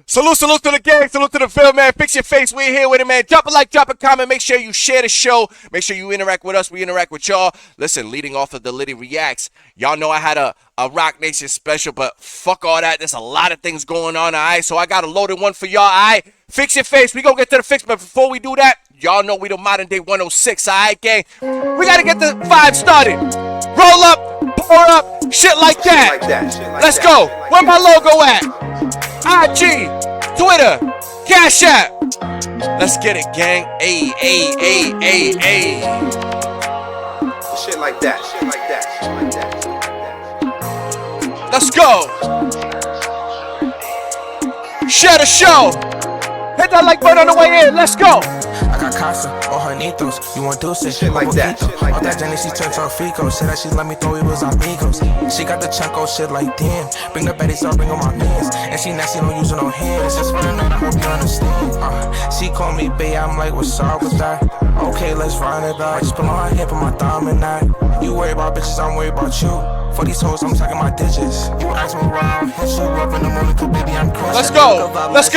Salute to the gang, salute to the Ville, man. Fix your face, we're here with it, man. Drop a like, drop a comment, make sure you share the show. Make sure you interact with us, we interact with y'all. Listen, leading off of the Litty Reacts, y'all know I had a Rock Nation special, but fuck all that. There's a lot of things going on, alright? So I got a loaded one for y'all, alright? Fix your face, we gonna get to the fix, but before we do that, y'all know we the modern day 106, alright, gang? We gotta get the vibe started. Roll up, pour up, shit like that. Let's go. Where my logo at? IG, Twitter, Cash App. Let's get it, gang. Ayy. Shit like that. Let's go. Share the show. Hit that like button on the way in. Let's go. I got Casa or Hornitos, you want dulce, shit like that. All that Jenny, she turned to a Fico. Said that she let me throw it was amigos. She got the chunko shit like damn. Bring the baddies up, bring on my mans. And she nasty, don't use no hands. Just for the night, I hope you understand. She call me bae, I'm like, what's up with that? Okay, let's run it up. Just pull on her hip and my thumb and that. You worry about bitches, I'm worried about you. For these hoes, I'm talking my digits. You ask me around, hit you up in the morning, cause baby, I'm crushing. Let's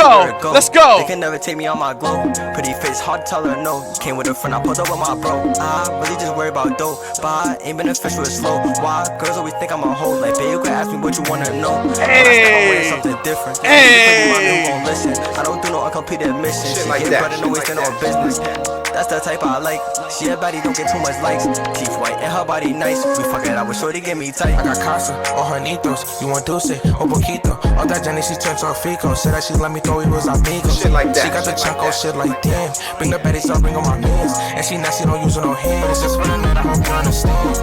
go. They can never take me on my glow. Pretty face, hard to tell her no. Came with a friend, I pulled up with my bro. I really just worry about dough, but I ain't been official, it's slow. Why? Girls always think I'm a hoe. Like, babe, you can ask me what you wanna know. Hey. Something different. Hey. Won't listen. I don't do no uncompleted admissions. Shit like that. No waste in no business. That's the type I like. She a baddie, don't get too much likes. Teeth white and her body nice. We fuck it, I was sure to get me tight. I got Casa or Hornitos, you want dulce or poquito. All that Jenny, she turned to a Fico. Said that she let me throw it was amigos. Shit like that. She got the chunko shit like damn. Bring the baddies up, bring on my mans. And she nasty, don't use no hands. Just for the night, I hope you understand.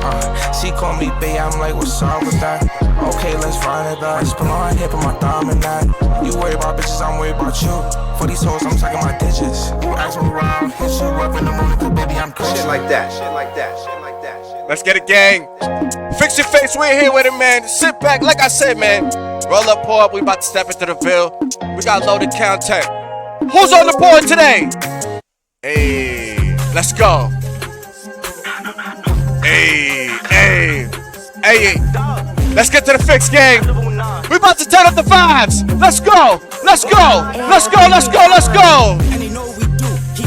She call me bae, I'm like, what's up with that? Okay, let's run it up. Just pull on her hip and my thumb and that. You worry about bitches, I'm worried about you. For these hoes, I'm talking my digits. You ask me around, hit you up in the morning, cause baby, I'm crushing. Shit like that. Let's get it, gang. Fix your face, we're here with it, man. Sit back, like I said, man. Roll up, pour up, we about to step into the Ville. We got loaded content. Who's on the board today? Hey, let's go. Hey. Let's get to the fix, gang. We about to turn up the vibes. Let's go.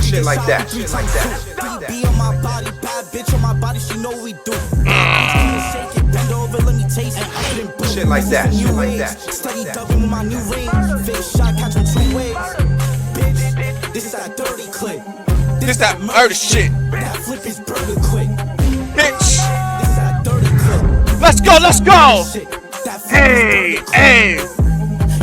Shit like that. Be on my body, bad bitch on my body, she know we do. Shake it, bend over, let me taste it. Shit like that. Steady dubbing with my new ring. Face shot, catch him 2 ways. Bitch, this is that dirty clip. This that murder shit. That flip is burger quick. Bitch. This is that dirty clip. Let's go. Shit, that flip is burger quick. Hey.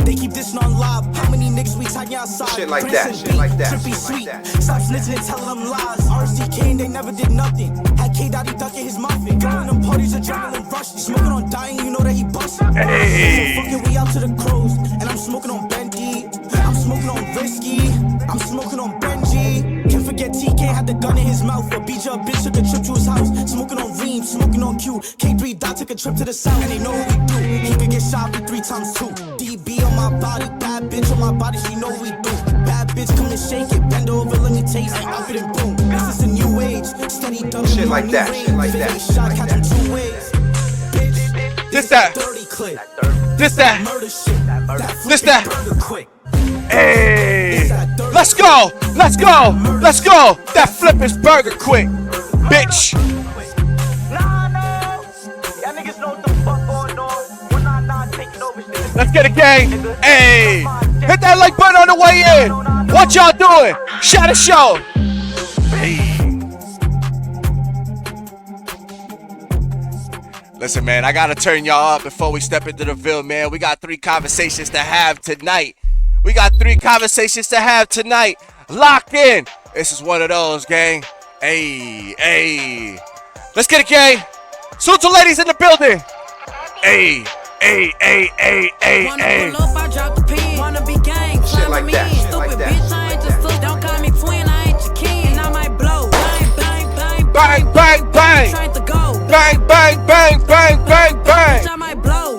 They keep this on live. How many niggas we tagging outside? Shit like that. Trippy sweet. Stop snitching and tell them lies. RC Kane, they never did nothing. Had K Dotty ducking his muffin. Going them parties, adrenaline rushing. Smoking on dying, you know that he bustin'. Hey. So fucking we out to the crows. And I'm smoking on Bendy. I'm smoking on Risky. I'm smoking on Benji. Can't forget TK had the gun in his mouth. A beat up bitch took a trip to his house. Smoking on Ream, smoking on Q. K3 Dot took a trip to the south. And they know what we do. He could get shot for 3 times 2. DB on my body, bad bitch on my body, she know we do. Bad bitch, come and shake it, bend over, let me taste it. Up it and boom. This is a new age. Steady double. Shit like that. Shot, catch him 2 ways. Bitch, This that. dirty clip. This that. Murder shit. This that. Burger quick. Hey. Let's go. That flip is burger quick. Bitch. Let's get it, gang. Hey. Hit that like button on the way in. What y'all doing? Share the show. Hey. Listen, man, I gotta turn y'all up before we step into the Ville, man. We got 3 conversations to have tonight. Lock in. This is one of those, gang. Hey. Let's get it, gang. Salute to ladies in the building. Hey. Wanna pull up, I drop the pin. Wanna be gang, Shit like me. that. Stupid bitch, I ain't just look. Don't call me twin, I ain't your king. And I might blow. Bang. Trying to go. Bang. Bitch, I might blow.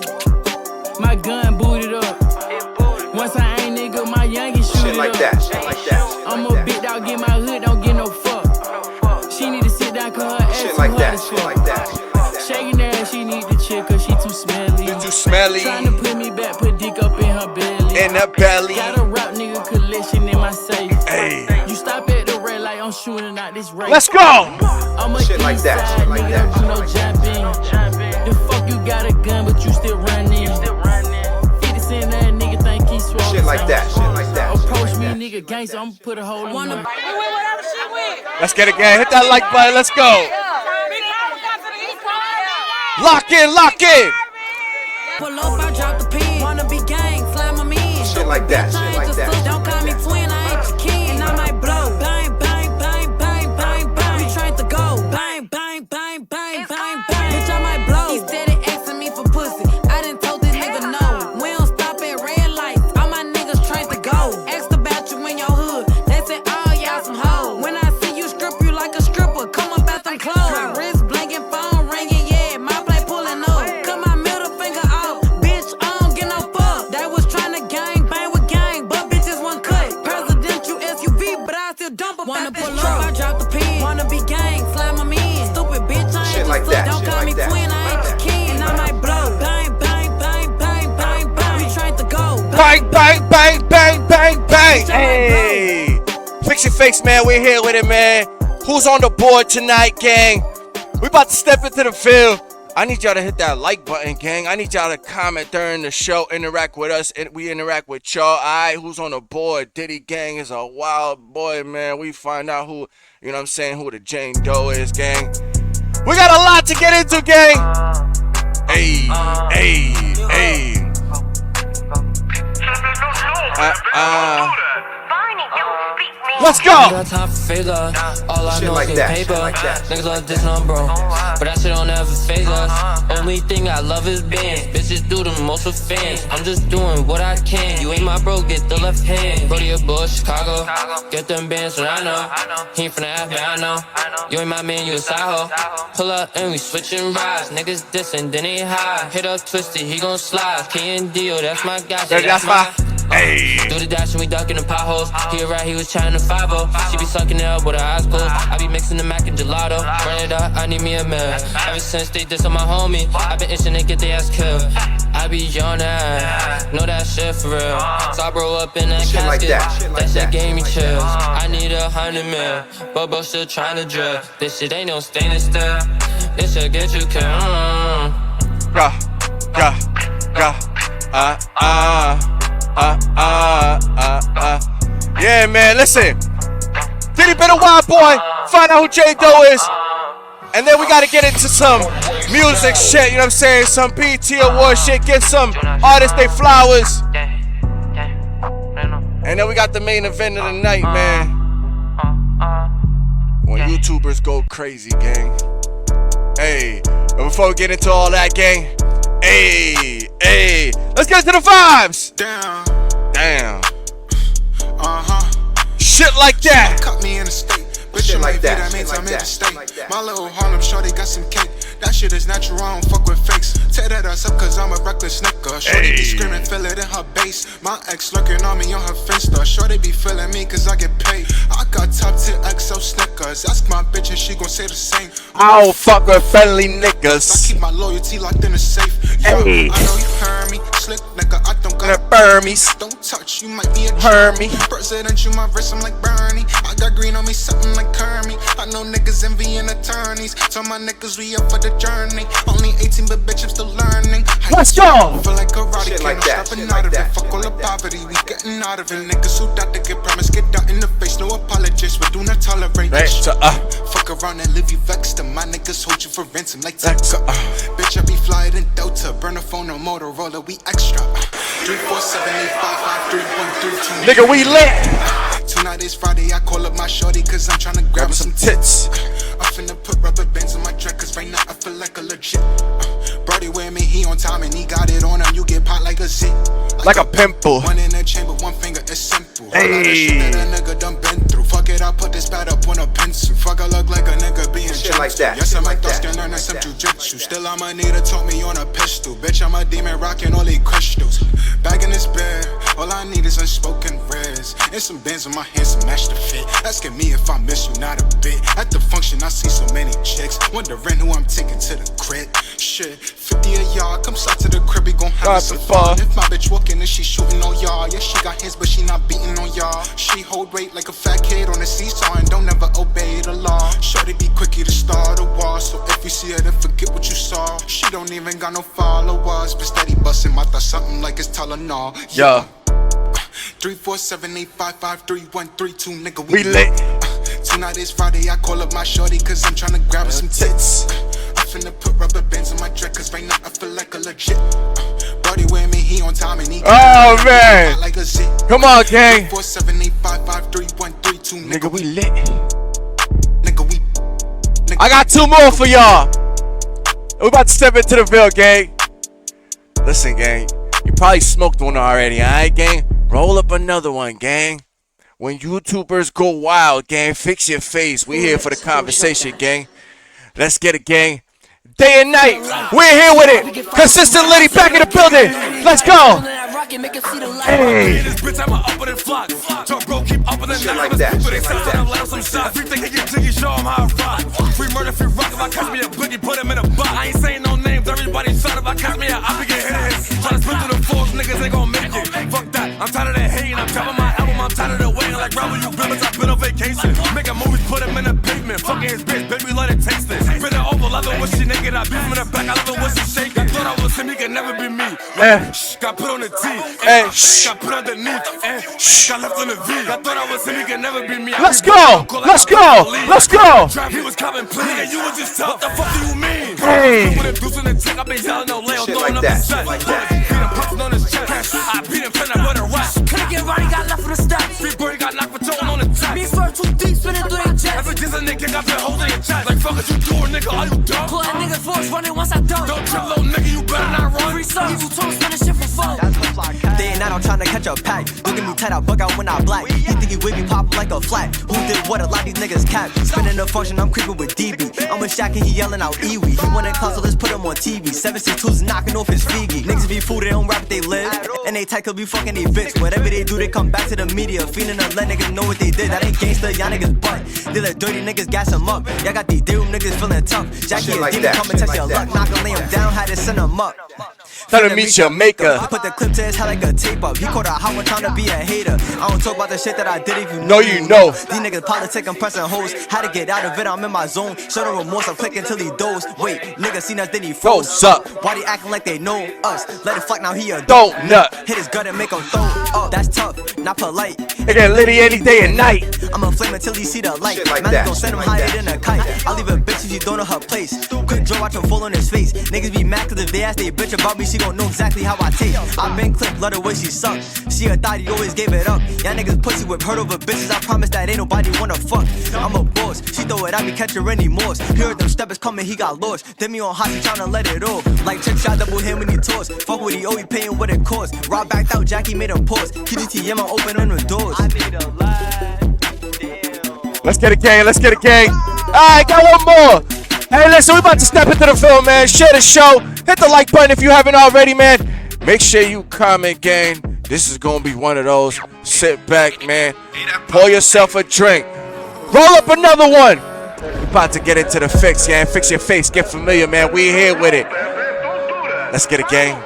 My gun booted up. Once I ain't nigga, my youngest shoot Shit it like up. that. I'm a big dog, get my hood, don't get no fuck. She need to sit down, cause her ass Shit too like hard that. as fuck. Shaking her ass, she need to chill, cause she too smelly. You too smelly. Trying to put me in the belly. Got a rap nigga collection in my safe. Hey. You stop at the red light, I'm shooting out this race. Let's go. I'm a Shit like that, east shit side like nigga, that, don't do no jumping. The fuck you got a gun, but you still running. 50 cent that nigga think he swole. Shit like that, shit like that. Approach me, nigga, gangster, I'ma put a hole in him. Let's get it, gang. Hit that like button. Let's go. Lock in, lock in. Pull up, I drop the pin. Wanna be gang, slam them in. Shit like that, shit like that. Don't call me twin, I ain't your kin. And I might blow. Bang, bang, bang, bang, bang, bang. We trying to go. Bang, bang, bang, bang, bang, bang. Bitch, I might blow. He steady asking me for pussy. I done told this nigga no. We don't stop at red lights. All my niggas trying to go. Asked about you in your hood. They said, oh, y'all some hoes. When I see you strip you like a stripper, come up out them clothes. My wrist blinking, phone ringing, yeah. My play pulling up. Cut my middle finger off. Bitch, I don't get no fuck. They was trying to gang bang with gang, but bitches one cut. Presidential SUV, but I still dump up. Wanna pull up, I drop the pin. Wanna be gang, slam them in. Stupid bitch, I ain't Shit like your that, son. Don't shit call like me that. twin, I ain't your kin. And I might blow. Bang, bang, bang, bang, bang, bang. We trying to go. Bang, bang, bang, bang, bang, bang. Hey. Fix your face, man. We're here with it, man. Who's on the board tonight, gang? We about to step into the field. I need y'all to hit that like button, gang. I need y'all to comment during the show, interact with us, and we interact with y'all. All right, who's on the board? Diddy gang is a wild boy, man. We find out who, you know what I'm saying, who the Jane Doe is, gang. We got a lot to get into, gang. Hey, hey, hey. Let's go. Got time for failure. All I Shit know like is that, get shit paper. like that. Niggas love this on bro, but that shit don't ever phase us. Only thing I love is bands. Bitches do the most with fans. I'm just doing what I can. You ain't my bro, get the left hand. Go to your bush, Chicago. Get them bands, what I know. He ain't from the F, man, I know. You ain't my man, you a side hoe. Pull up and we switching rides. Niggas dissing, then they high. Hit up Twisted, he gon' slide. K and Dio, that's my guy. Shit, That's my. Hey. Do the dash and we ducking the potholes. He right, he was trying to 5-0. She be sucking it up with her eyes closed. I be mixing the mac and gelato. Run it up, I need me a man. Ever since they diss on my homie, I been itching to get their ass killed. I be on that, know that shit for real. So I bro up in that Shit casket. like that, shit like That shit that, gave me shit like chills. that. I need 100 mil, but bro still trying to drill. This shit ain't no stainless steel. This shit get you killed. Ga, ga, ga, Yeah, man, listen. Diddy been a wild boy. Find out who J Doe is. And then we gotta get into some music shit, you know what I'm saying? Some BT award shit. Get some artists they flowers. And then we got the main event of the night, man. When YouTubers go crazy, gang. Hey, but before we get into all that, gang. Hey, hey, let's get into the vibes. Damn. Shit like that. Cut me in a state. But Shit you like might that, that shit means like I'm that, interstate. shit like that. My little Harlem shorty got some cake. That shit is natural, I don't fuck with fakes. Tear that ass up cause I'm a reckless nigga. Shorty be screaming, feel it in her bass. My ex lurking on me on her Finsta. Shorty be feeling me cause I get paid. I got top tier XO Snickers. Ask my bitch and she gon' say the same. I don't fuck with friendly I niggas. keep my loyalty locked in a safe. Yo, Hey. I know you heard me. Slick nigga, I don't The got Burmese. Don't touch, you might be a Heard me. President, you my wrist, I'm like Bernie. I got green on me, something like Kermit. I know niggas envying attorneys. Tell my niggas we up for the journey. Only 18, but bitch, I'm still learning. Let's go. Feel like karate Shit kid, like I'm that, stepping shit out like of it. that, Fuck shit all the like that. poverty, we getting out of it. Niggas who doubt to get promise, get out in the face. No apologies, but do not tolerate Right, it. so, Fuck around and leave you vexed. And my niggas hold you for ransom like Lex, Texas. Bitch, I be flying in Delta. Burn a phone on Motorola, we extra. 347-855-3132. nigga, we lit. Tonight is Friday, I call up my shorty cause I'm tryna grab Grab some tits. I'm finna put rubber bands on my track cause right now I feel like a legit. Brody with me, he on time and he got it on him. You get popped like a zit. Like a pimple. One in the chamber, one finger is simple. Hey. All of the shit that a nigga done been through. Fuck it, I put this pad up on a pencil. Fuck, I look like a nigga being Shit like that, Yes, shit I'm like like that, dark skin, shit learning like some that, jujitsu. shit like Still, I'ma need to tote me on a pistol. Bitch, I'm a demon rocking all these crystals. Back in this bed, all I need is unspoken res. And some bands on my hands to match the fit. Asking me if I miss you, not a bit. At the function, I see so many chicks. Wondering who I'm taking to the crib. Shit, 50 of y'all, come slide to the crib, we gon' have some fun. If my bitch walking and she shooting on y'all, yeah, she got hands, but she not beating on y'all. She hold weight like a fat kid on a seesaw and don't ever obey the law. Shorty be quicky to start a war, so if you see her, then forget what you saw. She don't even got no followers, but steady busting my thoughts something like it's Tylenol. Yeah. 347855313, nigga, We lit. Tonight is Friday, I call up my shorty cause I'm tryna grab her some tits. I finna put rubber bands on my dress cause right now I feel like a legit. Brody with me, he on time and he Oh man, like a zit. Come on, gang. 347855313, Nigga, we lit. Nigga, we. I got 2 more for y'all. We about to step into the Ville, gang. Listen, gang. You probably smoked one already, alright, gang? Roll up another one, gang. When YouTubers go wild, gang, fix your face. We here for the conversation, gang. Let's get it, gang. Day and night, we're here with it. Consistent Litty back in the building. Let's go. Hey. Shit like that. Everything he get jiggy, show him how I rock. Free murder, free rock. If I catch me a boogie, put him in a box. I ain't saying no names, everybody shot. If I catch me a oppy, get hit. Try to spin through the floors, niggas ain't gon' make it. Fuck that, I'm tired of that hating. I'm dropping my album, I'm tired of the waiting. Like Robert, you grimace, I've been on vacation. Making movies, put him in the pavement. Fucking his bitch, baby, let it taste it. Spin it over, love it when she naked. I beat him in the back, I love it when she shaking. Thought I was him, he could never be me. Shh, got put on the T. Got put underneath. Got left on the V. I thought I was him, he could never be me. Let's go. Let's go. Let's go. He was coming, please. Nigga, you was just tough. What the fuck do you mean? Hey. With a deuce in the tank, I been yelling no Leo, throwing up his chest. Beat him, pushing on his chest. I beat him, finna put a rap. Couldn't get right, got left for the steps. Big boy got knocked for throwing on the track. Me first, too deep, spinning through their chest. Every diss a nigga got been holding your chest. Like fuck what you doing, nigga, are you dumb? Pull that nigga force, running once I done. Don't trip, little nigga, you better not run. Free songs, you told spinning shit for fun. Day and night, I'm tryna catch a pack. Look at me tight, I bug out when I black. He think he with me, pop like a flat. Who did what? A lot of these niggas cap. Spinning the function, I'm creeping with DB. I'm with Shaq and he yelling out Iwi. He wanna console, let's put him on TV. 762's knocking off his Figgy. Niggas be fool, they don't rap, they live. And they tight, could be fucking they bitch. Whatever they do, they come back to the media. Feeling to let niggas know what they did. That ain't gangsta, y'all niggas butt. They let dirty niggas gas them up. Y'all got these room niggas feeling tough. Jackie and Diddy come and test your luck. Knock and lay him down, had to send him up. Tell him meet your maker. Put the clip to his head like a tape up. He caught a hot one trying to be a hater. I don't talk about the shit that I did if you know. You know. These niggas politic, I'm pressing hoes. Had to get out of it, I'm in my zone. Show no remorse, I'm clicking till he doze. Wait, niggas seen us, then he froze. What's up? Why they acting like they know us? Let it fuck, now he a don't nut. Hit his gut and make him throw up. That's tough, not polite. I get Litty any day and night. I'ma flame until he see the light. Like man, gon' send him higher than a kite. I'll leave a bitch if she don't know her place. Quick draw, watch him fall on his face. Niggas be mad cause if they ask they bitch about me, she gon' know exactly how I take. I been clipped, love the way she suck. She a thought he always gave it up. Y'all niggas pussy with hurt over bitches. I promise that ain't nobody wanna fuck. I'm a boss, she throw it at me, catch her any more. Heard them steppers coming, he got lost. Then me on hot, he tryna let it off. Like trick shot, double him when he toss. Fuck what he owe, he paying what it cost. Rob backed out, Jackie made him pause. QGTM, I'm opening the doors. I need a lie. Let's get it, gang. Let's get it, gang. Alright, got one more. Hey, listen, we about to step into the film, man. Share the show. Hit the like button if you haven't already, man. Make sure you comment, gang. This is gonna be one of those. Sit back, man. Pour yourself a drink. Roll up another one. We about to get into the fix, yeah. Fix your face. Get familiar, man. We here with it. Let's get it, gang.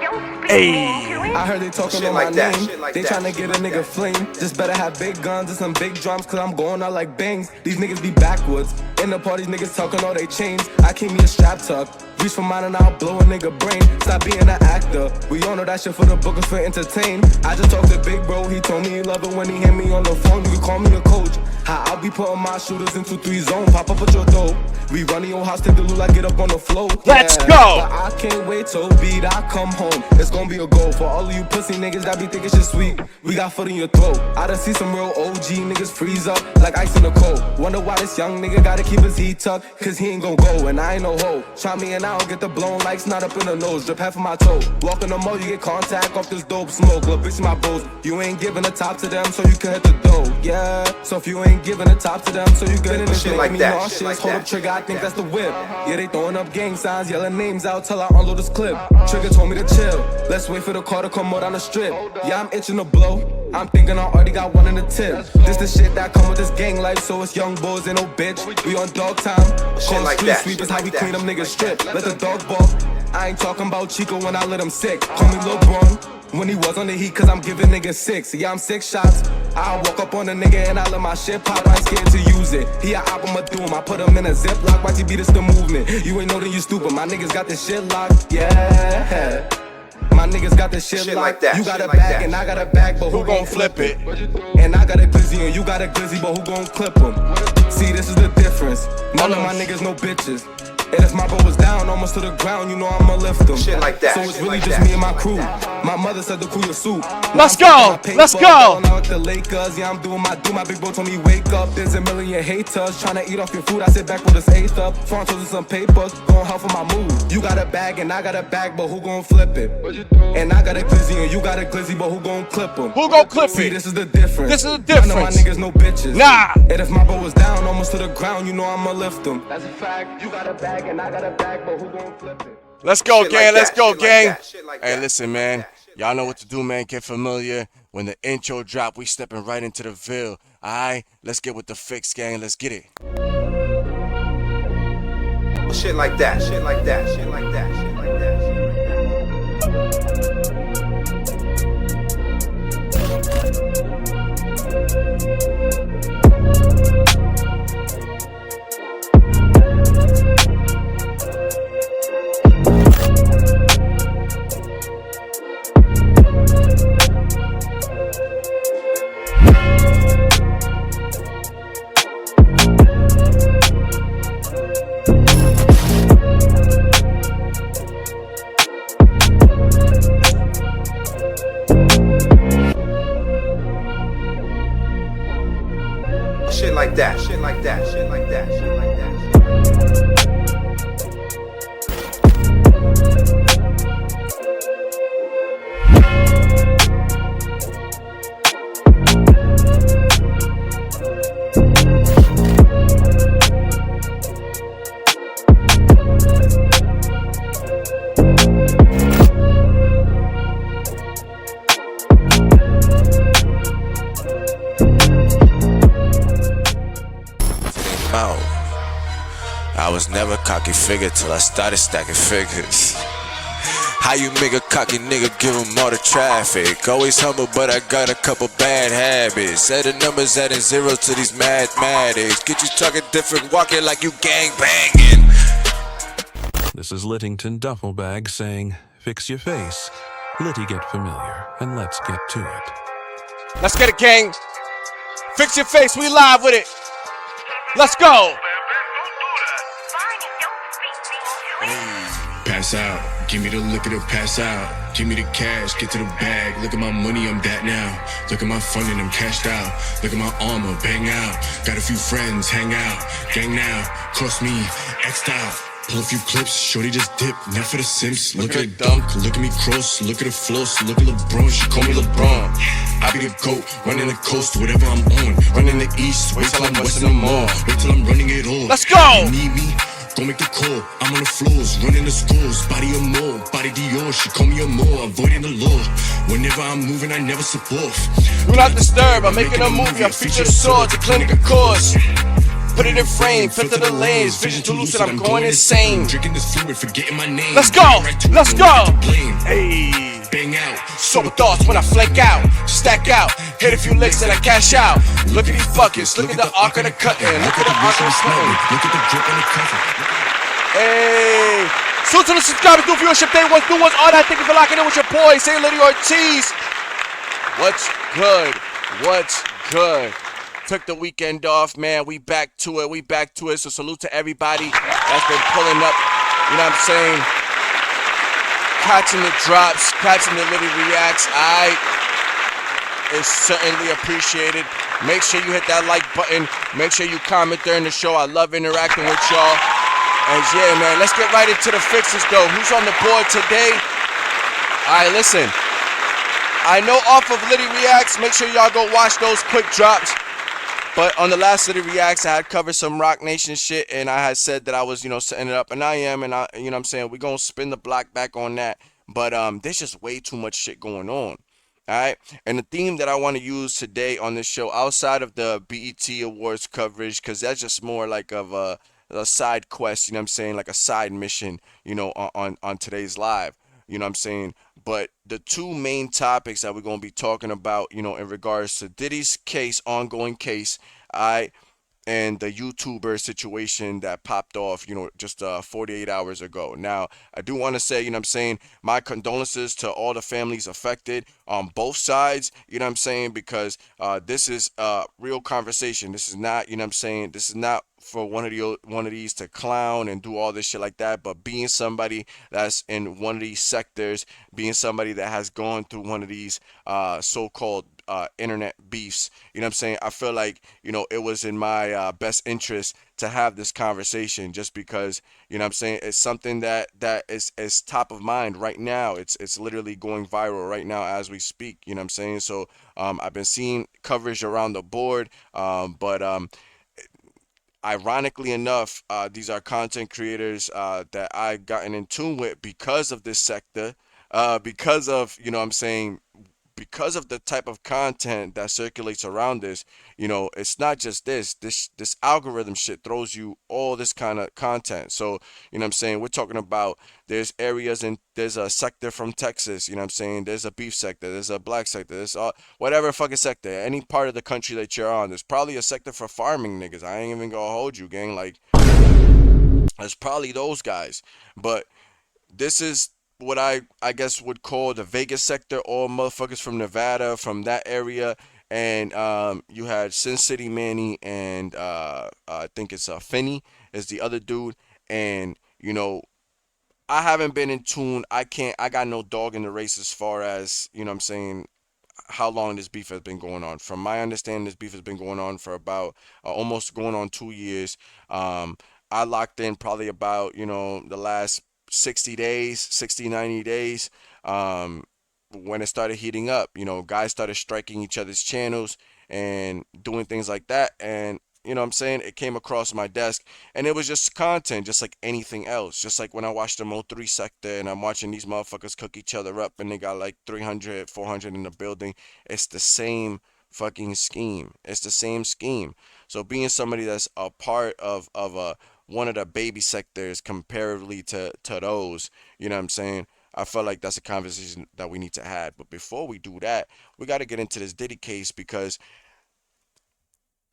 Hey. I heard they talking on my name. They tryna get a nigga flame. Just better have big guns and some big drums, cause I'm going out like bangs. These niggas be backwards. In the parties, niggas talking all they chains. I keep me a strap tuck. Reach for mine and I'll blow a nigga brain. Stop being an actor. We all know that shit for the bookers for entertain. I just talked to Big Bro. He told me he love it when he hit me on the phone. You can call me the coach. How I'll be putting my shooters in 2-3 zone. Pop up with your dough. We run your house, take the loot, I get up on the floor. Let's go. But I can't wait till beat I come home. It's gonna be a goal for all of you pussy niggas that be thinking shit sweet. We got foot in your throat. I done see some real OG niggas freeze up like ice in the cold. Wonder why this young nigga gotta keep his heat tucked, cause he ain't gon' go and I ain't no hoe. Try me and I don't get the blown like snot up in the nose. Drip half of my toe. Walk in the mall, you get contact off this dope smoke. Look, bitch, my bros. You ain't giving the top to them, so you can hit the dough. Yeah. So if you ain't giving the top to them, so you get in this shit like me nauseous. Like hold up trigger, I think that's the whip. Yeah, they throwing up gang signs, yelling names out till I unload this clip. Trigger told me to chill. Let's wait for the car to come out on the strip. Yeah, I'm itching to blow. I'm thinking I already got one in the tip. This the shit that come with this gang life, so it's young boys and no bitch. We on dog time. Call street sweepers, how we clean them niggas strip. Let the dog bark. I ain't talking about Chico when I let him sick. Call me Lil Bron when he was on the heat, cause I'm giving niggas 6. Yeah, I'm 6 shots. I walk up on a nigga and I let my shit pop. I ain't scared to use it. He a op, I'ma do him. I put him in a ziplock. Watch he beat us the movement. You ain't know that you stupid. My niggas got this shit locked. Yeah. My niggas got this shit like locked. that. You got Shit a like bag that. and I got a bag, but Who gon' flip it? And I got a glizzy and you got a glizzy, but who gon' clip him? See, this is the difference. None of my niggas no bitches. And if my bro was down almost to the ground, you know I'ma lift him. Shit like that. So it's Shit really like just that. me and my crew. My mother said the crew your soup. Let's go. Let's go. Out the Lakers, yeah, I'm doing my do. My big bro told me wake up. There's a million haters trying to eat off your food. I sit back with his eighth up. Frontos and some papers, gon' help for my mood. You got a bag and I got a bag, but who gon' flip it? And I got a glizzy and you got a glizzy, but who gon' clip him? Who gon' clip See, it? this is the difference. This is the difference. None of my niggas no bitches. Nah. And if my bro was down almost to the ground, you know I'ma lift him. That's a fact. You got a bag and I got a bag, but who gon' flip it? Let's go, Shit gang. like Let's that. go, Shit like gang. that. Shit like Hey, that. listen, man. Y'all know what to do, man. Get familiar. When the intro drop, we stepping right into the Ville. All right? Let's get with the fix, gang. Let's get it. Shit like that. Shit like that. Shit like that. Shit like that. Shit like that. Shit like that. Shit like that. Shit like that. Shit like that. Out. I was never cocky figure till I started stacking figures. How you make a cocky nigga give him all the traffic? Always humble, but I got a couple bad habits. Add the numbers adding zeros to these mathematics. Get you talking different, walking like you gang banging. This is Littington Duffelbag saying, fix your face. Litty, get familiar, and let's get to it. Let's get it, gang. Fix your face. We live with it. Let's go. Pass out, give me the liquor to pass out. Give me the cash, get to the bag. Look at my money, I'm that now. Look at my funding, I'm cashed out. Look at my armor, bang out. Got a few friends, hang out. Gang now, cross me, X'd out. Pull a few clips, shorty just dip, not for the simps. Look at the dunk, look at me cross, look at the floss, look at LeBron, she call me LeBron. I be the GOAT, running the coast, whatever I'm on. Running the east, wait till I'm west in the mall. Wait till I'm running it all. Let's go! You need me? Go make the call. I'm on the floors, running the scores. Body or more, body Dior. She call me a more, avoiding the law. Whenever I'm moving, I never support. Do not disturb. I'm making a movie. I feature swords, a clinical course. Put it in frame, filter the lanes. Vision too lucid, I'm going insane. Drinking this fluid, forgetting my name. Let's go! Let's go! Hey! Bang out. Sober thoughts when I flank out. Stack out. Hit a few licks and I cash out. Look at these buckets. Look at the arc of the cutting. Look at the arc of the cutting. Look at the drip on the cover. Hey! Soon to the subscribers, new viewership, day ones, new ones, all that. Thank you for locking in with your boy, say Litty Ortiz. What's good? What's good? Took the weekend off, man. We back to it. We back to it. So salute to everybody that's been pulling up. You know what I'm saying? Catching the drops, catching the Litty reacts. It's certainly appreciated. Make sure you hit that like button. Make sure you comment during the show. I love interacting with y'all. And yeah, man, let's get right into the fixes though. Who's on the board today? All right, listen. I know off of Litty Reacts, make sure y'all go watch those quick drops. But on the last Litty Reacts, I had covered some Rock Nation shit, and I had said that I was, setting it up, and I am, and you know what I'm saying, we're going to spin the block back on that. But there's just way too much shit going on. All right, and the theme that I want to use today on this show, outside of the BET Awards coverage, because that's just more like of a side quest, you know what I'm saying, like a side mission, on today's live. You know what I'm saying? But the two main topics that we're gonna be talking about, in regards to Diddy's case, ongoing case, I and the YouTuber situation that popped off, just 48 hours ago. Now, I do want to say, you know what I'm saying, my condolences to all the families affected on both sides, you know what I'm saying, because this is a real conversation. This is not, you know what I'm saying, this is not for one of these to clown and do all this shit like that, but being somebody that's in one of these sectors, being somebody that has gone through one of these so-called internet beefs, you know what I'm saying? I feel like, it was in my best interest to have this conversation just because, you know what I'm saying, it's something that is top of mind right now. It's literally going viral right now as we speak, you know what I'm saying? So I've been seeing coverage around the board, but ironically enough, these are content creators that I gotten in tune with because of this sector, because of, you know what I'm saying, because of the type of content that circulates around this. It's not just this algorithm shit throws you all this kind of content. So, you know what I'm saying, we're talking about there's areas, and there's a sector from Texas, you know what I'm saying, there's a beef sector, there's a black sector, there's whatever fucking sector, any part of the country that you're on, there's probably a sector for farming niggas. I ain't even gonna hold you, gang. Like, there's probably those guys. But this is what I guess would call the Vegas sector, all motherfuckers from Nevada, from that area. And you had Sin City Manny, and I think it's Finny is the other dude. And I haven't been in tune. I got no dog in the race as far as, you know what I'm saying, how long this beef has been going on. From my understanding, this beef has been going on for about almost going on 2 years. I locked in probably about, the last 60 days, 60, 90 days, when it started heating up. Guys started striking each other's channels and doing things like that. And you know what I'm saying? It came across my desk, and it was just content, just like anything else. Just like when I watched the Mo3 sector and I'm watching these motherfuckers cook each other up and they got like 300, 400 in the building. It's the same fucking scheme. It's the same scheme. So being somebody that's a part of one of the baby sectors comparatively to those, you know what I'm saying? I felt like that's a conversation that we need to have. But before we do that, we got to get into this Diddy case, because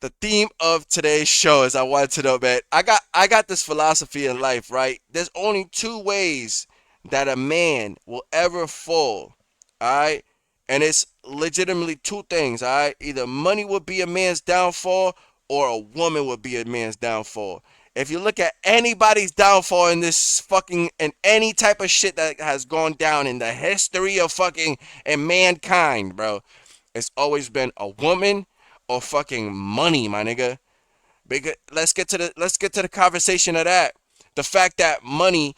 the theme of today's show is, I wanted to know, man. I got this philosophy in life, right? There's only two ways that a man will ever fall, all right? And it's legitimately two things, all right? Either money would be a man's downfall, or a woman would be a man's downfall. If you look at anybody's downfall in this fucking, in any type of shit that has gone down in the history of fucking and mankind, bro, it's always been a woman or fucking money, my nigga. Because let's get to the conversation of that. The fact that money,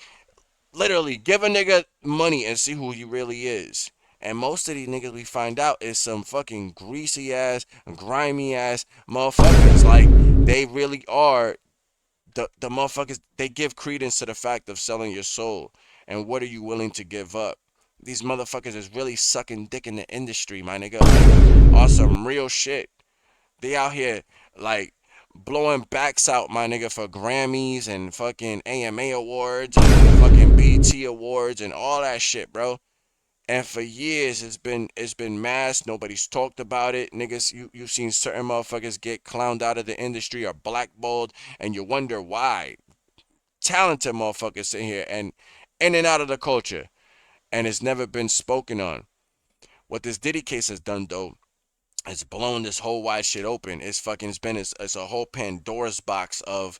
literally, give a nigga money and see who he really is. And most of these niggas we find out is some fucking greasy ass, grimy ass motherfuckers. Like, they really are the motherfuckers. They give credence to the fact of selling your soul. And what are you willing to give up? These motherfuckers is really sucking dick in the industry, my nigga. Like, on some real shit. They out here like blowing backs out, my nigga, for Grammys and fucking AMA awards and fucking BT awards and all that shit, bro. And for years it's been masked. Nobody's talked about it. Niggas, you've seen certain motherfuckers get clowned out of the industry or blackballed, and you wonder why. Talented motherfuckers in here and in and out of the culture. And it's never been spoken on. What this Diddy case has done, though, it's blown this whole wide shit open. It's a whole Pandora's box of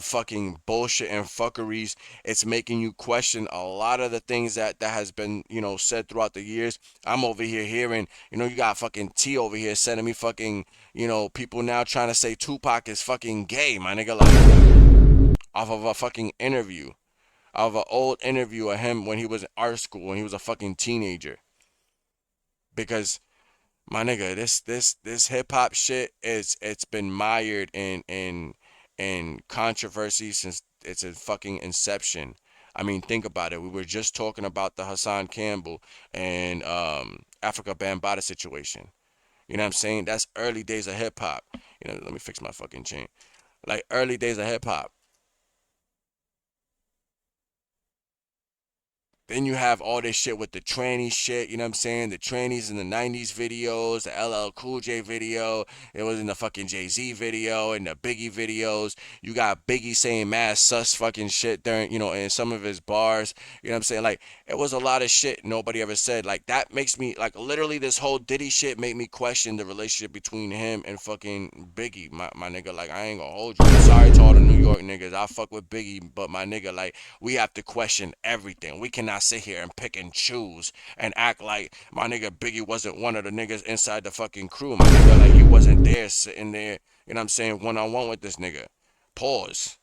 fucking bullshit and fuckeries. It's making you question a lot of the things that has been, said throughout the years. I'm over here hearing, you got fucking T over here sending me fucking, people now trying to say Tupac is fucking gay, my nigga, like, off of a fucking interview. Of an old interview of him when he was in art school, when he was a fucking teenager. Because, my nigga, this hip hop shit it's been mired in controversy since its fucking inception. I mean, think about it. We were just talking about the Hassan Campbell and Africa Bambaataa situation. You know what I'm saying? That's early days of hip hop. Let me fix my fucking chain. Like, early days of hip hop. Then you have all this shit with the tranny shit, you know what I'm saying? The trannies in the 90s videos, the LL Cool J video, it was in the fucking Jay-Z video and the Biggie videos. You got Biggie saying mad sus fucking shit during, in some of his bars, you know what I'm saying? Like, it was a lot of shit nobody ever said. Like, that makes me, like, literally this whole Diddy shit made me question the relationship between him and fucking Biggie, my nigga. Like, I ain't gonna hold you. I'm sorry to all the New York niggas. I fuck with Biggie, but my nigga, like, we have to question everything. We cannot sit here and pick and choose and act like my nigga Biggie wasn't one of the niggas inside the fucking crew. My nigga, like, he wasn't there sitting there, you know what I'm saying, one-on-one with this nigga. Pause.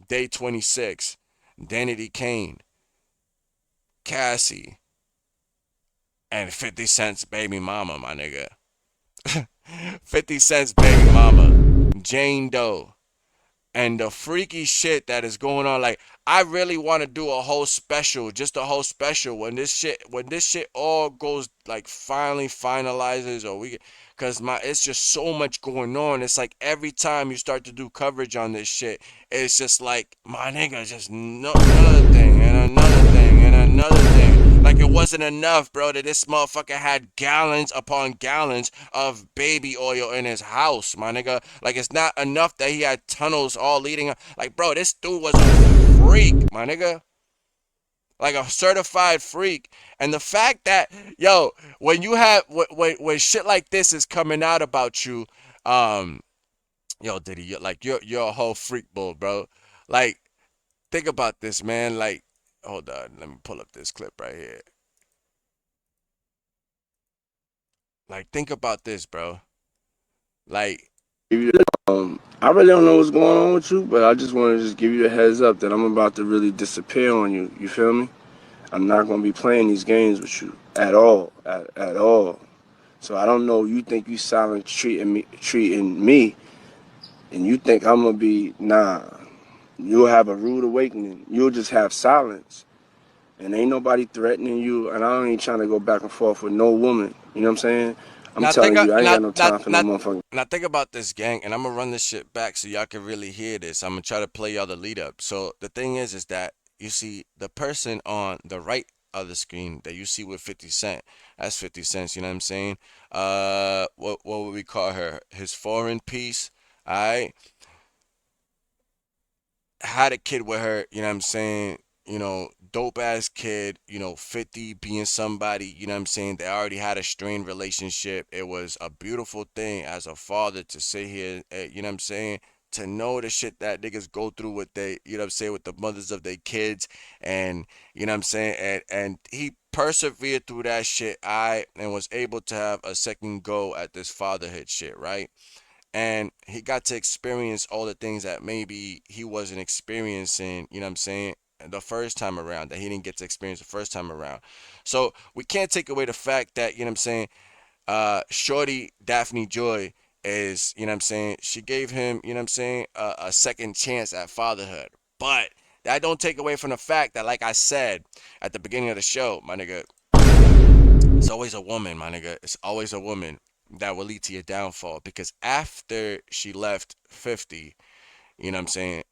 Day 26. Danity Kane, Cassie, and 50 Cent's baby mama, my nigga. 50 Cent's baby mama, Jane Doe. And the freaky shit that is going on, like, I really want to do a whole special, just a whole special when this shit all goes, like, finally finalizes, or cause it's just so much going on. It's like every time you start to do coverage on this shit, it's just like, my nigga, just another thing and another thing and another thing. Like, it wasn't enough, bro, that this motherfucker had gallons upon gallons of baby oil in his house, my nigga. Like, it's not enough that he had tunnels all leading up. Like, bro, this dude was a freak, my nigga. Like, a certified freak. And the fact that, yo, when you have, when shit like this is coming out about you, yo, Diddy, you're a whole freak bull, bro. Like, think about this, man. Like, hold on, let me pull up this clip right here. Like, think about this, bro. Like, I really don't know what's going on with you, but I just want to just give you a heads up that I'm about to really disappear on you. You feel me? I'm not going to be playing these games with you at all, at all. So I don't know. You think you silent treating me, and you think I'm gonna be You'll have a rude awakening. You'll just have silence, and ain't nobody threatening you. And I ain't trying to go back and forth with no woman. You know what I'm saying? I'm telling you, I ain't got no time for no motherfucker. Now think about this, gang, and I'm gonna run this shit back so y'all can really hear this. I'm gonna try to play y'all the lead up. So the thing is that you see the person on the right of the screen that you see with 50 Cent. That's 50 Cent. You know what I'm saying? What would we call her? His foreign piece. All right. Had a kid with her. You know what I'm saying? Dope ass kid, 50 being somebody, you know what I'm saying? They already had a strained relationship. It was a beautiful thing as a father to sit here, you know what I'm saying? To know the shit that niggas go through with you know what I'm saying, with the mothers of their kids, and you know what I'm saying? And he persevered through that shit, and was able to have a second go at this fatherhood shit, right? And he got to experience all the things that maybe he wasn't experiencing, you know what I'm saying, the first time around, that he didn't get to experience the first time around. So we can't take away the fact that, you know what I'm saying, shorty Daphne Joy is, you know what I'm saying, she gave him, you know what I'm saying, a second chance at fatherhood. But that don't take away from the fact that, like I said at the beginning of the show, my nigga, it's always a woman, my nigga. It's always a woman that will lead to your downfall, because after she left 50, you know what I'm saying,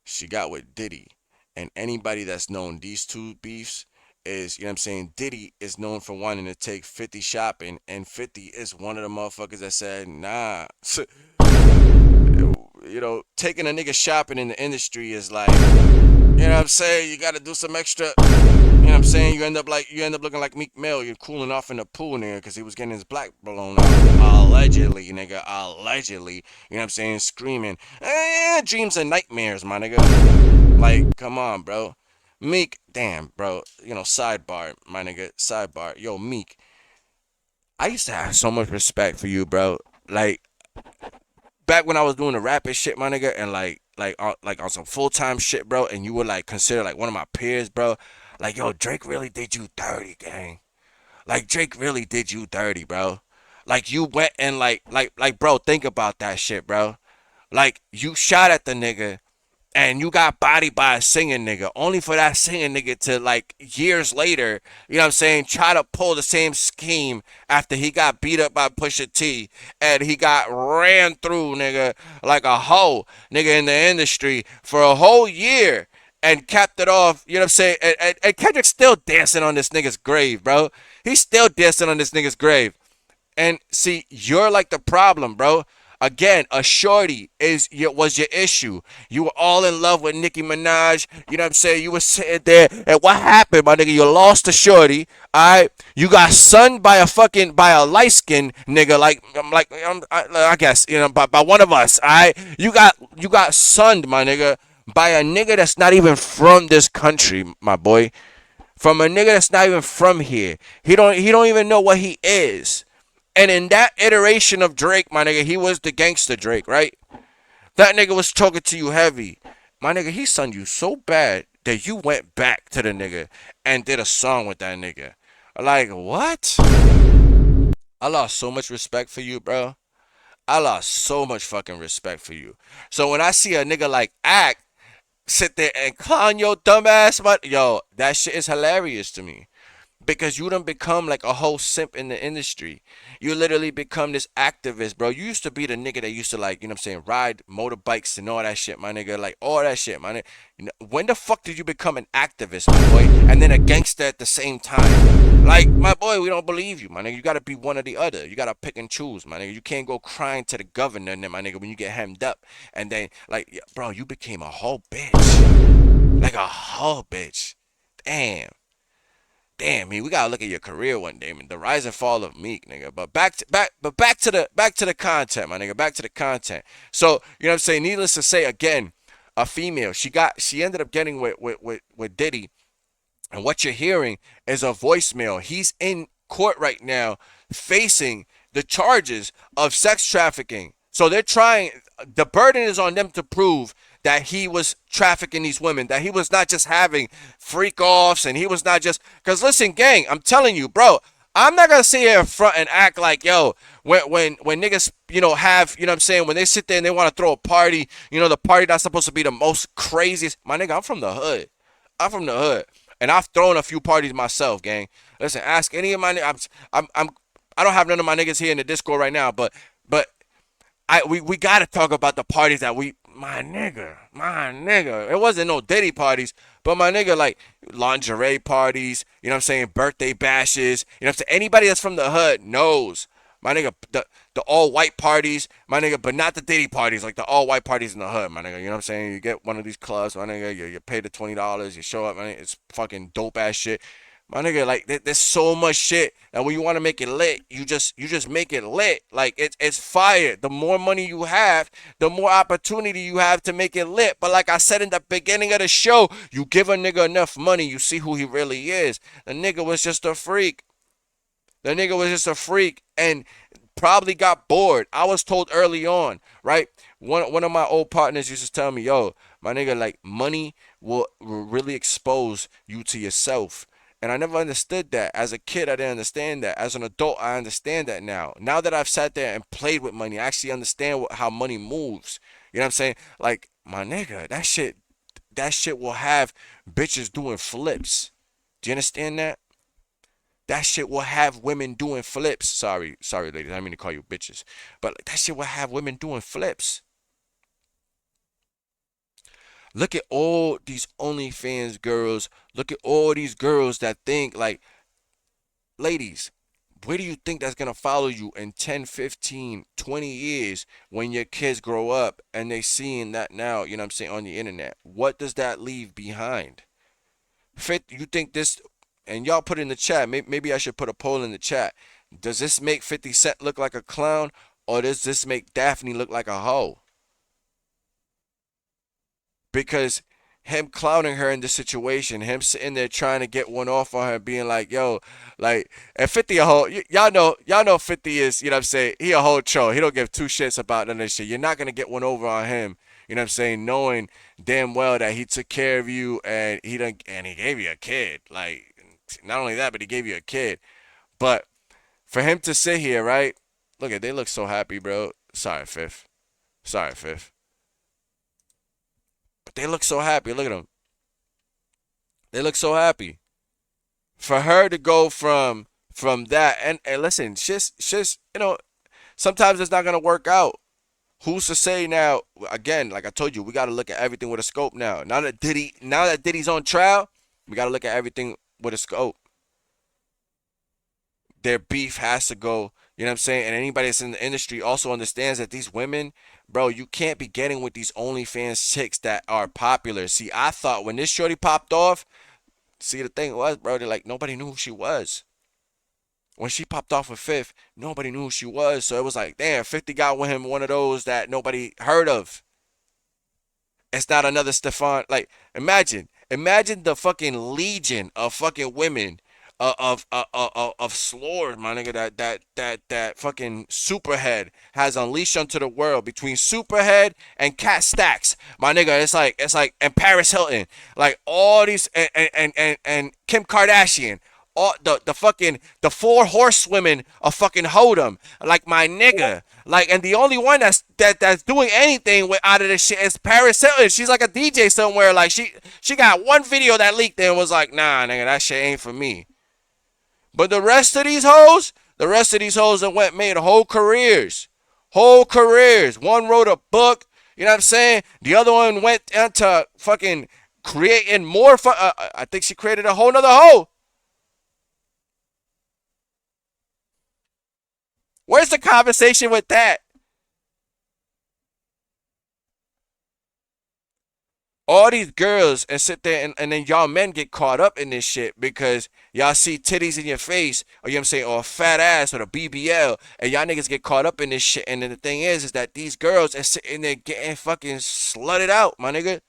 she got with Diddy. And anybody that's known these two beefs is, you know what I'm saying, Diddy is known for wanting to take 50 shopping, and 50 is one of the motherfuckers that said, nah. Taking a nigga shopping in the industry is like, you know what I'm saying, you gotta do some extra, you know what I'm saying, you end up looking like Meek Mill. You're cooling off in the pool there because he was getting his black blown out. Allegedly, nigga, allegedly. You know what I'm saying, screaming, dreams and nightmares, my nigga. Like, come on, bro. Meek, damn, bro. Sidebar, my nigga, sidebar. Yo, Meek, I used to have so much respect for you, bro. Like, back when I was doing the rapping shit, my nigga, and like on some full-time shit, bro, and you were like considered like one of my peers, bro. Like, yo, Drake really did you dirty, gang. Like, Drake really did you dirty, bro. Like, you went and like, bro, think about that shit, bro. Like, you shot at the nigga, and you got bodied by a singing nigga, only for that singing nigga to, like, years later, you know what I'm saying, try to pull the same scheme after he got beat up by Pusha T, and he got ran through, nigga, like a hoe, nigga, in the industry for a whole year. and capped it off, you know what I'm saying? And Kendrick's still dancing on this nigga's grave, bro. He's still dancing on this nigga's grave. And see, you're like the problem, bro. Again, a shorty was your issue. You were all in love with Nicki Minaj. You know what I'm saying? You were sitting there, and what happened, my nigga? You lost a shorty. Alright, you got sunned by a light skinned nigga. I guess by one of us. Alright, you got sunned, my nigga, by a nigga that's not even from this country, my boy. From a nigga that's not even from here. He don't even know what he is. And in that iteration of Drake, my nigga, he was the gangster Drake, right? That nigga was talking to you heavy. My nigga, he sunned you so bad that you went back to the nigga and did a song with that nigga. Like, what? I lost so much respect for you, bro. I lost so much fucking respect for you. So when I see a nigga like Act sit there and clown your dumb ass, yo, that shit is hilarious to me. Because you done become like a whole simp in the industry. You literally become this activist, bro. You used to be the nigga that used to, like, you know what I'm saying, ride motorbikes and all that shit, my nigga. Like, all that shit, my nigga. When the fuck did you become an activist, my boy? And then a gangster at the same time? Like, my boy, we don't believe you, my nigga. You gotta be one or the other. You gotta pick and choose, my nigga. You can't go crying to the governor, my nigga, when you get hemmed up. And then, like, bro, you became a whole bitch. Like a whole bitch. Damn, man, we gotta look at your career one day, man. The rise and fall of Meek, nigga. But back to the content, my nigga. Back to the content. So, you know what I'm saying? Needless to say, again, a female. She ended up getting with Diddy. And what you're hearing is a voicemail. He's in court right now facing the charges of sex trafficking. So they're trying, the burden is on them to prove that he was trafficking these women, that he was not just having freak offs, and he was not just, because listen, gang, I'm telling you, bro, I'm not gonna sit here in front and act like, yo, when niggas, have, you know what I'm saying, when they sit there and they want to throw a party, the party that's supposed to be the most craziest, my nigga, I'm from the hood. And I've thrown a few parties myself, gang. Listen, ask any of my niggas. I don't have none of my niggas here in the Discord right now, but we gotta talk about the parties that my nigga. It wasn't no Diddy parties, but my nigga, like lingerie parties, you know what I'm saying, birthday bashes, you know what I'm saying. Anybody that's from the hood knows, my nigga, the all white parties, my nigga, but not the Diddy parties, like the all white parties in the hood, my nigga. You know what I'm saying? You get one of these clubs, my nigga, you pay the $20, you show up, man, it's fucking dope ass shit. My nigga, like, there's so much shit, and when you want to make it lit, you just make it lit. Like, it's fire. The more money you have, the more opportunity you have to make it lit. But like I said in the beginning of the show, you give a nigga enough money, you see who he really is. The nigga was just a freak. And probably got bored. I was told early on, right? One of my old partners used to tell me, yo, my nigga, like, money will really expose you to yourself. And I never understood that. As a kid, I didn't understand that. As an adult, I understand that now. Now that I've sat there and played with money, I actually understand how money moves. You know what I'm saying? Like, my nigga, that shit will have bitches doing flips. Do you understand that? That shit will have women doing flips. Sorry, ladies. I didn't mean to call you bitches. But that shit will have women doing flips. Look at all these OnlyFans girls. Look at all these girls that think, like, ladies, where do you think that's going to follow you in 10, 15, 20 years when your kids grow up and they seeing that now, you know what I'm saying, on the internet? What does that leave behind? You think this, and y'all put it in the chat, maybe I should put a poll in the chat. Does this make 50 Cent look like a clown, or does this make Daphne look like a hoe? Because him clowning her in this situation, him sitting there trying to get one off on her, being like, yo, like, and 50 a whole, y'all know 50 is, you know what I'm saying, he a whole troll. He don't give two shits about none of this shit. You're not going to get one over on him, you know what I'm saying, knowing damn well that he took care of you and he gave you a kid. Like, not only that, but he gave you a kid. But for him to sit here, right, look at, they look so happy, bro. Sorry, Fifth. But they look so happy. Look at them. They look so happy. For her to go from that, and listen, she's, you know, sometimes it's not gonna work out. Who's to say now? Again, like I told you, we got to look at everything with a scope now. Now that Diddy's on trial, we got to look at everything with a scope. Their beef has to go. You know what I'm saying? And anybody that's in the industry also understands that these women, bro, you can't be getting with these OnlyFans chicks that are popular. See, I thought when this shorty popped off, see, the thing was, bro, they're like, nobody knew who she was. When she popped off with 50, nobody knew who she was. So it was like, damn, 50 got with him one of those that nobody heard of. It's not another Stefan. Like, imagine the fucking legion of fucking women of slurs, my nigga, that fucking Superhead has unleashed onto the world between Superhead and Cat Stacks, my nigga. It's like and Paris Hilton, like all these and Kim Kardashian. All the fucking the 4 horsewomen of fucking Hold'em, like my nigga, like, and the only one that's doing anything with out of this shit is Paris Hilton. She's like a DJ somewhere. Like she got one video that leaked and was like, nah, nigga, that shit ain't for me. But the rest of these hoes that made whole careers. One wrote a book, you know what I'm saying? The other one went into fucking creating more. I think she created a whole nother hoe. Where's the conversation with that? All these girls and sit there and then y'all men get caught up in this shit because y'all see titties in your face, or you know what I'm saying, or a fat ass or the BBL, and y'all niggas get caught up in this shit. And then the thing is that these girls are sitting there getting fucking slutted out, my nigga.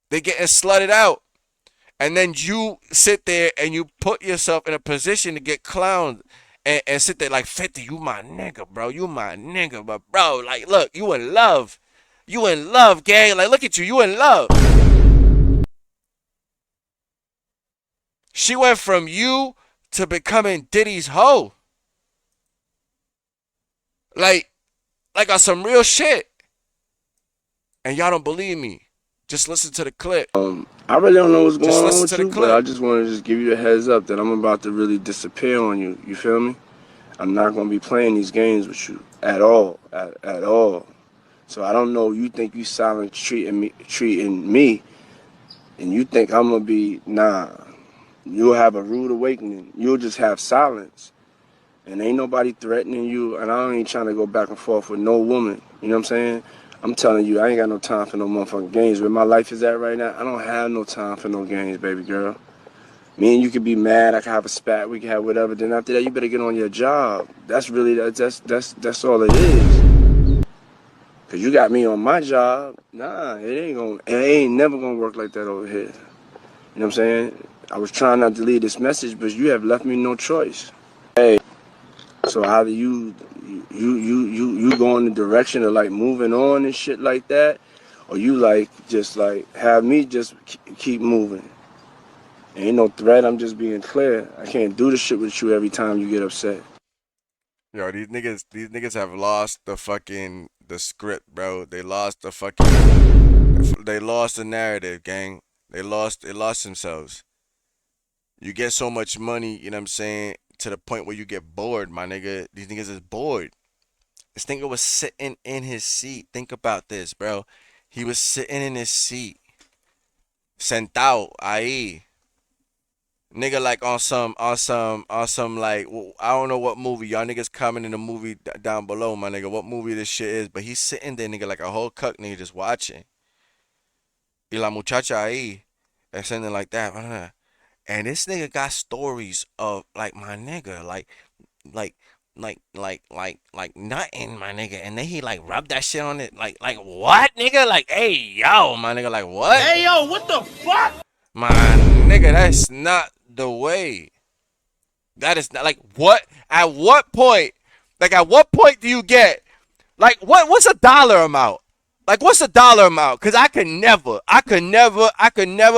They getting slutted out. And then you sit there and you put yourself in a position to get clowned and sit there like, 50, you my nigga, bro. You my nigga. But, bro, like, look, you in love. You in love, gang. Like, look at you. You in love. She went from you to becoming Diddy's hoe. Like on some real shit. And y'all don't believe me. Just listen to the clip. I really don't know what's going on with you, but I just want to just give you a heads up that I'm about to really disappear on you. You feel me? I'm not going to be playing these games with you at all, at all. So I don't know. You think you silent treating me, and you think I'm going to be, nah. You'll have a rude awakening. You'll just have silence. And ain't nobody threatening you, and I ain't trying to go back and forth with no woman. You know what I'm saying? I'm telling you, I ain't got no time for no motherfucking games. Where my life is at right now, I don't have no time for no games, baby girl. Me and you could be mad, I could have a spat, we could have whatever. Then after that, you better get on your job. That's really, that's all it is. Cause you got me on my job. Nah, it ain't never gonna work like that over here. You know what I'm saying? I was trying not to leave this message, but you have left me no choice. Hey, so either you go in the direction of like moving on and shit like that, or you like just like have me just keep moving. Ain't no threat, I'm just being clear. I can't do this shit with you every time you get upset. Yo, these niggas have lost the script, bro. They lost the narrative, gang. They lost themselves. You get so much money, you know what I'm saying, to the point where you get bored, my nigga. These niggas is bored. This nigga was sitting in his seat. Think about this, bro. He was sitting in his seat. Sentado ahí. Nigga, like on some like, I don't know what movie. Y'all niggas comment in the movie down below, my nigga, what movie this shit is. But he's sitting there, nigga, like a whole cuck nigga just watching. Y la muchacha ahí. And something like that. And this nigga got stories of, like, my nigga, like nothing, my nigga. And then he, like, rubbed that shit on it. Like, what, nigga? Like, hey, yo, my nigga, like, what? Hey, yo, what the fuck? My nigga, that's not the way. That is not, like, what? At what point? Like, at what point do you get, like, what's a dollar amount? Like, what's a dollar amount? Because I could never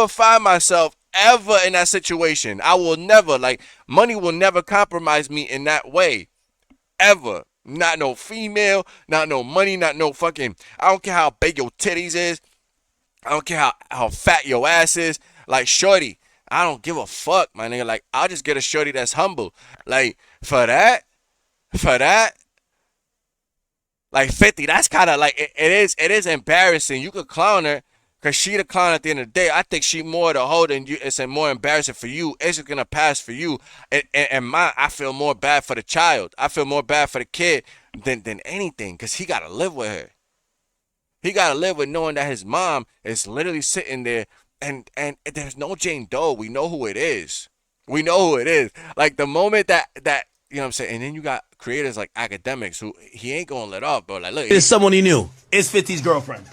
find myself ever in that situation. I will never, like, money will never compromise me in that way. Ever. Not no female, not no money, not no fucking, I don't care how big your titties is. I don't care how fat your ass is. Like, shorty, I don't give a fuck, my nigga. Like, I'll just get a shorty that's humble. Like, for that, Like 50, that's kind of like it is embarrassing. You could clown her because she the clown at the end of the day. I think she more the hoe than you. It's more embarrassing for you. It's just gonna pass for you. And my, I feel more bad for the child. I feel more bad for the kid than anything because he gotta live with her. He gotta live with knowing that his mom is literally sitting there and there's no Jane Doe. We know who it is. We know who it is. Like the moment that you know what I'm saying, and then you got creators like academics who he ain't gonna let off, bro. Like look, It's someone he knew. It's 50's girlfriend.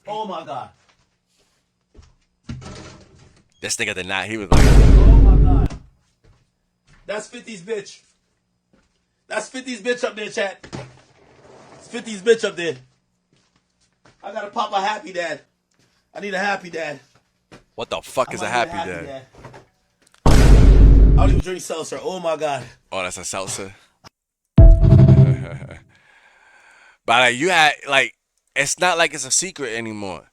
Oh my god. this nigga did not. He was like, Oh my god. That's 50's bitch. That's 50's bitch up there, chat. It's 50's bitch up there. I gotta pop a happy dad. I need a happy dad. what the fuck is a happy dad? I don't even drink seltzer. Oh my god. Oh, that's a seltzer. But like, you had like, it's not like it's a secret anymore.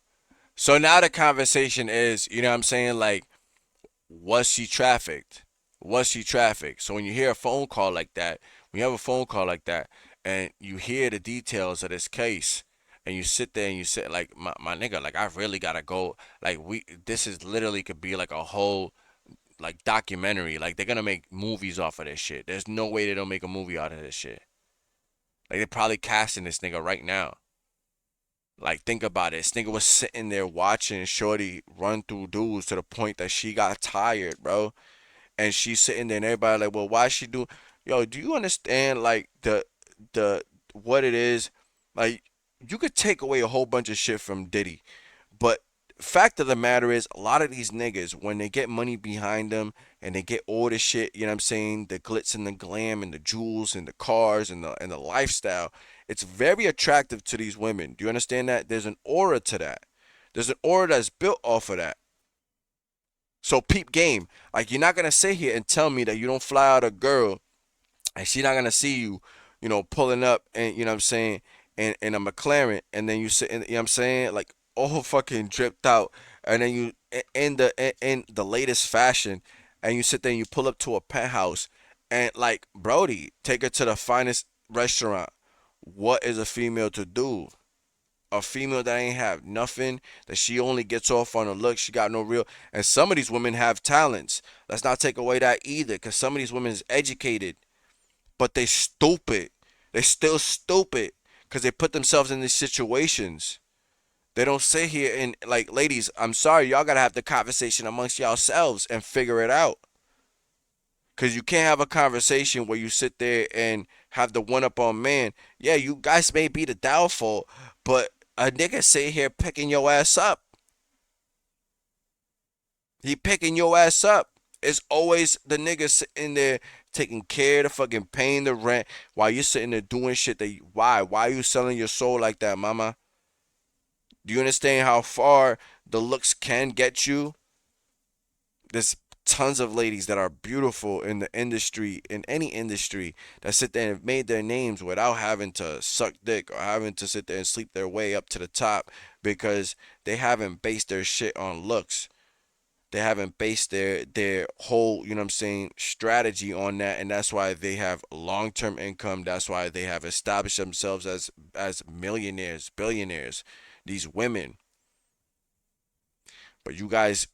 So now the conversation is, you know what I'm saying? Like, was she trafficked? Was she trafficked? So when you hear a phone call like that, when you have a phone call like that, and you hear the details of this case, and you sit there and you sit like, my nigga, like I really gotta go. Like this is literally could be like a whole like documentary. Like they're gonna make movies off of this shit. There's no way they don't make a movie out of this shit. Like they're probably casting this nigga right now. Like think about it. This nigga was sitting there watching Shorty run through dudes to the point that she got tired, bro. And she's sitting there and everybody like, well, why she do? Yo, do you understand like the what it is? Like you could take away a whole bunch of shit from Diddy, but fact of the matter is, a lot of these niggas, when they get money behind them and they get all this shit, you know what I'm saying, the glitz and the glam and the jewels and the cars and the lifestyle, it's very attractive to these women. Do you understand that? There's an aura to that. There's an aura that's built off of that. So peep game. Like you're not gonna sit here and tell me that you don't fly out a girl and she's not gonna see you, you know, pulling up and you know what I'm saying, in a McLaren, and then you sit in, you know what I'm saying, like all fucking dripped out, and then you in the latest fashion, and you sit there and you pull up to a penthouse, and like Brody, take her to the finest restaurant. What is a female to do? A female that ain't have nothing, that she only gets off on a look, she got no real, and some of these women have talents. Let's not take away that either, because some of these women is educated, but they stupid. They still stupid, because they put themselves in these situations. They don't sit here and like, ladies, I'm sorry, y'all gotta have the conversation amongst yourselves and figure it out. Cause you can't have a conversation where you sit there and have the one up on man. Yeah, you guys may be the downfall, but a nigga sit here picking your ass up. He picking your ass up. It's always the nigga sitting there taking care of the fucking paying the rent while you're sitting there doing shit that why? Why are you selling your soul like that, mama? Do you understand how far the looks can get you? There's tons of ladies that are beautiful in the industry, in any industry, that sit there and have made their names without having to suck dick or having to sit there and sleep their way up to the top because they haven't based their shit on looks. They haven't based their whole, you know what I'm saying, strategy on that, and that's why they have long-term income. That's why they have established themselves as millionaires, billionaires. These women. But you guys,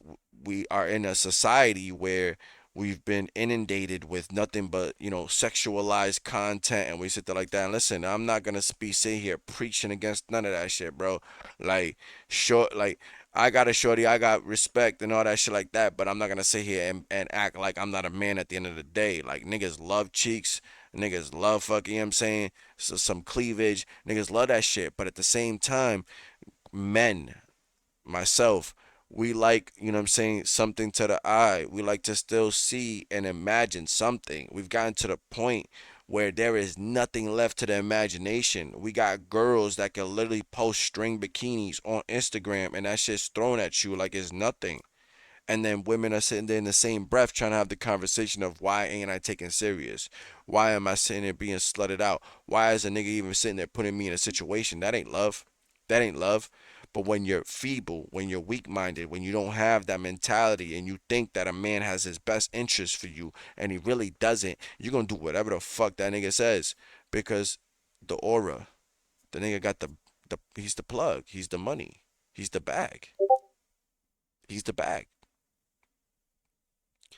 we are in a society where we've been inundated with nothing but, you know, sexualized content, and we sit there like that. And listen, I'm not gonna be sitting here preaching against none of that shit, bro. Like, short, like I got a shorty, I got respect and all that shit like that, but I'm not gonna sit here and act like I'm not a man at the end of the day. Like niggas love cheeks, niggas love fucking, you know what I'm saying, so some cleavage, niggas love that shit. But at the same time, men, myself, we like, you know what I'm saying, something to the eye. We like to still see and imagine something. We've gotten to the point where there is nothing left to the imagination. We got girls that can literally post string bikinis on Instagram and that shit's thrown at you like it's nothing. And then women are sitting there in the same breath trying to have the conversation of why ain't I taking serious? Why am I sitting there being slutted out? Why is a nigga even sitting there putting me in a situation? That ain't love. That ain't love. But when you're feeble, when you're weak-minded, when you don't have that mentality and you think that a man has his best interest for you and he really doesn't, you're going to do whatever the fuck that nigga says because the aura, The nigga got he's the plug. He's the money. He's the bag. He's the bag.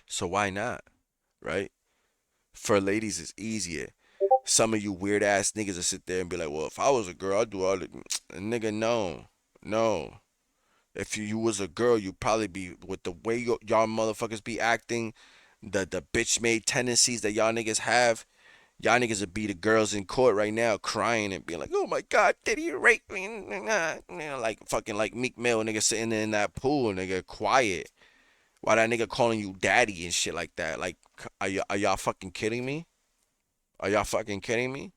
So why not? Right? For ladies, it's easier. Some of you weird ass niggas will sit there and be like, well, if I was a girl, I'd do all the nigga, no. No. If you was a girl, you'd probably be with the way y'all motherfuckers be acting, the bitch made tendencies that y'all niggas have. Y'all niggas would be the girls in court right now crying and being like, oh my God, Diddy raped me. Like fucking like Meek Mill, nigga sitting in that pool, nigga, quiet. Why that nigga calling you daddy and shit like that? Like, are y'all fucking kidding me? Are y'all fucking kidding me?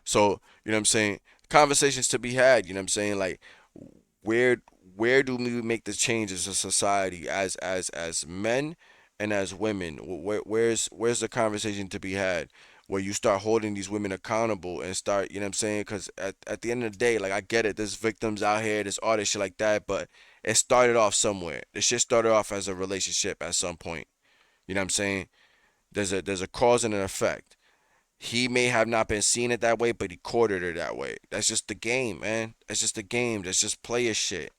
So, you know what I'm saying? Conversations to be had, you know what I'm saying? Like, where do we make the changes in society as men and as women? Where's the conversation to be had where you start holding these women accountable and start, you know what I'm saying? Because at the end of the day, like, I get it, there's victims out here, there's all this shit like that, but it started off somewhere. This shit started off as a relationship at some point. You know what I'm saying? There's a cause and an effect. He may have not been seeing it that way, but he courted her that way. That's just the game, man. That's just the game. That's just player shit.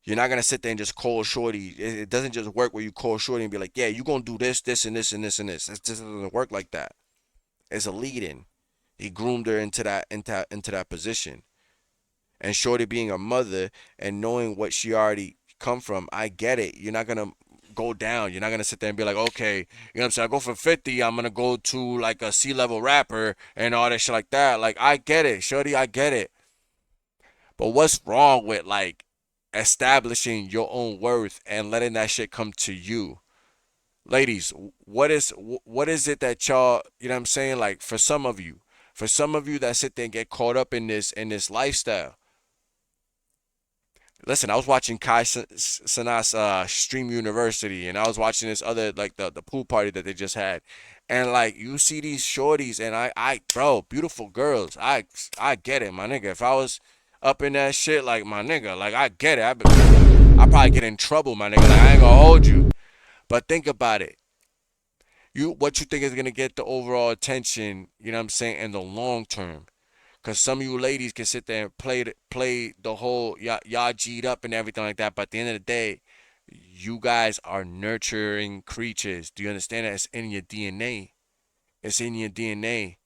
You're not gonna sit there and just call shorty. It doesn't just work where you call shorty and be like, yeah, you gonna do this, this, and this, and this, and this. It just doesn't work like that. It's a lead-in. He groomed her into that position. And shorty being a mother and knowing what she already come from, I get it. You're not gonna go down. You're not gonna sit there and be like, okay, you know what I'm saying? I go from 50, I'm gonna go to like a C-level rapper and all that shit like that. Like, I get it, shorty, I get it. But what's wrong with like establishing your own worth and letting that shit come to you? Ladies, what is it that y'all, you know what I'm saying? Like, for some of you that sit there and get caught up in this lifestyle. Listen, I was watching Kai Sanat's Stream University, and I was watching this other, like, the pool party that they just had. And, like, you see these shorties, and bro, beautiful girls. I get it, my nigga. If I was up in that shit, like, my nigga, like, I get it. I probably get in trouble, my nigga. Like, I ain't gonna hold you. But think about it. What you think is gonna get the overall attention, you know what I'm saying, in the long term? Because some of you ladies can sit there and play the whole y'all G'd up and everything like that. But at the end of the day, you guys are nurturing creatures. Do you understand that? It's in your DNA. It's in your DNA.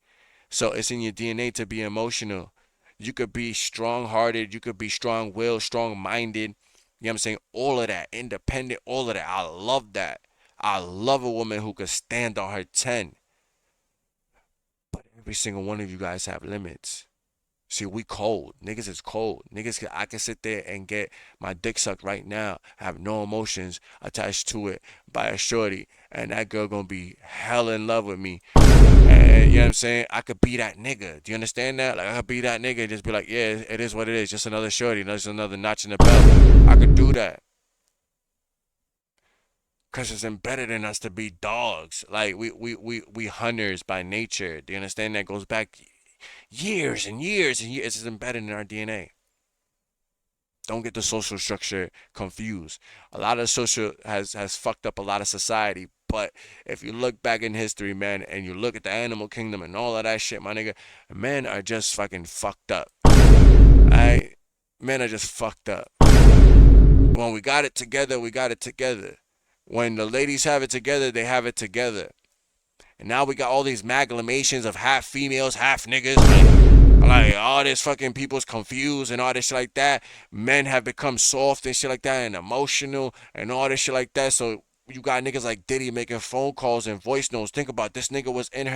So it's in your DNA to be emotional. You could be strong-hearted. You could be strong-willed, strong-minded. You know what I'm saying? All of that. Independent, all of that. I love that. I love a woman who could stand on her 10. But every single one of you guys have limits. See, we cold. Niggas is cold. I can sit there and get my dick sucked right now, have no emotions attached to it by a shorty, and that girl gonna be hell in love with me. And you know what I'm saying? I could be that nigga. Do you understand that? Like, I could be that nigga and just be like, yeah, it is what it is. Just another shorty, just another notch in the belt. I could do that. Because it's embedded in us to be dogs. Like, we hunters by nature. Do you understand? That goes back years and years and years. It's embedded in our DNA. Don't get the social structure confused. A lot of social has fucked up a lot of society. But if you look back in history, man, and you look at the animal kingdom and all of that shit, my nigga, men are just fucking fucked up. Alright? Men are just fucked up. When we got it together, we got it together. When the ladies have it together, they have it together. And now we got all these amalgamations of half females, half niggas. Like all this fucking people's confused and all this shit like that. Men have become soft and shit like that and emotional and all this shit like that. So you got niggas like Diddy making phone calls and voice notes. Think about this nigga was in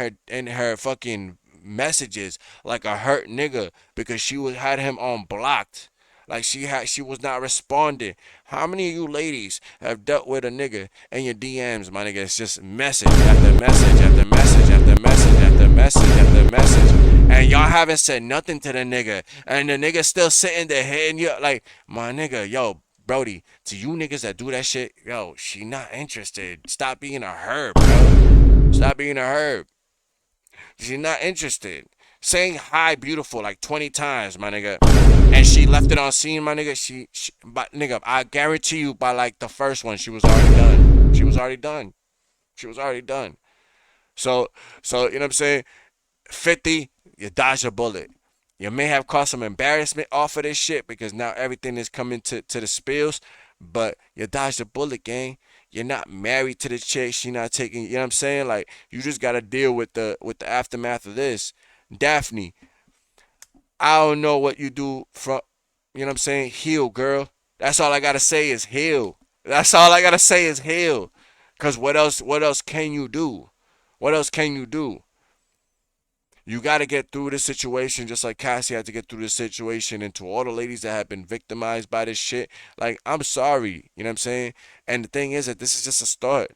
her fucking messages like a hurt nigga because she had him on blocked. Like she was not responding. How many of you ladies have dealt with a nigga in your DMs, my nigga? It's just message after message after message after message after message after message. And y'all haven't said nothing to the nigga. And the nigga still sitting there hitting you like, my nigga, yo, Brody, to you niggas that do that shit, yo, she not interested. Stop being a herb, bro. Stop being a herb. She's not interested. Saying hi beautiful like 20 times, my nigga. And she left it on scene, my nigga. But nigga, I guarantee you by like the first one, she was already done. She was already done. She was already done. So, you know what I'm saying? 50, you dodged a bullet. You may have caused some embarrassment off of this shit because now everything is coming to the spills, but you dodged a bullet, gang. You're not married to the chick. She not taking, you know what I'm saying? Like, you just got to deal with the aftermath of this. Daphne, I don't know what you do from, you know what I'm saying? Heal, girl. That's all I got to say is heal. That's all I got to say is heal. Because what else can you do? What else can you do? You got to get through this situation just like Cassie had to get through this situation. And to all the ladies that have been victimized by this shit, like, I'm sorry. You know what I'm saying? And the thing is that this is just a start.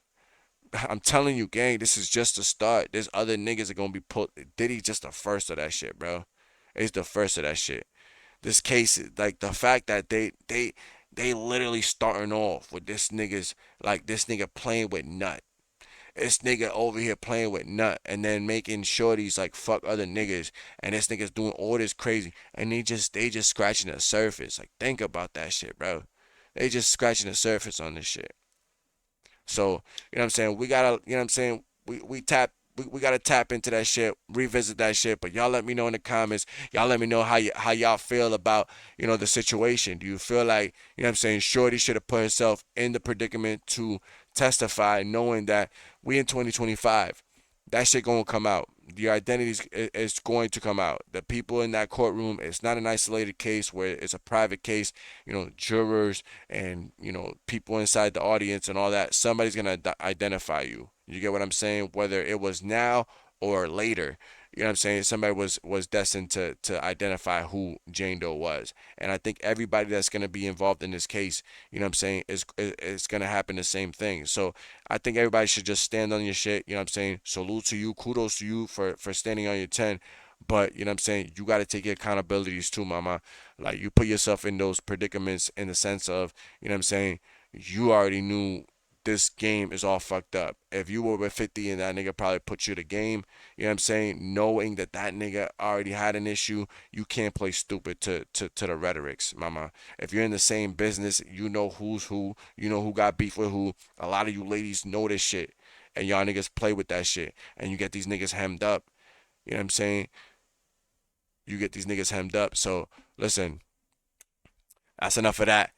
I'm telling you, gang, this is just a start. There's other niggas that going to be put. Diddy just the first of that shit, bro. He's the first of that shit. This case, like, the fact that they literally starting off with this nigga playing with nut. This nigga over here playing with nut and then making shorties like fuck other niggas, and this nigga's doing all this crazy, and they just scratching the surface. Like, think about that shit, bro. They just scratching the surface on this shit. So, you know what I'm saying? We gotta, you know what I'm saying? We gotta tap into that shit, revisit that shit. But y'all let me know in the comments. Y'all let me know how y'all feel about, you know, the situation. Do you feel like, you know what I'm saying, shorty should have put herself in the predicament to testify, knowing that we in 2025, that shit gonna come out. Your identity is going to come out. The people in that courtroom, it's not an isolated case where it's a private case. You know, jurors and, you know, people inside the audience and all that. Somebody's gonna identify you. You get what I'm saying? Whether it was now or later. You know what I'm saying? Somebody was destined to identify who Jane Doe was. And I think everybody that's going to be involved in this case, you know what I'm saying, is going to happen the same thing. So I think everybody should just stand on your shit. You know what I'm saying? Salute to you. Kudos to you for standing on your 10. But, you know what I'm saying, you got to take your accountabilities too, mama. Like, you put yourself in those predicaments in the sense of, you know what I'm saying, you already knew this game is all fucked up. If you were with 50 and that nigga probably put you to game, you know what I'm saying, knowing that nigga already had an issue, you can't play stupid to the rhetorics, mama. If you're in the same business, you know who's who, you know who got beef with who. A lot of you ladies know this shit, and y'all niggas play with that shit, and you get these niggas hemmed up. You know what I'm saying? You get these niggas hemmed up. So, listen, that's enough of that.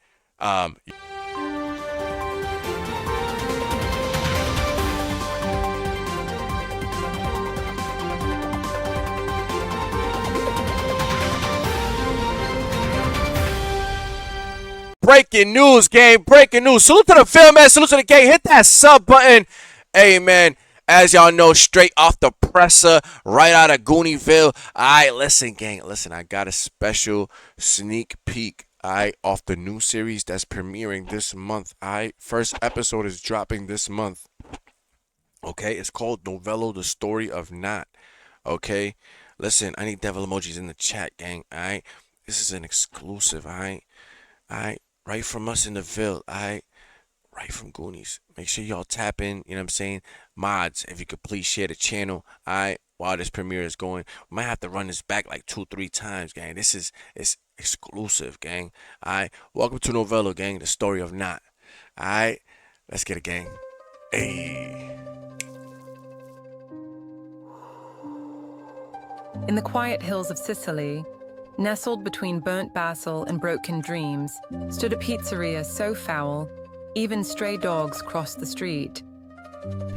Breaking news, gang. Breaking news. Salute to the film, man. Salute to the gang. Hit that sub button. Hey, man. As y'all know, straight off the presser, right out of Ville. Alright, listen, gang. Listen, I got a special sneak peek, alright, off the new series that's premiering this month. Alright, first episode is dropping this month. Okay, it's called Novello, The Story of Not. Okay, listen, I need devil emojis in the chat, gang. Alright, this is an exclusive. Alright, right from us in the Ville. Alright, right from Goonies. Make sure y'all tap in, you know what I'm saying? Mods, if you could please share the channel, alright, while this premiere is going. We might have to run this back like 2-3 times, gang. It's exclusive, gang. Alright, welcome to Novello, gang, The Story of Not. Alright, let's get it, gang. Hey. In the quiet hills of Sicily, nestled between burnt basil and broken dreams, stood a pizzeria so foul, even stray dogs crossed the street.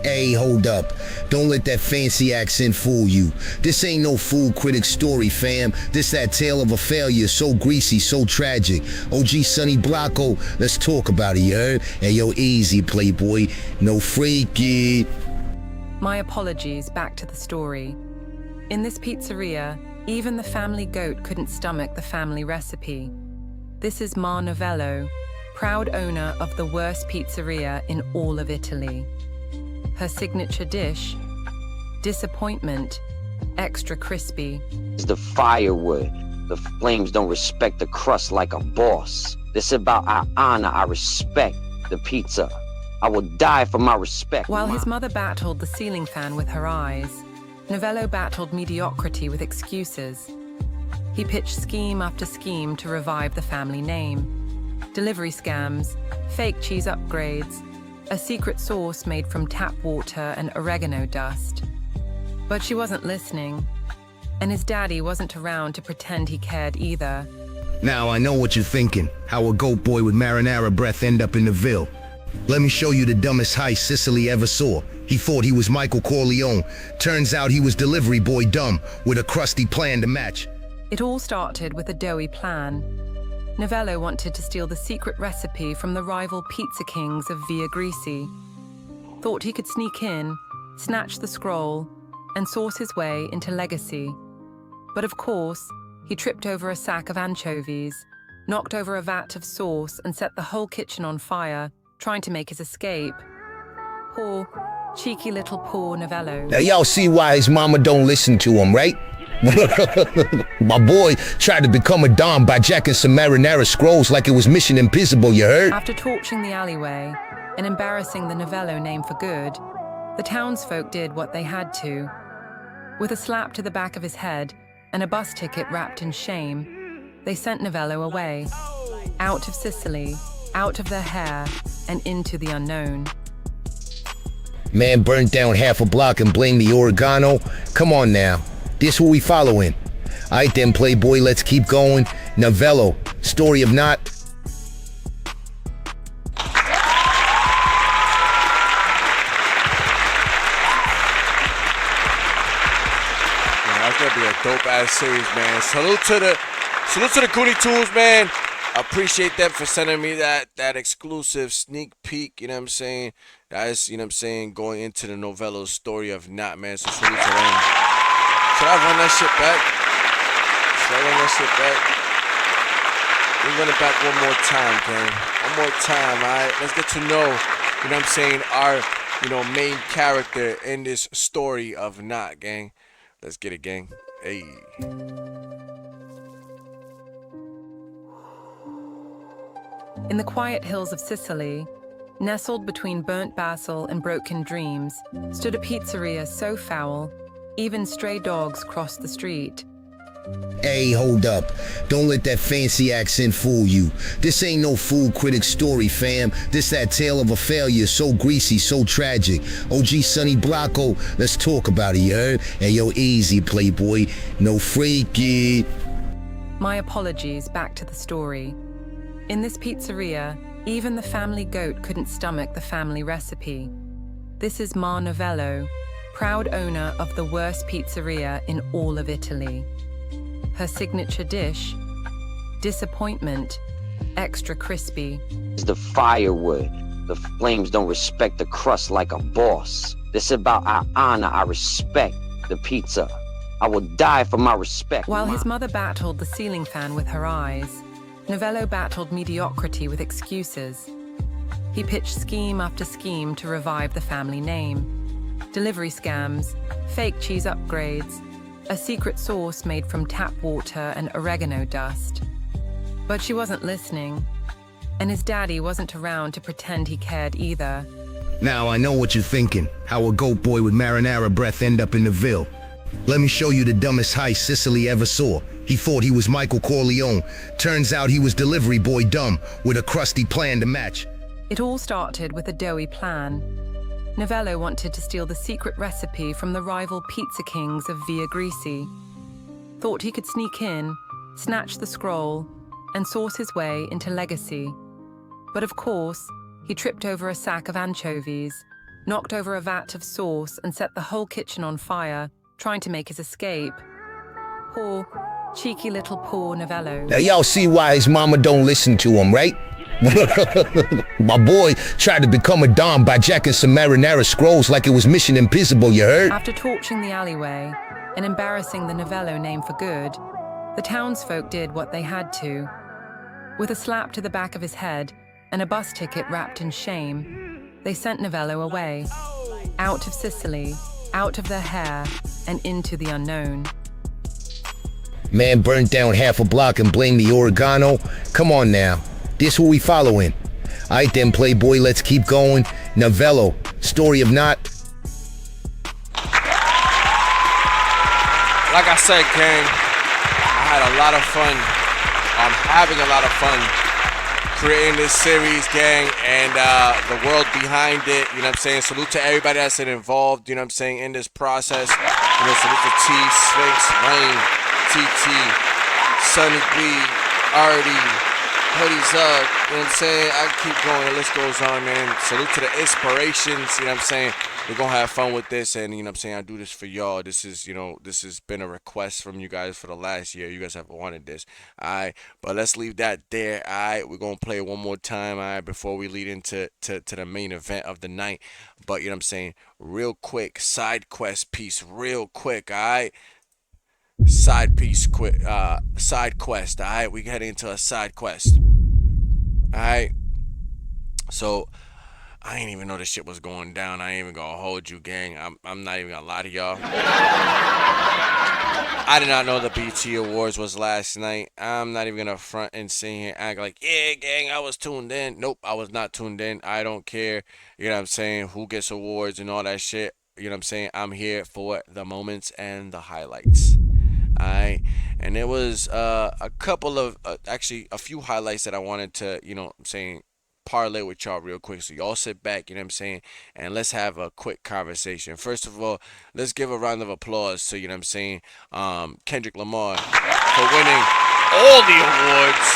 Hey, hold up. Don't let that fancy accent fool you. This ain't no food critic story, fam. This that tale of a failure so greasy, so tragic. OG Sonny Blanco, let's talk about it, you heard? Hey, yo, easy, playboy. No freaky. My apologies, back to the story. In this pizzeria, even the family goat couldn't stomach the family recipe. This is Ma Novello, proud owner of the worst pizzeria in all of Italy. Her signature dish, disappointment, extra crispy. It's the firewood. The flames don't respect the crust like a boss. This is about our honor, our respect, the pizza. I will die for my respect. While his mother battled the ceiling fan with her eyes, Novello battled mediocrity with excuses. He pitched scheme after scheme to revive the family name. Delivery scams, fake cheese upgrades, a secret sauce made from tap water and oregano dust. But she wasn't listening. And his daddy wasn't around to pretend he cared either. Now I know what you're thinking. How a goat boy with marinara breath end up in the Ville. Let me show you the dumbest heist Sicily ever saw. He thought he was Michael Corleone. Turns out he was delivery boy dumb with a crusty plan to match. It all started with a doughy plan. Novello wanted to steal the secret recipe from the rival pizza kings of Via Grisi. Thought he could sneak in, snatch the scroll, and source his way into legacy. But of course, he tripped over a sack of anchovies, knocked over a vat of sauce, and set the whole kitchen on fire, trying to make his escape. Poor, cheeky little poor Novello. Now y'all see why his mama don't listen to him, right? My boy tried to become a Don by jacking some marinara scrolls like it was Mission Impossible, you heard? After torching the alleyway and embarrassing the Novello name for good, the townsfolk did what they had to. With a slap to the back of his head and a bus ticket wrapped in shame, they sent Novello away, out of Sicily, out of their hair, and into the unknown. Man burned down half a block and blamed the oregano? Come on now. This who we following. Aight then, playboy, let's keep going. Novello, story of not. That's gonna be a dope ass series, man. Salute to the Goody Tools, man. I appreciate them for sending me that exclusive sneak peek, you know what I'm saying? That is, you know what I'm saying, going into the Novello story of not, man. So salute to them. Should I run that shit back? We run it back one more time, gang. One more time, alright? Let's get to know, you know what I'm saying, our, you know, main character in this story of not, gang. Let's get it, gang. Hey. In the quiet hills of Sicily, nestled between burnt basil and broken dreams, stood a pizzeria so foul, even stray dogs crossed the street. Hey, hold up. Don't let that fancy accent fool you. This ain't no food critic story, fam. This that tale of a failure so greasy, so tragic. OG Sonny Blanco, let's talk about it, you heard? Hey, yo, easy, playboy. No freaky. My apologies, back to the story. In this pizzeria, even the family goat couldn't stomach the family recipe. This is Ma Novello, proud owner of the worst pizzeria in all of Italy. Her signature dish, disappointment, extra crispy. It's the firewood. The flames don't respect the crust like a boss. This is about our honor, our respect. The pizza. I will die for my respect. While his mother battled the ceiling fan with her eyes, Novello battled mediocrity with excuses. He pitched scheme after scheme to revive the family name. Delivery scams, fake cheese upgrades, a secret sauce made from tap water and oregano dust. But she wasn't listening, and his daddy wasn't around to pretend he cared either. Now I know what you're thinking. How a goat boy with marinara breath end up in the Ville. Let me show you the dumbest heist Sicily ever saw. He thought he was Michael Corleone. Turns out he was delivery boy dumb with a crusty plan to match. It all started with a doughy plan. Novello wanted to steal the secret recipe from the rival pizza kings of Via Grisi. Thought he could sneak in, snatch the scroll, and source his way into legacy. But of course, he tripped over a sack of anchovies, knocked over a vat of sauce, and set the whole kitchen on fire, trying to make his escape. Poor, cheeky little poor Novello. Now y'all see why his mama don't listen to him, right? My boy tried to become a Don by jacking some marinara scrolls like it was Mission Impossible, you heard? After torching the alleyway and embarrassing the Novello name for good, the townsfolk did what they had to. With a slap to the back of his head and a bus ticket wrapped in shame, they sent Novello away, out of Sicily, out of their hair, and into the unknown. Man burned down half a block and blamed the oregano? Come on now. This who we following. Aight then, playboy, let's keep going. Novello, story of not. Like I said, gang, I had a lot of fun. I'm having a lot of fun creating this series, gang, and the world behind it. You know what I'm saying? Salute to everybody that's been involved, you know what I'm saying, in this process. You know, salute to T, Sphinx, Rain, TT, Sunny B, Artie, Hoodies Up. You know what I'm saying? I keep going, the list goes on, man. Salute to the inspirations, you know what I'm saying? We're going to have fun with this, and, you know what I'm saying, I do this for y'all. This is, you know, this has been a request from you guys for the last year. You guys have wanted this, all right? But let's leave that there, all right? We're going to play it one more time, all right, before we lead into to the main event of the night. But, you know what I'm saying, real quick, side quest piece, real quick, all right? Side quest, all right? We get into a side quest, all right? So, I ain't even know this shit was going down. I ain't even gonna hold you, gang. I'm not even gonna lie to y'all. I did not know the BT Awards was last night. I'm not even gonna front and sit here and act like, yeah, gang, I was tuned in. Nope, I was not tuned in. I don't care, you know what I'm saying, who gets awards and all that shit. You know what I'm saying? I'm here for the moments and the highlights. Alright, and there was a couple of, actually a few highlights that I wanted to, you know what I'm saying, parlay with y'all real quick. So y'all sit back, you know what I'm saying, and let's have a quick conversation. First of all, let's give a round of applause to, you know what I'm saying, Kendrick Lamar for winning all the awards.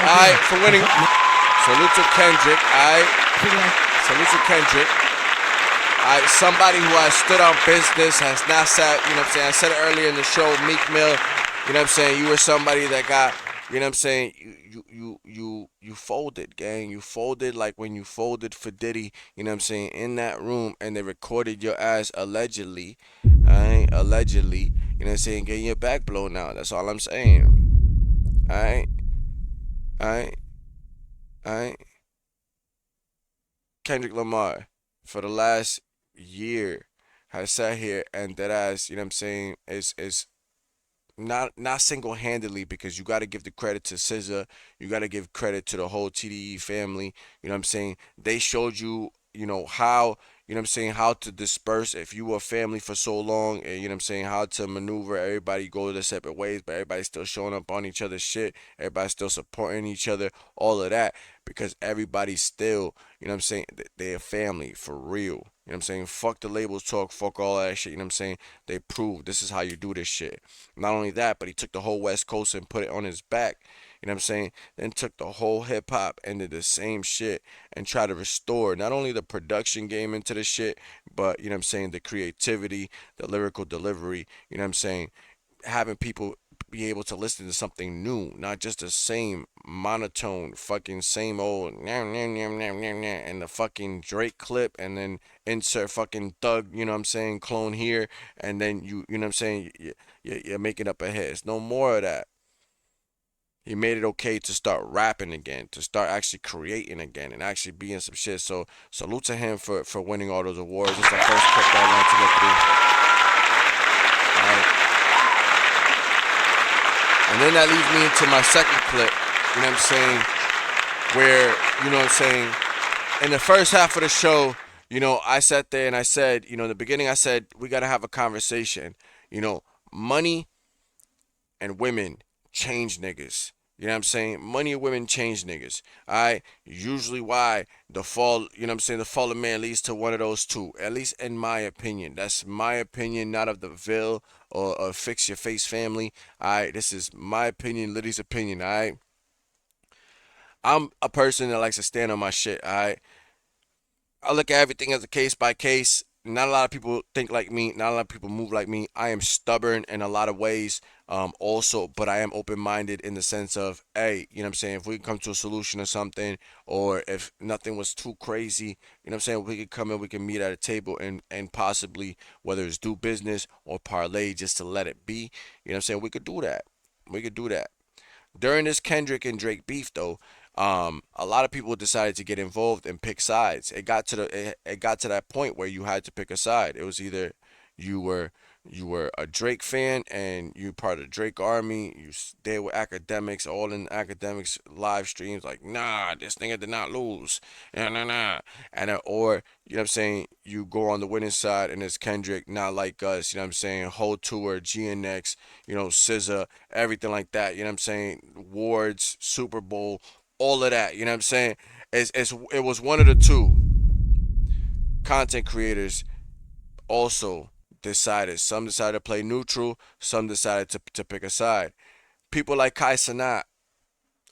Alright, for winning. Salute to Kendrick, alright. Salute to Kendrick. Alright, somebody who has stood on business, has not sat, you know what I'm saying, I said it earlier in the show, Meek Mill, you know what I'm saying, you were somebody that got, you know what I'm saying, you folded, gang. You folded like when you folded for Diddy, you know what I'm saying, in that room, and they recorded your ass allegedly, alright, allegedly, you know what I'm saying, getting your back blown out. That's all I'm saying. Alright, alright, alright. Kendrick Lamar, for the last year, has sat here and that ass, you know what I'm saying, is not single-handedly, because you got to give the credit to SZA, you got to give credit to the whole TDE family, you know what I'm saying, they showed you, you know, how, you know what I'm saying, how to disperse if you were family for so long, and you know what I'm saying, how to maneuver, everybody go their separate ways, but everybody's still showing up on each other's shit, everybody's still supporting each other, all of that, because everybody's still, you know what I'm saying, they're family, for real. You know what I'm saying? Fuck the labels talk, fuck all that shit, you know what I'm saying? They proved this is how you do this shit. Not only that, but he took the whole West Coast and put it on his back, you know what I'm saying? Then took the whole hip hop and did the same shit and tried to restore not only the production game into the shit, but, you know what I'm saying, the creativity, the lyrical delivery, you know what I'm saying? Having people be able to listen to something new, not just the same monotone, fucking same old and the fucking Drake clip, and then insert fucking Thug, you know what I'm saying, clone here, and then you know what I'm saying, you're making up a hit. It's no more of that. He made it okay to start rapping again, to start actually creating again, and actually being some shit. So salute to him for winning all those awards. It's the first clip that I wanted to get through. And then that leads me into my second clip, you know what I'm saying, where, you know what I'm saying, in the first half of the show, you know, I sat there and I said, you know, in the beginning I said, we got to have a conversation. You know, money and women change niggas. You know what I'm saying? Money and women change niggas. Alright? Usually why the fall, you know what I'm saying, the fall of man leads to one of those two. At least in my opinion. That's my opinion, not of the Ville or FixYaFace family. Alright? This is my opinion, Litty's opinion, alright? I'm a person that likes to stand on my shit, alright? I look at everything as a case by case. Not a lot of people think like me. Not a lot of people move like me. I am stubborn in a lot of ways, also, but I am open-minded in the sense of, hey, you know what I'm saying, if we can come to a solution or something, or if nothing was too crazy, you know what I'm saying, we could come in, we can meet at a table and possibly, whether it's do business or parlay just to let it be, you know what I'm saying, we could do that. We could do that. During this Kendrick and Drake beef, though, a lot of people decided to get involved and pick sides. It got to that point where you had to pick a side. It was either you were you were a Drake fan and you part of the Drake army. You there with academics, all in academics live streams, like, nah, this nigga did not lose. Nah, nah, nah. And or, you know what I'm saying, you go on the winning side and it's Kendrick, not like us, you know what I'm saying, whole tour, GNX, you know, SZA, everything like that, you know what I'm saying, Wards, Super Bowl, all of that, you know what I'm saying? It was one of the two content creators also decided. Some decided to play neutral, some decided to pick a side. People like Kai Sanat,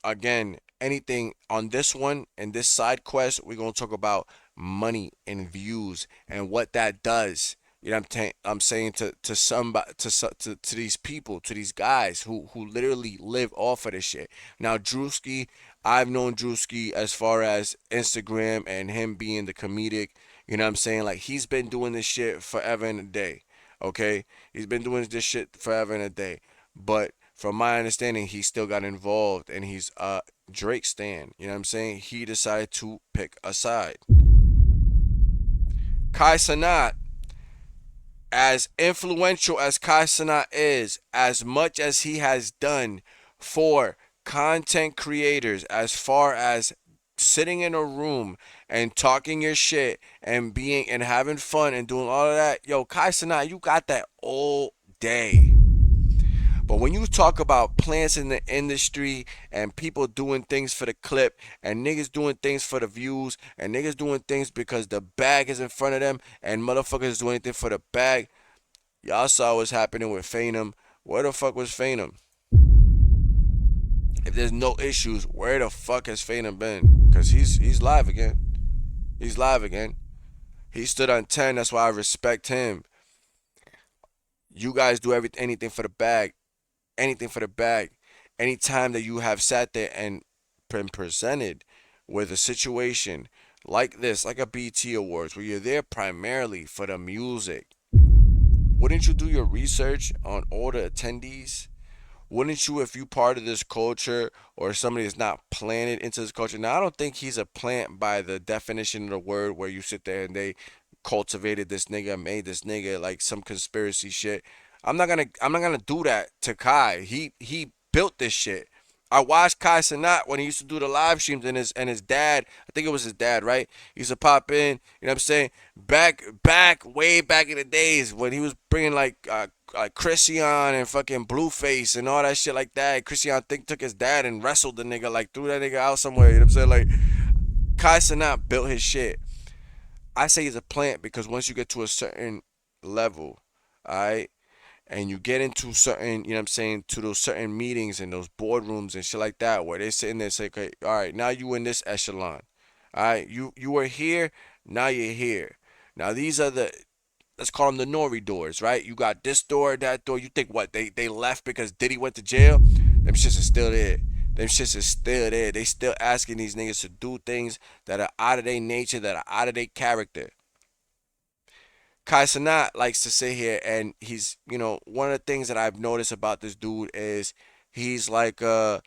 again, anything on this one and this side quest, we're gonna talk about money and views and what that does. You know what I'm saying to somebody to these people, to these guys who literally live off of this shit. Now Drewski, I've known Drewski as far as Instagram and him being the comedic, you know what I'm saying? Like he's been doing this shit forever and a day. Okay? He's been doing this shit forever and a day. But from my understanding, he still got involved and he's Drake stan. You know what I'm saying? He decided to pick a side. Kai Sanat, as influential as Kai Sanat is, as much as he has done for content creators, as far as sitting in a room and talking your shit and being and having fun and doing all of that, yo, Kai Sanat, you got that all day. But when you talk about plants in the industry and people doing things for the clip and niggas doing things for the views and niggas doing things because the bag is in front of them and motherfuckers doing anything for the bag, y'all saw what's happening with Phantom. Where the fuck was Phantom? If there's no issues, where the fuck has Phantom been? Because he's live again. He's live again. He stood on 10. That's why I respect him. You guys do anything for the bag. Anything for the bag. Anytime that you have sat there and been presented with a situation like this, like a BT Awards, where you're there primarily for the music, wouldn't you do your research on all the attendees? Wouldn't you, if you part of this culture or somebody that's not planted into this culture? Now, I don't think he's a plant by the definition of the word, where you sit there and they cultivated this nigga, made this nigga, like some conspiracy shit. I'm not gonna do that to Kai. He built this shit. I watched Kai Sanat when he used to do the live streams, and his dad, I think it was his dad, right? He used to pop in, you know what I'm saying? Way back in the days when he was bringing like Christian and fucking Blueface and all that shit like that. Christian, I think, took his dad and wrestled the nigga, like threw that nigga out somewhere, you know what I'm saying? Like, Kai Sanat built his shit. I say he's a plant because once you get to a certain level, alright, and you get into certain, you know what I'm saying, to those certain meetings and those boardrooms and shit like that, where they're sitting there and say, okay, all right, now you in this echelon. All right, you were here, now you're here. Now these are the, let's call them the Nori doors, right? You got this door, that door. You think what, they left because Diddy went to jail? Them shits is still there. Them shits is still there. They still asking these niggas to do things that are out of their nature, that are out of their character. Kai Sanat likes to sit here and he's, you know, one of the things that I've noticed about this dude is he's like go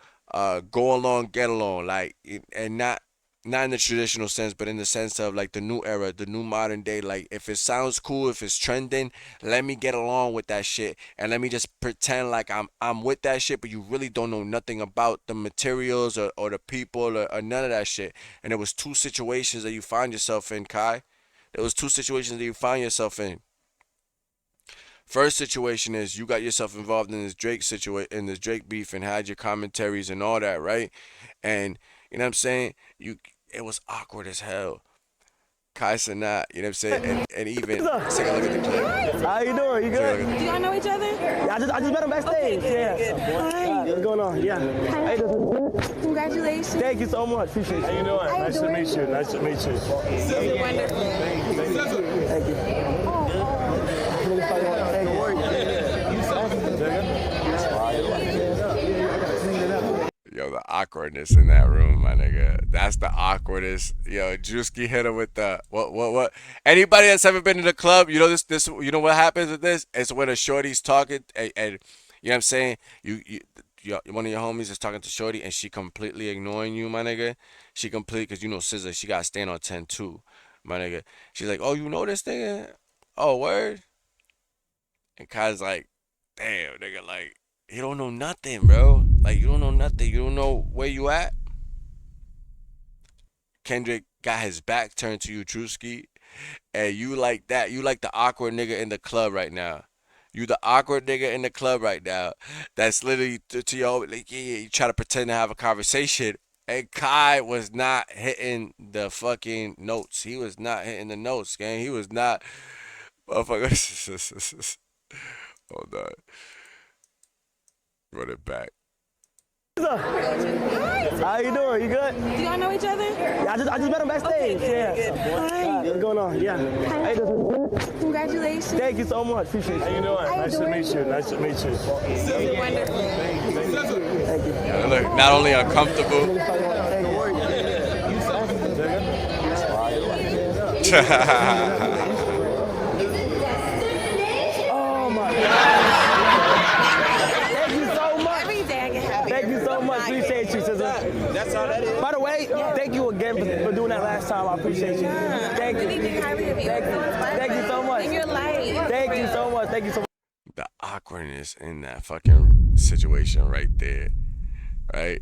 along, get along, like, and not in the traditional sense, but in the sense of like the new era, the new modern day. Like, if it sounds cool, if it's trending, let me get along with that shit and let me just pretend like I'm with that shit, but you really don't know nothing about the materials or the people or none of that shit. And there was two situations that you find yourself in, Kai. There was two situations that you find yourself in. First situation is you got yourself involved in this Drake beef and had your commentaries and all that, right? And you know what I'm saying? It was awkward as hell. Kai Sanat, you know what I'm saying? And even let's take a look at the clip. How you doing? You good? Do y'all know each other? Yeah, I just met him backstage. Okay, Yeah. Hi. What's going on? Yeah. Hi. Congratulations. Thank you so much. Appreciate you. How you doing? Nice to meet you. Nice to meet you. Wonderful. Thank you. Yo, the awkwardness in that room, my nigga. That's the awkwardest. Yo, Drewski hit him with the what? Anybody that's ever been to the club, you know this. You know what happens with this? It's when a shorty's talking, and you know what I'm saying. You one of your homies is talking to shorty, and she completely ignoring you, my nigga. She because you know SZA, she got to stand on 10 too, my nigga. She's like, oh, you know this nigga? Oh, word. And Kai's like, damn, nigga, like, you don't know nothing, bro. Like, you don't know nothing. You don't know where you at. Kendrick got his back turned to you, Drewski. And you like that. You like the awkward nigga in the club right now. You the awkward nigga in the club right now. That's literally to your, like, yeah, you try to pretend to have a conversation. And Kai was not hitting the fucking notes. He was not hitting the notes, gang. He was not. Motherfucker. Hold on. Run it back. How you doing? You good? Do y'all know each other? Yeah, I just met him backstage. Okay, Yeah. Hi. What's going on? Yeah. Hey, Congratulations. thank you so much. Appreciate How you. you doing? How you Nice to doing? meet you. Nice to meet you. You're wonderful. Yeah, look, not only uncomfortable. Oh my God. Thank you so much. Every day I get happy. Thank you so much. Appreciate you, sister. That's all that is. By the way, thank you again for doing that last time. I appreciate you. Thank you. Really think highly of you. Thank you so much. And your light. Thank you so much. Thank you so much. The awkwardness in that fucking situation right there, right?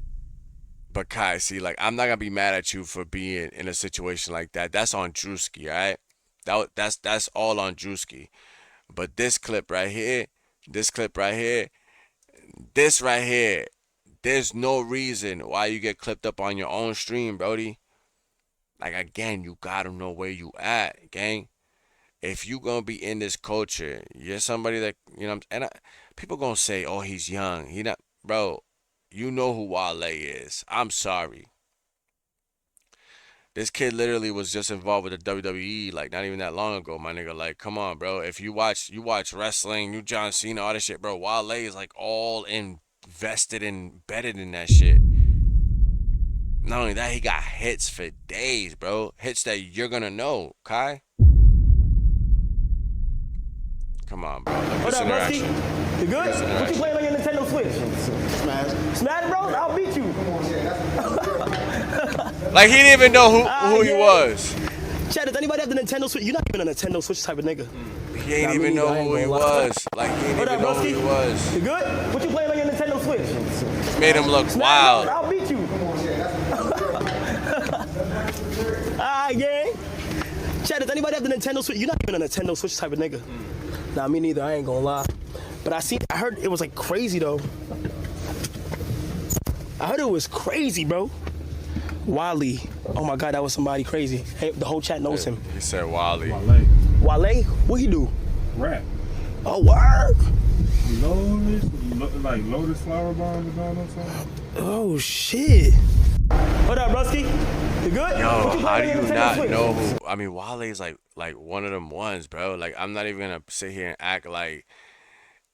But Kai, see, like, I'm not gonna be mad at you for being in a situation like that. That's on Drewski, all right? That's all on Drewski. But this clip right here, this right here, there's no reason why you get clipped up on your own stream, Brody. Like, again, you gotta know where you at, gang. If you gonna be in this culture, you're somebody that, you know, people gonna say, oh, he's young. He not, bro, you know who Wale is. I'm sorry. This kid literally was just involved with the WWE, like, not even that long ago, my nigga. Like, come on, bro. If you watch wrestling, you John Cena, all this shit, bro. Wale is, like, all invested and embedded in that shit. Not only that, he got hits for days, bro. Hits that you're gonna know, Kai. Come on, bro. Look at What this up, Rusty? interaction. You good? This What you interaction. playing on your Nintendo Switch? Smash. Smash, bro? I'll beat you. Like, he didn't even know who he was. Chad, does anybody have the Nintendo Switch? You're not even a Nintendo Switch type of nigga. He ain't even know who he was. Like, he ain't even know who he was. You good? What you playing on your Nintendo Switch? Made him look Smash, wild. bro, I'll beat you. Alright, gang. Chad, does anybody have the Nintendo Switch? You're not even a Nintendo Switch type of nigga. Nah, me neither. I ain't gonna lie. But I heard it was like crazy though. I heard it was crazy, bro. Wally. Oh my God, that was somebody crazy. Hey, the whole chat knows him. He said Wally. Wale? What he do? Rap. Oh, word. Lotus Flower Bomb or something? Oh shit. What up, Rusty? You good? Yo, What you how do playing on you your Nintendo not Switch? know who? I mean, Wale is like one of them ones, bro. Like, I'm not even gonna sit here and act like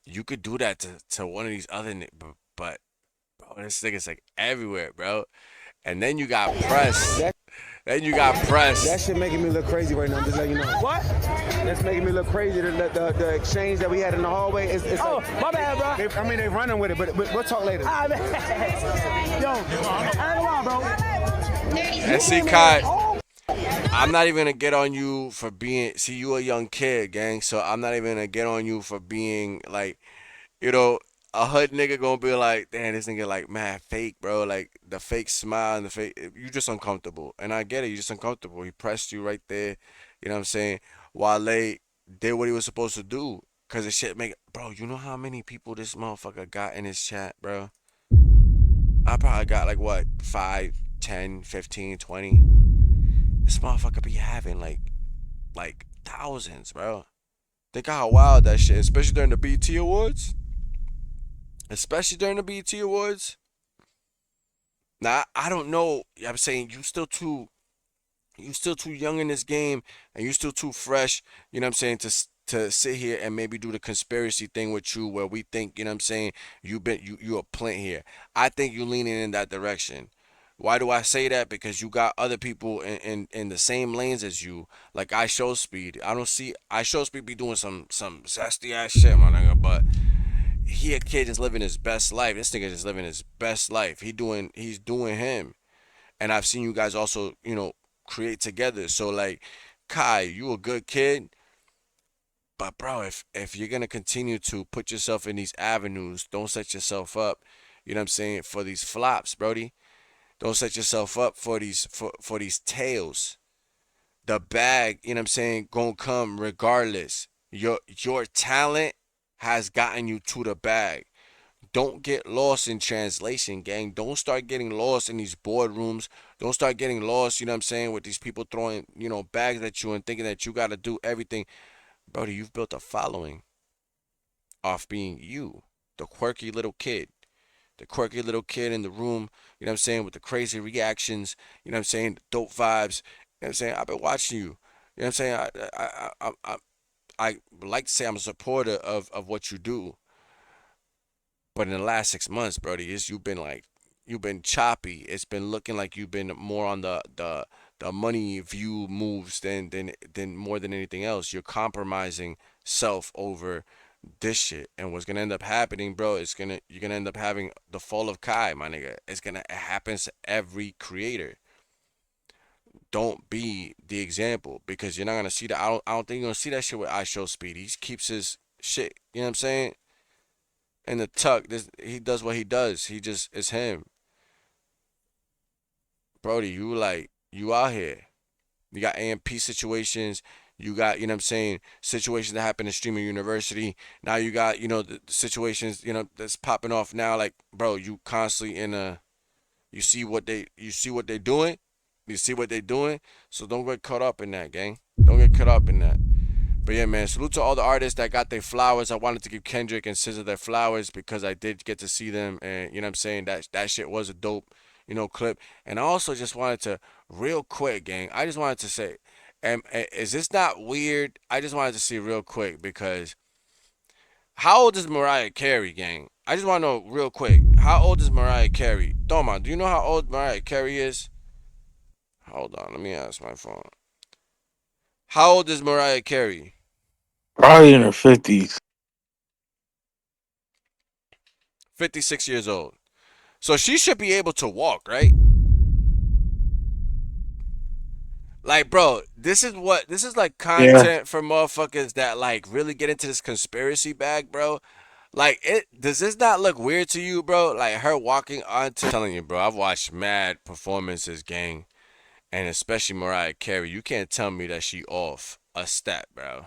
you could do that to one of these other but bro, this nigga's like everywhere, bro. And then you got press. Then you got press. That shit making me look crazy right now, just let you know. What? That's making me look crazy. The exchange that we had in the hallway. It's Oh, like, my bad, bro. I mean, they running with it, but we'll talk later. Ah, man. Yo, I ain't gonna lie, bro. And see, Kai, I'm not even gonna get on you for being. See, you a young kid, gang. So I'm not even gonna get on you for being like, you know, a hood nigga gonna be like, damn, this nigga like mad fake, bro. Like the fake smile and the fake. You just uncomfortable, and I get it. You just uncomfortable. He pressed you right there. You know what I'm saying? Wale did what he was supposed to do, cause the shit make. Bro, you know how many people this motherfucker got in his chat, bro? I probably got like what 5, 10, 15, 20. This motherfucker be having like thousands, bro. Think how wild that shit, especially during the BT Awards. Especially during the BT Awards. Now I don't know. I'm saying you still too young in this game, and you still too fresh. You know what I'm saying, to sit here and maybe do the conspiracy thing with you, where we think, you know what I'm saying, you a plant here. I think you leaning in that direction. Why do I say that? Because you got other people in the same lanes as you. Like I Show Speed. I don't see I Show Speed be doing some zesty ass shit, my nigga, but he a kid just living his best life. This nigga just living his best life. He's doing him. And I've seen you guys also, you know, create together. So like, Kai, you a good kid. But bro, if you're gonna continue to put yourself in these avenues, don't set yourself up, you know what I'm saying, for these flops, Brody. Don't set yourself up for these tails. The bag, you know what I'm saying, gonna come regardless. Your talent has gotten you to the bag. Don't get lost in translation, gang. Don't start getting lost in these boardrooms. Don't start getting lost, you know what I'm saying, with these people throwing, bags at you and thinking that you got to do everything. Brody, you've built a following off being you, the quirky little kid. The quirky little kid in the room, you know what I'm saying, with the crazy reactions, you know what I'm saying, the dope vibes. You know what I'm saying? I've been watching you. You know what I'm saying? I like to say I'm a supporter of what you do. But in the last 6 months, Brody, you've been choppy. It's been looking like you've been more on the money view moves than more than anything else. You're compromising self over this shit. And what's gonna end up happening, bro, you're gonna end up having the fall of Kai, my nigga. It happens to every creator. Don't be the example because you're not gonna see that. I don't think you're gonna see that shit with I Show Speed. He keeps his shit, you know what I'm saying? In the tuck, he does what he does. He just is him. Brody, you out here. You got AMP situations. You got, you know what I'm saying, situations that happen in streaming university. Now you got, the situations, that's popping off now. Like, bro, you constantly you see what they're doing. You see what they're doing. So don't get caught up in that, gang. Don't get caught up in that. But yeah, man, salute to all the artists that got their flowers. I wanted to give Kendrick and SZA their flowers because I did get to see them, and you know what I'm saying, that shit was a dope, clip. And I also just wanted to, real quick, gang, I just wanted to say, is this not weird? I just wanted to see real quick because how old is Mariah Carey, gang? I just want to know real quick, how old is Mariah Carey? Doma, do you know how old Mariah Carey is? Hold on, let me ask my phone. How old is Mariah Carey? Probably in her 50s. 56 years old. So she should be able to walk, right? Like, bro, this is like Yeah. content for motherfuckers that like really get into this conspiracy bag, bro. Like, does this not look weird to you, bro? Like her walking onto, I'm telling you, bro, I've watched mad performances, gang, and especially Mariah Carey. You can't tell me that she off a step, bro.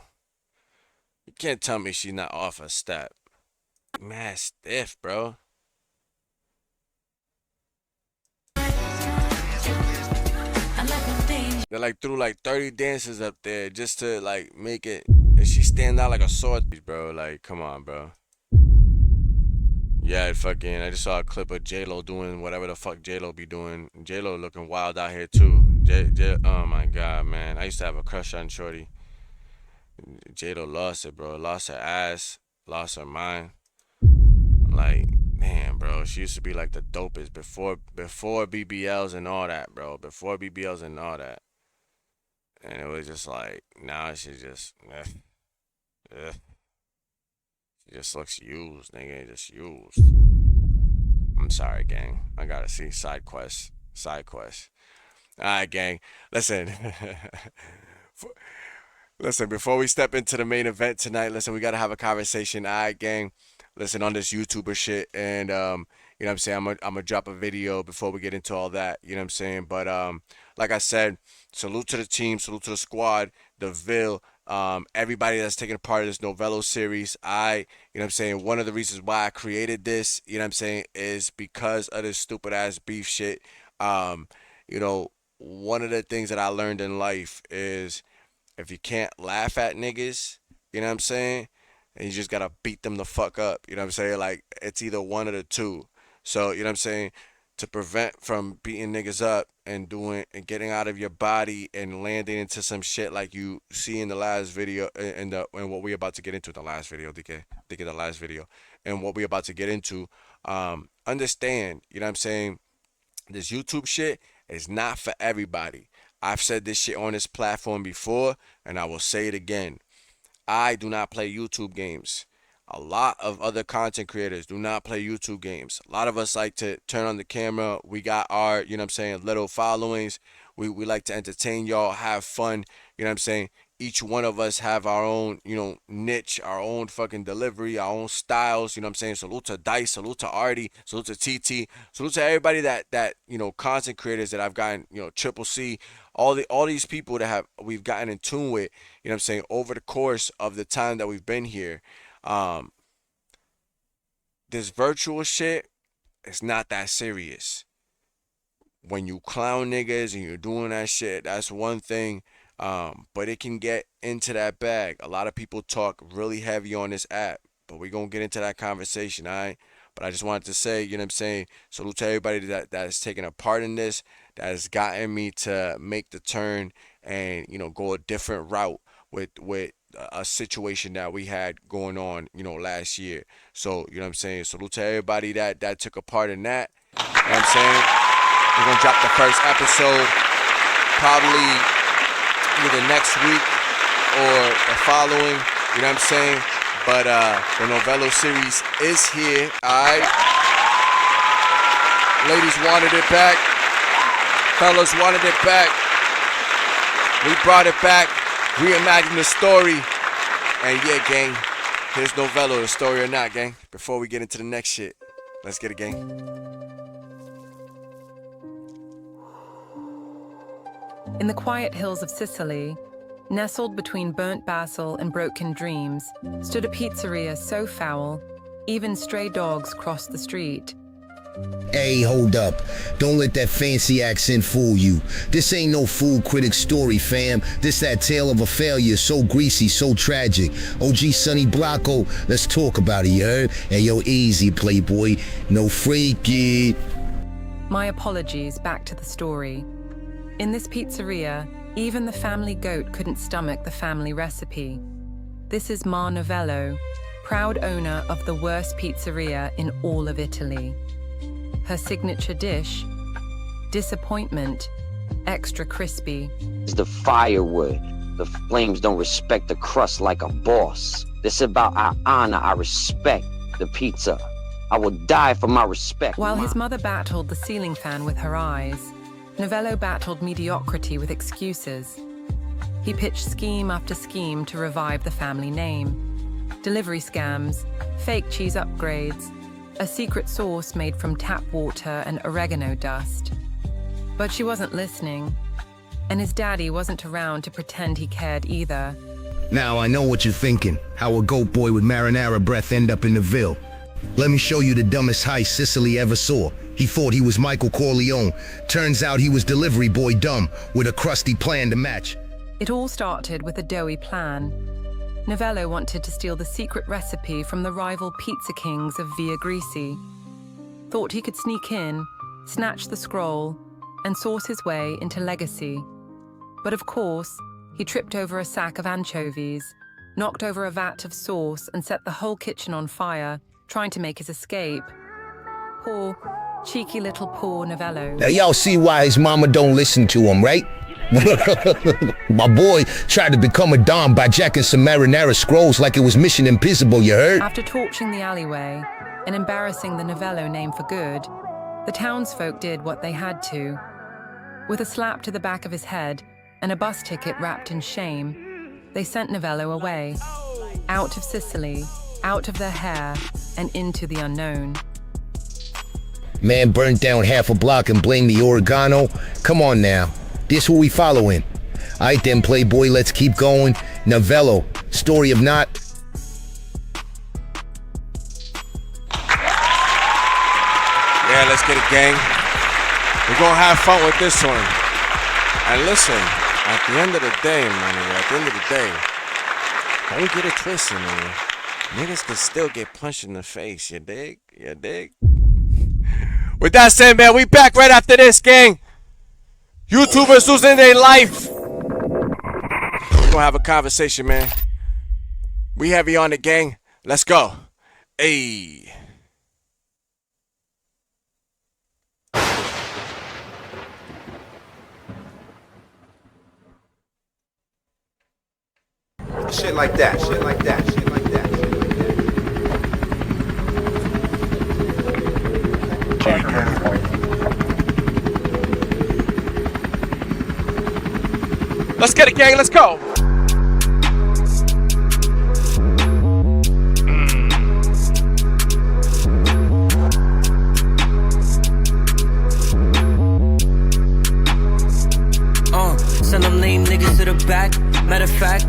You can't tell me she's not off a step. Mad stiff, bro. They like threw like 30 dances up there just to like make it, and she stand out like a sore, bro. Like, come on, bro. Yeah, fucking. I just saw a clip of J Lo doing whatever the fuck J Lo be doing. J Lo looking wild out here too. Oh my god, man. I used to have a crush on Shorty. J Lo lost it, bro. Lost her ass. Lost her mind. Like, damn, bro. She used to be like the dopest before BBLs and all that, bro. Before BBLs and all that. And it was just like, now she just, she just looks used, nigga, just used. I'm sorry, gang. I gotta see side quest. Alright, gang. Listen. Listen, before we step into the main event tonight, listen, we gotta have a conversation. Alright, gang. Listen, on this YouTuber shit, and you know what I'm saying, I'm gonna drop a video before we get into all that, you know what I'm saying? But like I said, salute to the team, salute to the squad, the Ville, everybody that's taking part of this Novello series. You know what I'm saying, one of the reasons why I created this, you know what I'm saying, is because of this stupid ass beef shit. One of the things that I learned in life is if you can't laugh at niggas, you know what I'm saying, and you just gotta beat them the fuck up. You know what I'm saying? Like, it's either one of the two. So, you know what I'm saying? To prevent from beating niggas up and getting out of your body and landing into some shit like you see in the last video and what we about to get into in the last video, DK, the last video, and what we about to get into, understand, you know what I'm saying? This YouTube shit is not for everybody. I've said this shit on this platform before, and I will say it again. I do not play YouTube games. A lot of other content creators do not play YouTube games. A lot of us like to turn on the camera. We got our, you know what I'm saying, little followings. We like to entertain y'all, have fun, you know what I'm saying, each one of us have our own, you know, niche, our own fucking delivery, our own styles, you know what I'm saying? Salute to Dice, salute to Artie, salute to TT, salute to everybody that you know, content creators that I've gotten, you know, Triple C, all these people that we've gotten in tune with, you know what I'm saying, over the course of the time that we've been here. This virtual shit, it's not that serious. When you clown niggas and you're doing that shit, that's one thing. But it can get into that bag. A lot of people talk really heavy on this app, but we're going to get into that conversation, all right? But I just wanted to say, you know what I'm saying, salute to everybody that has taken a part in this, that has gotten me to make the turn and, you know, go a different route with a situation that we had going on, you know, last year. So, you know what I'm saying, salute to everybody that took a part in that. You know what I'm saying? We're going to drop the first episode probably either next week or the following, you know what I'm saying? But the Novello series is here, alright? Ladies wanted it back. Fellas wanted it back. We brought it back, reimagined the story. And yeah, gang, here's Novello, the story or not, gang. Before we get into the next shit, let's get it, gang. In the quiet hills of Sicily, nestled between burnt basil and broken dreams, stood a pizzeria so foul, even stray dogs crossed the street. Hey, hold up. Don't let that fancy accent fool you. This ain't no food critic story, fam. This that tale of a failure so greasy, so tragic. OG Sonny Blanco, let's talk about it, you heard? Hey, yo, easy, playboy. No freaky. My apologies, back to the story. In this pizzeria, even the family goat couldn't stomach the family recipe. This is Ma Novello, proud owner of the worst pizzeria in all of Italy. Her signature dish, disappointment, extra crispy. It's the firewood. The flames don't respect the crust like a boss. This about our honor, our respect. The pizza. I will die for my respect. While his mother battled the ceiling fan with her eyes, Novello battled mediocrity with excuses. He pitched scheme after scheme to revive the family name. Delivery scams, fake cheese upgrades, a secret sauce made from tap water and oregano dust. But she wasn't listening, and his daddy wasn't around to pretend he cared either. Now I know what you're thinking. How a goat boy with marinara breath end up in the Ville. Let me show you the dumbest heist Sicily ever saw. He thought he was Michael Corleone. Turns out he was delivery boy dumb, with a crusty plan to match. It all started with a doughy plan. Novello wanted to steal the secret recipe from the rival pizza kings of Via Grisi. Thought he could sneak in, snatch the scroll, and source his way into legacy. But of course, he tripped over a sack of anchovies, knocked over a vat of sauce, and set the whole kitchen on fire, trying to make his escape. Poor, cheeky little poor Novello. Now y'all see why his mama don't listen to him, right? My boy tried to become a Don by jacking some marinara scrolls like it was Mission Impossible, you heard? After torching the alleyway and embarrassing the Novello name for good, the townsfolk did what they had to. With a slap to the back of his head and a bus ticket wrapped in shame, they sent Novello away, out of Sicily, out of their hair, and into the unknown. Man burned down half a block and blamed the oregano? Come on now. This who we following. Aight then, playboy, let's keep going. Novello, story of not. Yeah, let's get it, gang. We're gonna have fun with this one. And listen, at the end of the day, man, at the end of the day, don't get it twisted, man. Niggas can still get punched in the face, you dig? You dig? With that said, man, we back right after this, gang. YouTubers losing their life. We're gonna have a conversation, man. We heavy on it, gang. Let's go. Ayy. Shit like that, shit like that, shit like that, shit like Let's get it, gang. Let's go. lame niggas to the back. Matter of fact,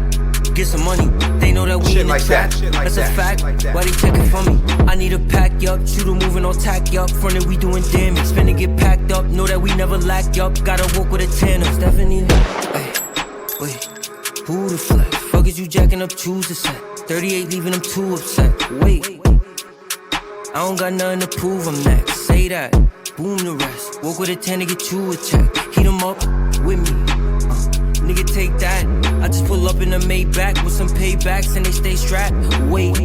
get some money. They know that we in the trap. That's a fact. Why they checking for me? I need a pack, yup. Shooter moving on tack, yup. Frontin' we doing damage. Spinning get packed up. Know that we never lack, yup. Gotta walk with a tanner. Stephanie, hey, wait. Who the flex? Fuck is you jacking up, choose a set. 38 leaving them too upset. Wait, I don't got nothing to prove, I'm next. Say that, boom the rest. Walk with a 10 to get you a check. Heat them up with me. Nigga, take that. I just pull up in a Maybach with some paybacks and they stay strapped. Wait,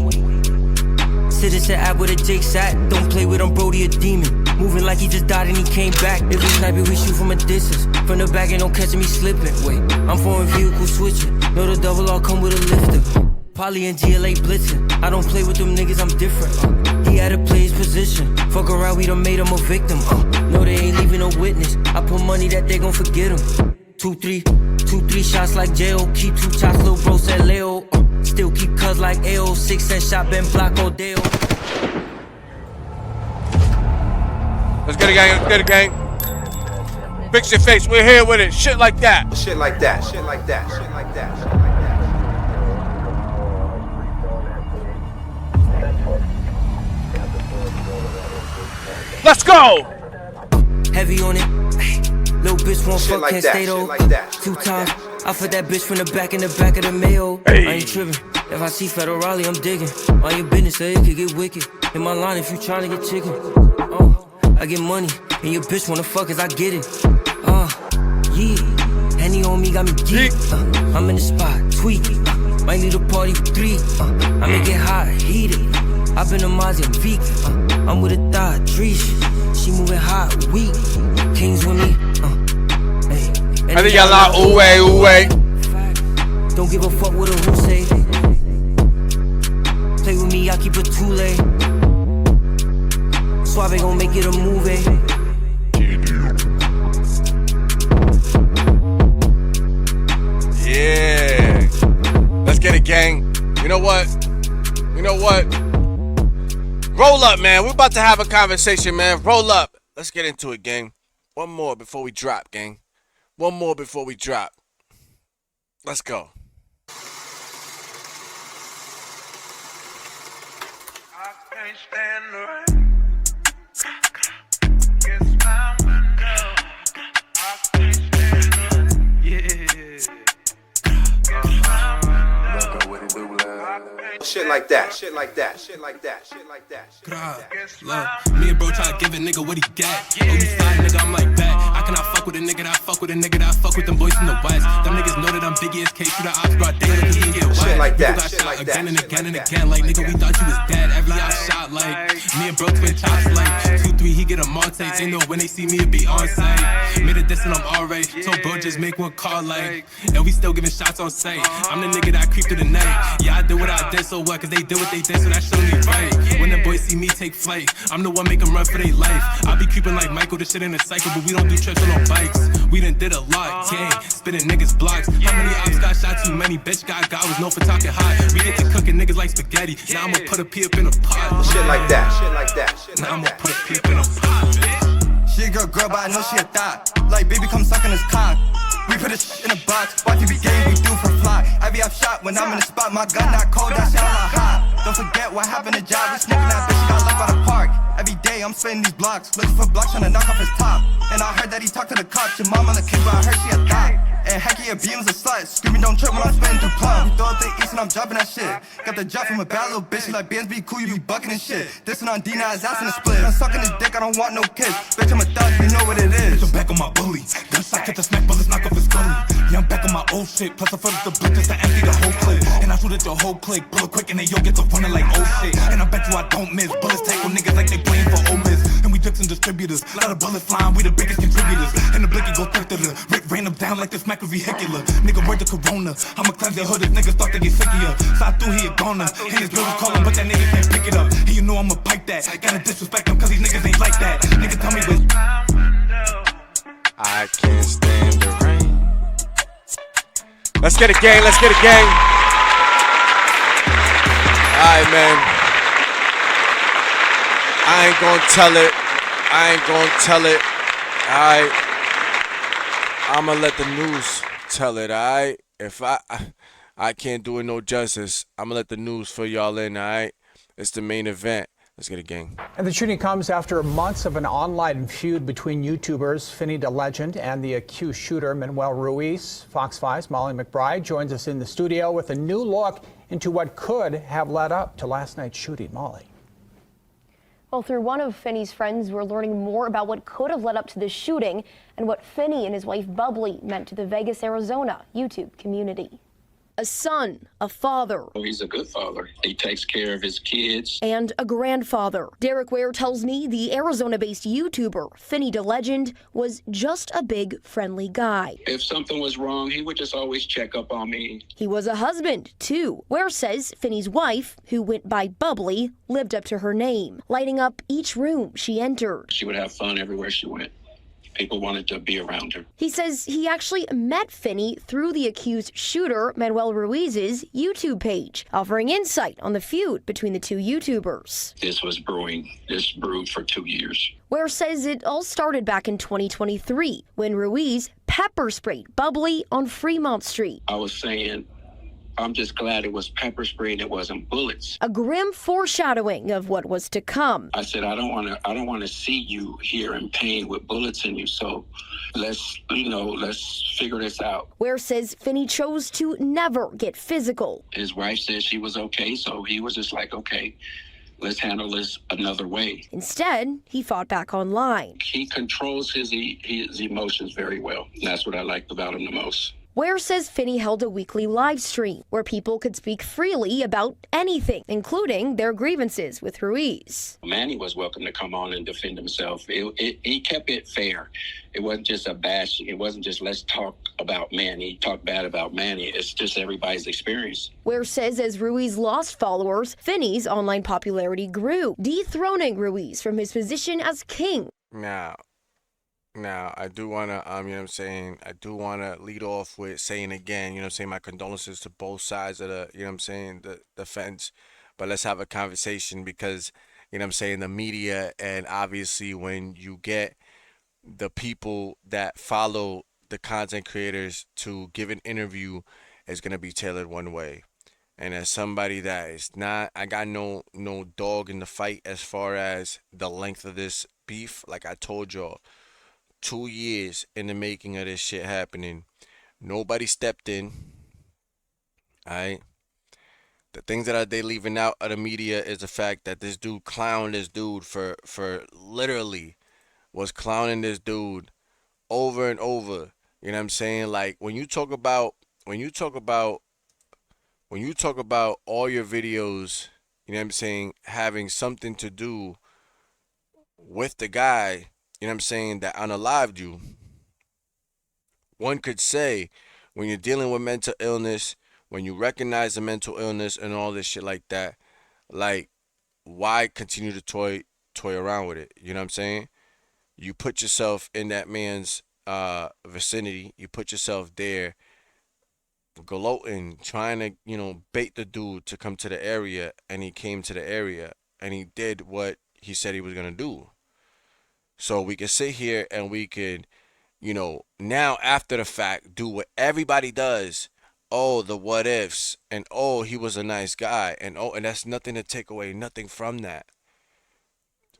citizen app with a Jake sat. Don't play with him, Brody, a demon. Moving like he just died and he came back. If we snipe it, we shoot from a distance. From the back, ain't no catching me slipping. Wait, I'm foreign vehicle switching. Know the double all come with a lifter. Poly and GLA blitzing. I don't play with them niggas, I'm different. He had to play his position. Fuck around, we done made him a victim. No, they ain't leaving no witness. I put money that they gon' forget him. 2-3 shots like J.O. Keep 2 shots, little bro said Leo. Still keep cuz like AO. 6 cent shot, Ben Block all day. Let's get it, gang. Let's get it, gang. Fix your face. We're here with it. Shit like that. Shit like that. Shit like that. Shit like that. Shit like that. Let's go. Heavy on it. Little bitch won't Shit fuck, like can't that, stay though. shit like that, shit 2 like times. that. I put that bitch from the back in the mayo. Hey. I ain't tripping. If I see Federal Raleigh, I'm digging. On your business, so it could get wicked. In my line, if you tryna get chicken. I get money, and your bitch wanna fuck as I get it. Yeah. Henny on me, got me geek. I'm in the spot, tweak. Might need a party with 3. I make it hot, heated. I've been a Mozzie, I'm vegan. I'm with a thought, Trish. She moving hot, weak. Kings with me. I think y'all like ooh-way. Don't give a fuck what a who say. Play with me, I keep a two-lay. Suave gon' make it a movie. Yeah. Let's get it, gang. You know what? Roll up, man. We're about to have a conversation, man. Roll up. Let's get into it, gang. One more before we drop, gang. One more before we drop. Let's go. I can't stand the rain. Kiss my window. I can't stand the rain. Yeah. Shit like that. Shit like that. Shit like that. Shit like that. Shit like that. Look, me and bro try to give a nigga what he got. Oh, you slide, nigga, I'm like that. I cannot fuck with a nigga that I fuck with a nigga that I fuck with them boys from the west. Them niggas know that I'm Biggie SK, shoot the ops, bro, damn, he didn't get wet. Shit like that. Got Shit shot like again that. and again and again. Like, nigga, we thought you was dead. Every eye shot, like, me and bro twin chops, like, 2-3, he get a Monte. They know when they see me, it be on site. Made a diss and I'm already. So bro, just make one call, like, and we still giving shots on sight. I'm the nigga that creep through the night. Yeah, I did what I did, so what? Cause they did what they did, so that showed me right. When the boys see me take flight, I'm the one make them run for their life. I be creeping like Michael, this shit in a cycle, but we don't do trips on no bikes. We done did a lot, gang, spitting niggas blocks. How many ops got shot? Too many, bitch got was known for talking hot. We get to cooking niggas like spaghetti. Now I'ma put a pea up in a pot. Shit like that. Shit like that. Now I'ma put a pea up in a pot. She a good girl, but I know she a thot. Like, baby, come sucking his cock. We put this shit in a box. Watch you be game, we do for fly. I be up shot when I'm in the spot. My gun not cold, that shit on my hot. Don't forget what happened to Job. We sniffing that bitch, she got left by the park. Every day I'm spinning these blocks, looking for blocks trying to knock off his top. And I heard that he talked to the cops. Your mama the kid, but I heard she a thot. And Hecky a beams a slut, screaming don't trip when I'm spinning through plum. You throw it to the east and I'm dropping that shit. Got the drop from a bad little bitch, she like bands be cool, you be bucking and shit. Dissing on Dina, his ass in the split. I'm sucking his dick, I don't want no kiss. Bitch, I'm a thug, you know what it is. Bitch, I'm back on my bully. Gunshot, catch the smack, bullets knock off his gully. Yeah, I'm back on my old shit, plus I filled up the blick just to empty the whole clip. And I shoot at your whole clique, bullet quick and they yo get to running like oh shit. And I bet you I don't miss, bullets tackle niggas like they playing for Ole Miss. And we dicks and distributors, lot of bullets flying, we the biggest contributors. And the blicky go third to the Rick ran them down like this smack was vehicular. Nigga, word to Corona, I'ma cleanse their hood, if niggas thought they get sick of ya. Slide through, he a goner, and his girl was calling, but that nigga can't pick it up. And you know I'ma pipe that, gotta disrespect him cause these niggas ain't like that. Nigga tell me what I can't stand the rain. Let's get it, gang. Let's get it, gang. Alright, man. I ain't gonna tell it. Alright. I'ma let the news tell it, alright? If I can't do it no justice, I'm gonna let the news fill y'all in, alright? It's the main event. Let's get it, gang. And the shooting comes after months of an online feud between YouTubers Finny the Legend and the accused shooter Manuel Ruiz. Fox 5's Molly McBride joins us in the studio with a new look into what could have led up to last night's shooting. Molly. Well, through one of Finny's friends, we're learning more about what could have led up to the shooting and what Finny and his wife Bubbly meant to the Vegas, Arizona YouTube community. A son, a father. He's a good father. He takes care of his kids. And a grandfather. Derek Ware tells me the Arizona-based YouTuber, Finny the Legend, was just a big, friendly guy. If something was wrong, he would just always check up on me. He was a husband, too. Ware says Finny's wife, who went by Bubbly, lived up to her name, lighting up each room she entered. She would have fun everywhere she went. People wanted to be around her. He says he actually met Finny through the accused shooter Manuel Ruiz's YouTube page, offering insight on the feud between the two YouTubers. This was brewing. This brewed for 2 years. Ware says it all started back in 2023 when Ruiz pepper sprayed Bubbly on Fremont Street. I was saying, I'm just glad it was pepper spray and it wasn't bullets. A grim foreshadowing of what was to come. I said, I don't want to see you here in pain with bullets in you. So let's figure this out. Ware says Finny chose to never get physical. His wife said she was okay. So he was just like, okay, let's handle this another way. Instead, he fought back online. He controls his emotions very well. That's what I liked about him the most. Ware says Finny held a weekly live stream where people could speak freely about anything, including their grievances with Ruiz. Manny was welcome to come on and defend himself. He kept it fair. It wasn't just a bash. It wasn't just let's talk about Manny, talk bad about Manny. It's just everybody's experience. Ware says as Ruiz lost followers, Finny's online popularity grew, dethroning Ruiz from his position as king. Now, I do want to, I do want to lead off with saying again, my condolences to both sides of the fence. But let's have a conversation because, the media and obviously when you get the people that follow the content creators to give an interview is going to be tailored one way. And as somebody that is not, I got no dog in the fight as far as the length of this beef. Like I told y'all, 2 years in the making of this shit happening. Nobody stepped in. Alright. The things that they leaving out of the media is the fact that this dude clowned this dude for literally was clowning this dude over and over. You know what I'm saying? Like when you talk about all your videos, you know what I'm saying, having something to do with the guy, you know what I'm saying, that unalived you. One could say when you're dealing with mental illness, when you recognize the mental illness and all this shit like that, like why continue to toy around with it? You know what I'm saying? You put yourself in that man's vicinity. You put yourself there, gloating, trying to, bait the dude to come to the area, and he came to the area and he did what he said he was gonna do. So we can sit here and we could, now after the fact, do what everybody does. Oh, the what ifs, and oh, he was a nice guy, and that's nothing to take away, nothing from that.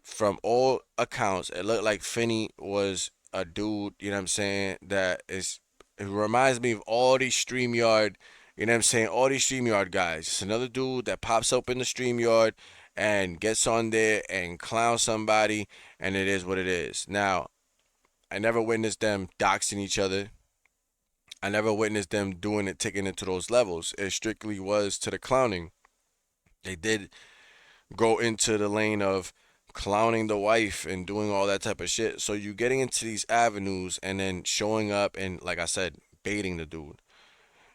From all accounts, it looked like Finny was a dude, you know what I'm saying, it reminds me of all these StreamYard, all these StreamYard guys. It's another dude that pops up in the StreamYard and gets on there and clowns somebody, and it is what it is. Now, I never witnessed them doxing each other. I never witnessed them doing it, taking it to those levels. It strictly was to the clowning. They did go into the lane of clowning the wife and doing all that type of shit. So you getting into these avenues and then showing up and, like I said, baiting the dude.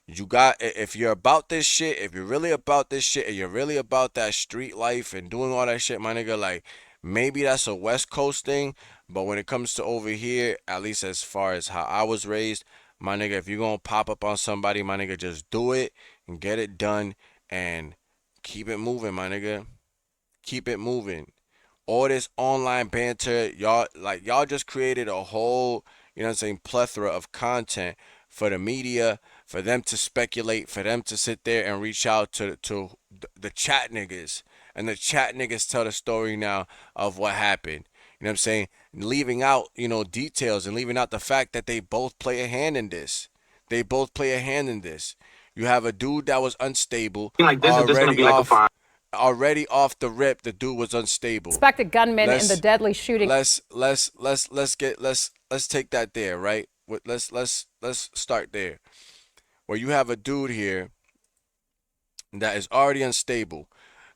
If you're about this shit, if you're really about this shit and you're really about that street life and doing all that shit, my nigga, like, maybe that's a West Coast thing, but when it comes to over here, at least as far as how I was raised, my nigga, if you're gonna pop up on somebody, my nigga, just do it and get it done and keep it moving, my nigga. Keep it moving. All this online banter, y'all just created a whole, plethora of content for the media, for them to speculate, for them to sit there and reach out to the chat niggas. And the chat niggas tell the story now of what happened. You know what I'm saying? Leaving out, details and leaving out the fact that they both play a hand in this. They both play a hand in this. You have a dude that was unstable. Like this is just gonna be like a fire. Already off the rip, the dude was unstable. Suspected gunman in the deadly shooting. Let's take that there, right? Let's start there. Where you have a dude here that is already unstable.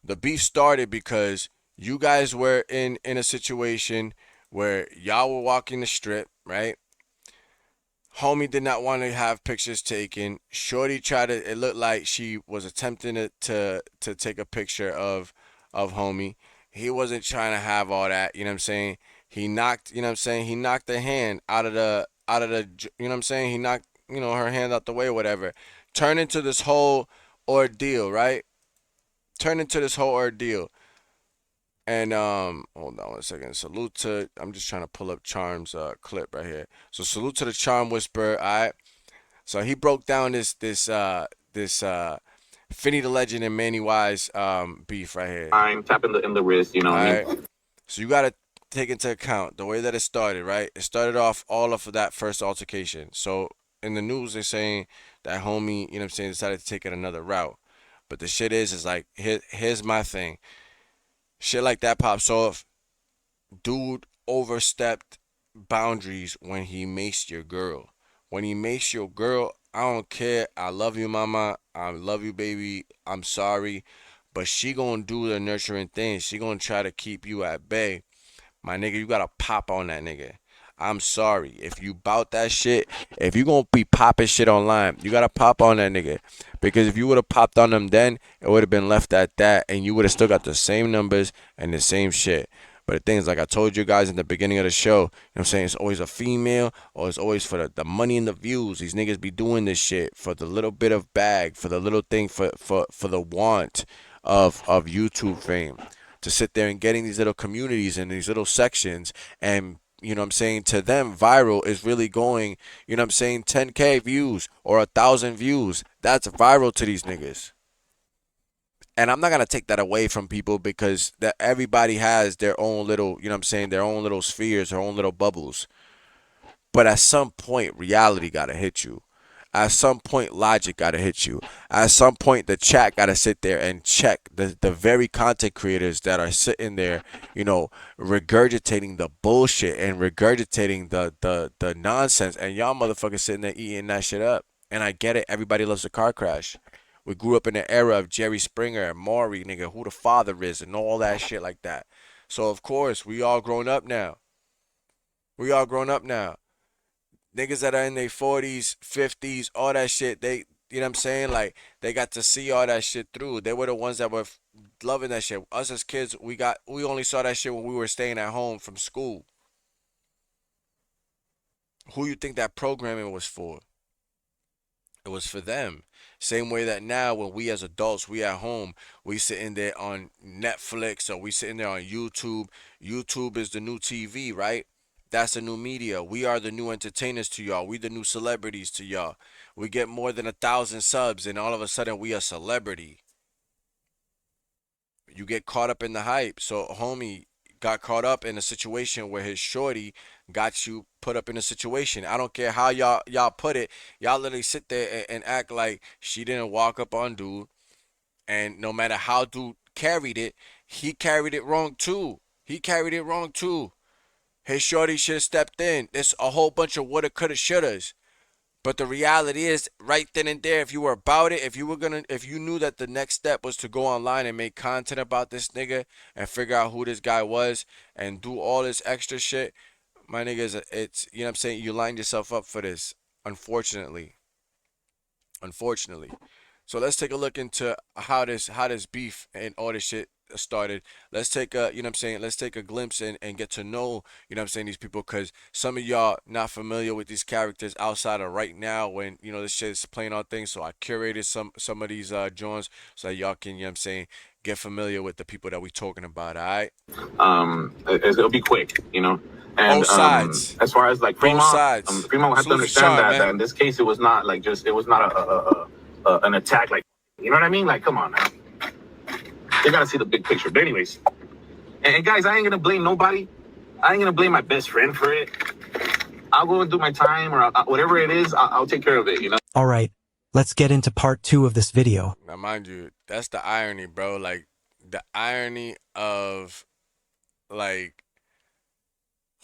The beef started because you guys were in a situation where y'all were walking the strip, right? Homie did not want to have pictures taken. Shorty tried to, it looked like she was attempting to take a picture of homie. He wasn't trying to have all that, you know what I'm saying? He knocked, you know what I'm saying? He knocked the hand out of the, you know what I'm saying? He knocked, her hand out the way or whatever. Turned into this whole ordeal, right? Turned into this whole ordeal. And hold on one second. Salute to, I'm just trying to pull up Charm's clip right here. So salute to the Charm Whisperer. All right. So he broke down this Finny the Legend and Manny Wise beef right here. I'm tapping in the wrist, you know what I mean? So you gotta take into account the way that it started, right? It started off all of that first altercation. So in the news they're saying that homie, you know what I'm saying, decided to take it another route. But the shit is like, here's my thing. Shit like that pops off. Dude overstepped boundaries when he maced your girl. When he maced your girl, I don't care. I love you, mama. I love you, baby. I'm sorry. But she gonna do the nurturing thing. She gonna try to keep you at bay. My nigga, you gotta pop on that nigga. I'm sorry. If you bout that shit, if you gonna be popping shit online, you gotta pop on that nigga. Because if you would have popped on them then, it would have been left at that, and you would have still got the same numbers and the same shit. But the thing is, like I told you guys in the beginning of the show, you know what I'm saying, it's always a female, or it's always for the money and the views. These niggas be doing this shit for the little bit of bag, for the little thing, for the want of YouTube fame. To sit there and getting these little communities and these little sections, and you know what I'm saying, to them viral is really going, you know what I'm saying, 10K views or 1,000 views. That's viral to these niggas. And I'm not going to take that away from people, because that everybody has their own little, you know what I'm saying, their own little spheres, their own little bubbles. But at some point, reality got to hit you. At some point, logic got to hit you. At some point, the chat got to sit there and check the very content creators that are sitting there, regurgitating the bullshit and regurgitating the nonsense. And y'all motherfuckers sitting there eating that shit up. And I get it. Everybody loves a car crash. We grew up in an era of Jerry Springer and Maury, nigga, who the father is and all that shit like that. So, of course, we all grown up now. We all grown up now. Niggas that are in their 40s, 50s, all that shit, they, you know what I'm saying? Like, they got to see all that shit through. They were the ones that were loving that shit. Us as kids, we only saw that shit when we were staying at home from school. Who you think that programming was for? It was for them. Same way that now when we as adults, we at home, we sitting there on Netflix, or we sitting there on YouTube. YouTube is the new TV, right? That's the new media. We are the new entertainers to y'all. We the new celebrities to y'all. We get more than 1,000 subs, and all of a sudden we a celebrity. You get caught up in the hype. So homie got caught up in a situation where his shorty got you put up in a situation. I don't care how y'all put it. Y'all literally sit there and act like she didn't walk up on dude. And no matter how dude carried it, he carried it wrong too. He carried it wrong too. His shorty should have stepped in. There's a whole bunch of woulda, coulda, shouldas. But the reality is, right then and there, if you were about it, if you knew that the next step was to go online and make content about this nigga and figure out who this guy was and do all this extra shit, my niggas, it's, you know what I'm saying, you lined yourself up for this, unfortunately. Unfortunately. So let's take a look into how this beef and all this shit started. Let's take a, you know what I'm saying, let's take a glimpse and get to know, you know what I'm saying, these people, because some of y'all not familiar with these characters outside of right now when, you know, this shit is playing on things. So I curated some of these joints so that y'all can, you know what I'm saying, get familiar with the people that we talking about, all right? It'll be quick, you know. And Both sides. as far as like Both Fremont, sides. Fremont have to Salute to understand Sean, that man. in this case it was not an attack, like, you know what I mean? Like, come on now. They gotta see the big picture. But anyways, and guys, I ain't gonna blame nobody. I ain't gonna blame my best friend for it. I'll go and do my time, or whatever it is, I'll take care of it, you know? All right, let's get into part 2 of this video. Now, mind you, that's the irony, bro. Like, the irony of, like,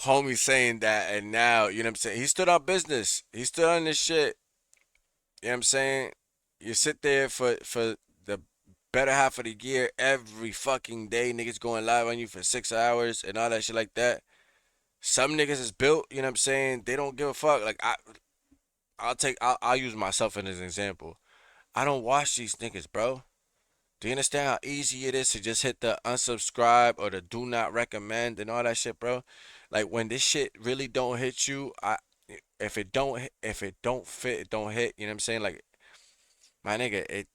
homie saying that, and now, you know what I'm saying? He stood on business. He stood on this shit. You know what I'm saying? You sit there for the better half of the year, every fucking day, niggas going live on you for 6 hours and all that shit like that. Some niggas is built, you know what I'm saying? They don't give a fuck. Like, I'll use myself as an example. I don't watch these niggas, bro. Do you understand how easy it is to just hit the unsubscribe or the do not recommend and all that shit, bro? Like, when this shit really don't hit you, if it don't fit, it don't hit. You know what I'm saying? Like, my nigga,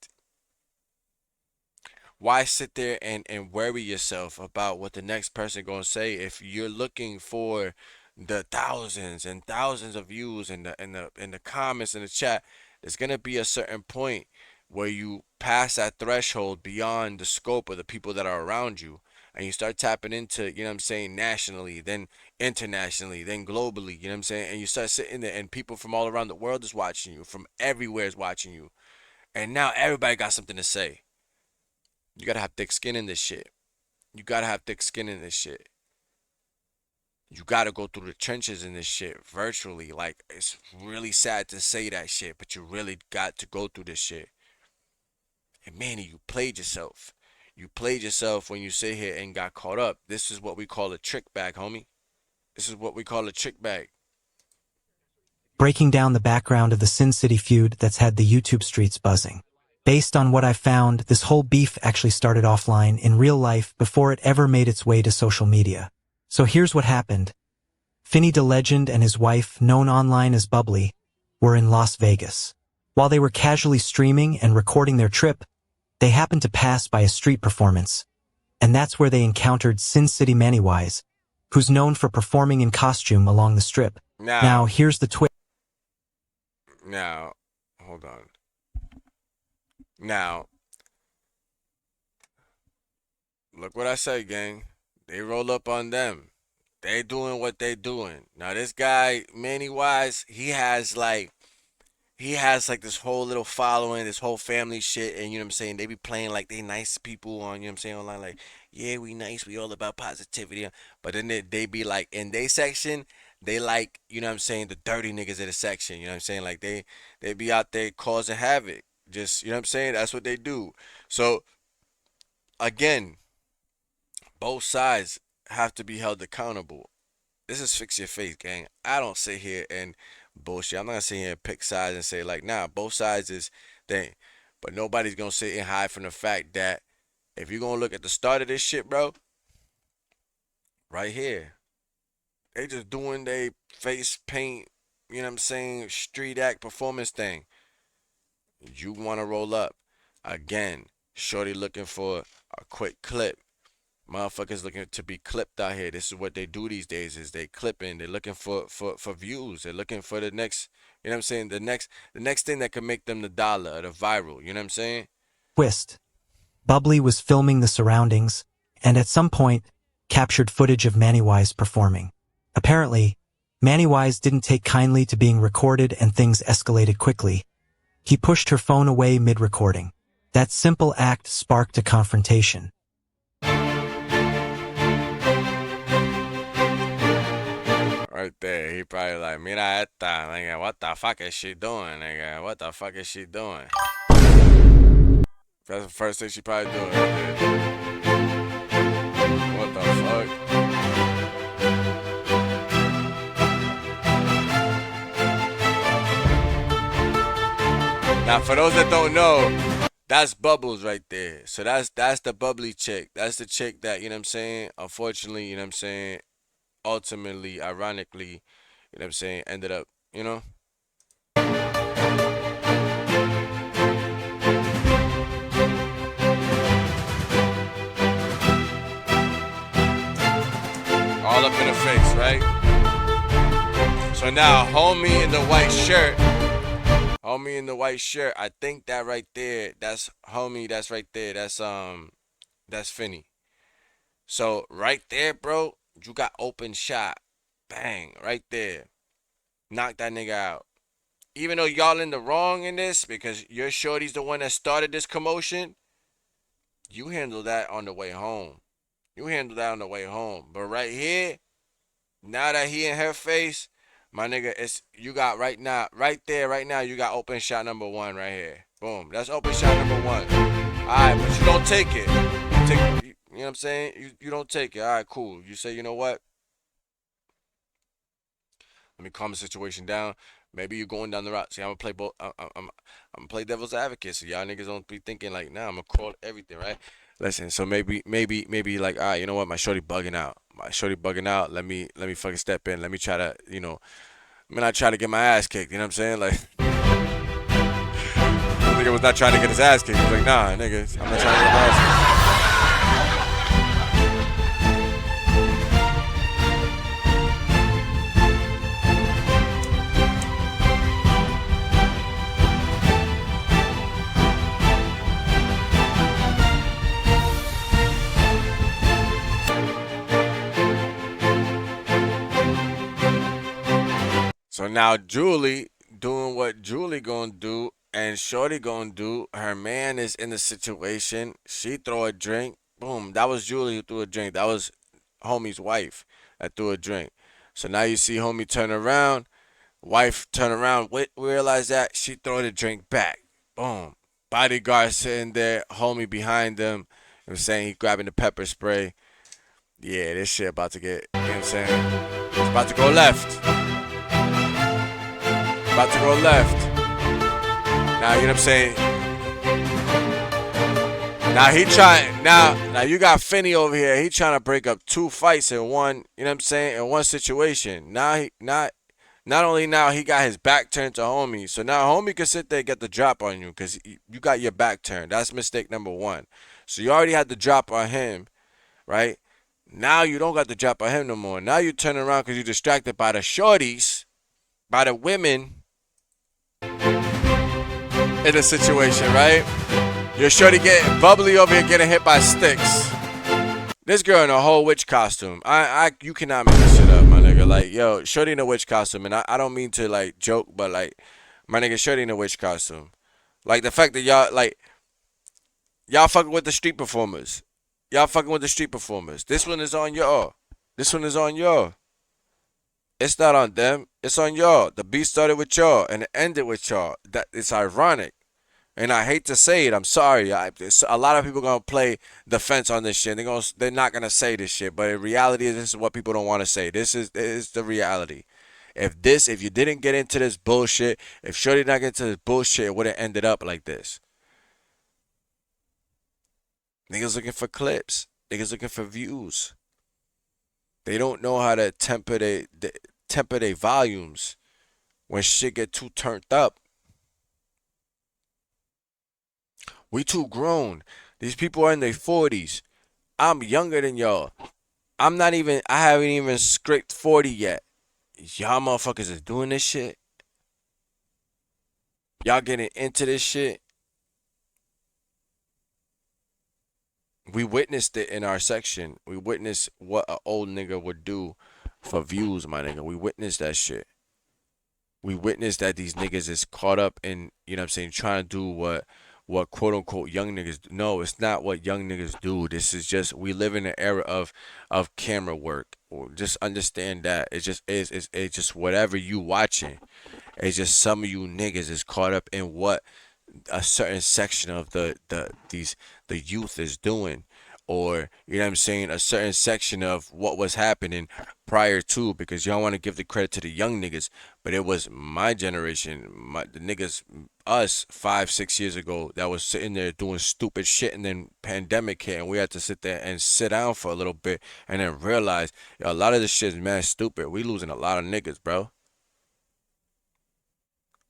why sit there and worry yourself about what the next person gonna say if you're looking for the thousands and thousands of views in the comments in the chat? There's gonna be a certain point where you pass that threshold beyond the scope of the people that are around you, and you start tapping into, you know what I'm saying, nationally, then internationally, then globally, you know what I'm saying, and you start sitting there and people from all around the world is watching you, from everywhere is watching you, and now everybody got something to say. You gotta have thick skin in this shit. You gotta have thick skin in this shit. You gotta go through the trenches in this shit virtually. Like, it's really sad to say that shit, but you really got to go through this shit. And Manny, you played yourself. You played yourself when you sit here and got caught up. This is what we call a trick bag, homie. This is what we call a trick bag. Breaking down the background of the Sin City feud that's had the YouTube streets buzzing. Based on what I found, this whole beef actually started offline in real life before it ever made its way to social media. So here's what happened. Finny DeLegend and his wife, known online as Bubbly, were in Las Vegas. While they were casually streaming and recording their trip, they happened to pass by a street performance. And that's where they encountered Sin City Mannywise, who's known for performing in costume along the strip. Now here's the twist. Now, hold on. Now, look what I say, gang. They roll up on them. They doing what they doing. Now, this guy, Mannywise, he has like this whole little following, this whole family shit, and you know what I'm saying, they be playing like they nice people on, you know what I'm saying, online, like, yeah, we nice, we all about positivity, but then they be like, in their section, they like, you know what I'm saying, the dirty niggas of the section, you know what I'm saying, like, they be out there causing havoc, just, you know what I'm saying, that's what they do. So, again, both sides have to be held accountable. This is FixYaFace, gang. I don't sit here and bullshit. I'm not gonna sit here and pick sides and say like, nah, both sides is thing. But nobody's gonna sit and hide from the fact that if you're gonna look at the start of this shit, bro, right here, they just doing they face paint, you know what I'm saying, street act performance thing. You wanna roll up. Again, shorty looking for a quick clip. Motherfuckers looking to be clipped out here. This is what they do these days, is they clipping. They're looking for views. They're looking for the next, you know what I'm saying, the next thing that can make them the dollar or the viral, you know what I'm saying? Twist. Bubbly was filming the surroundings, and at some point, captured footage of Mannywise performing. Apparently, Mannywise didn't take kindly to being recorded and things escalated quickly. He pushed her phone away mid-recording. That simple act sparked a confrontation. Right there, he probably like, mira esta, nigga, what the fuck is she doing, nigga? What the fuck is she doing? That's the first thing she probably doing right there. What the fuck? Now, for those that don't know, that's Bubbles right there. So that's the bubbly chick. That's the chick that, you know what I'm saying, unfortunately, you know what I'm saying, ultimately, ironically, you know what I'm saying, ended up, you know? All up in her face, right? So now, homie in the white shirt. Homie in the white shirt. I think that right there, that's homie. That's right there. That's Finny. So right there, bro, you got open shot. Bang, right there. Knock that nigga out. Even though y'all in the wrong in this, because your shorty's the one that started this commotion, you handle that on the way home. You handle that on the way home. But right here, now that he in her face, my nigga, it's you got right now, right there, right now, you got open shot number one right here. Boom. That's open shot number one. Alright, but you don't take it. You know what I'm saying? You don't take it. Alright, cool. You say, you know what? Let me calm the situation down. Maybe you're going down the route. See, I'm gonna play both. I'm gonna play devil's advocate. So y'all niggas don't be thinking like, nah, I'm gonna call everything, right? Listen. So maybe like, all right, you know what? My shorty bugging out. My shorty bugging out. Let me fucking step in. Let me try to, not try to get my ass kicked. You know what I'm saying? Like, nigga was not trying to get his ass kicked. He was like, nah, nigga, I'm not trying to get my ass kicked. So now Julie doing what Julie gonna do and Shorty gonna do. Her man is in the situation. She throw a drink. Boom. That was Julie who threw a drink. That was homie's wife that threw a drink. So now you see homie turn around. Wife turn around. Realize that she throw the drink back. Boom. Bodyguard sitting there. Homie behind them. You know saying he grabbing the pepper spray. Yeah, this shit about to get, you know what I'm saying? It's about to go left. About to go left. Now, you know what I'm saying? Now he trying, now you got Finny over here. He trying to break up two fights in one, you know what I'm saying, in one situation. Now he, not only now he got his back turned to homie. So now homie can sit there and get the drop on you because you got your back turned. That's mistake number one. So you already had the drop on him, right? Now you don't got the drop on him no more. Now you turn around because you're distracted by the shorties, by the women in a situation, right? Your shorty getting bubbly over here getting hit by sticks. This girl in a whole witch costume. You cannot make this shit up, my nigga. Like, yo, shorty in a witch costume, and I don't mean to like joke, but like, my nigga, shorty in a witch costume. Like the fact that y'all fucking with the street performers. Y'all fucking with the street performers. This one is on y'all. This one is on y'all. It's not on them. It's on y'all. The beat started with y'all and it ended with y'all. That it's ironic, and I hate to say it. I'm sorry. A lot of people gonna play defense on this shit. They're not gonna say this shit. But in reality, this is what people don't want to say. This is the reality. If you didn't get into this bullshit, if Shorty not get into this bullshit, it would have ended up like this. Niggas looking for clips. Niggas looking for views. They don't know how to temper their volumes when shit get too turned up. We too grown. These people are in their 40s. I'm younger than y'all. I haven't even scraped 40 yet. Y'all motherfuckers is doing this shit. Y'all getting into this shit. We witnessed it in our section. We witnessed what an old nigga would do for views, my nigga. We witnessed that shit. We witnessed that these niggas is caught up in, you know what I'm saying, trying to do what quote unquote young niggas do. No, it's not what young niggas do. This is just, we live in an era of camera work. Just understand that. It's just whatever you watching. It's just some of you niggas is caught up in what a certain section of the youth is doing, or you know what I'm saying, a certain section of what was happening prior to, because y'all want to give the credit to the young niggas, but it was my generation, the niggas, us 5-6 years ago, that was sitting there doing stupid shit, and then pandemic hit and we had to sit there and sit down for a little bit and then realize, yo, a lot of this shit is mad stupid. We losing a lot of niggas, bro.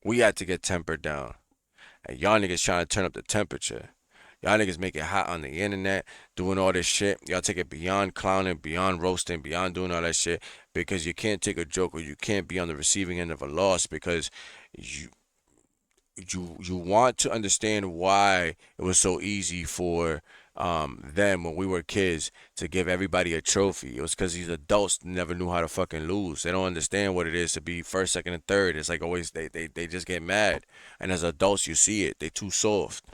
We had to get tempered down. And y'all niggas trying to turn up the temperature. Y'all niggas make it hot on the internet, doing all this shit. Y'all take it beyond clowning, beyond roasting, beyond doing all that shit because you can't take a joke or you can't be on the receiving end of a loss because you you want to understand why it was so easy for them when we were kids to give everybody a trophy. It was because these adults never knew how to fucking lose. They don't understand what it is to be first, second, and third. It's like always they just get mad. And as adults, you see it. They too soft.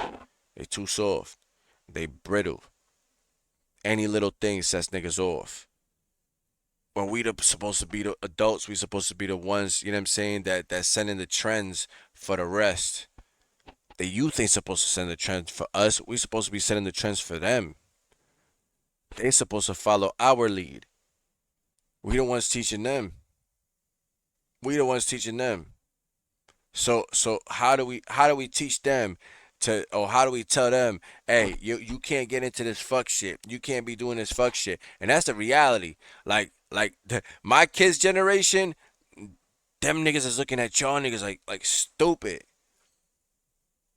They too soft. They brittle. Any little thing sets niggas off. When supposed to be the adults, we supposed to be the ones, you know what I'm saying, that setting the trends for the rest. The youth ain't supposed to send the trends for us. We supposed to be setting the trends for them. They supposed to follow our lead. We the ones teaching them. We the ones teaching them. So how do we teach them to, or how do we tell them, hey, you can't get into this fuck shit. You can't be doing this fuck shit. And that's the reality. My kids' generation, them niggas is looking at y'all niggas like stupid.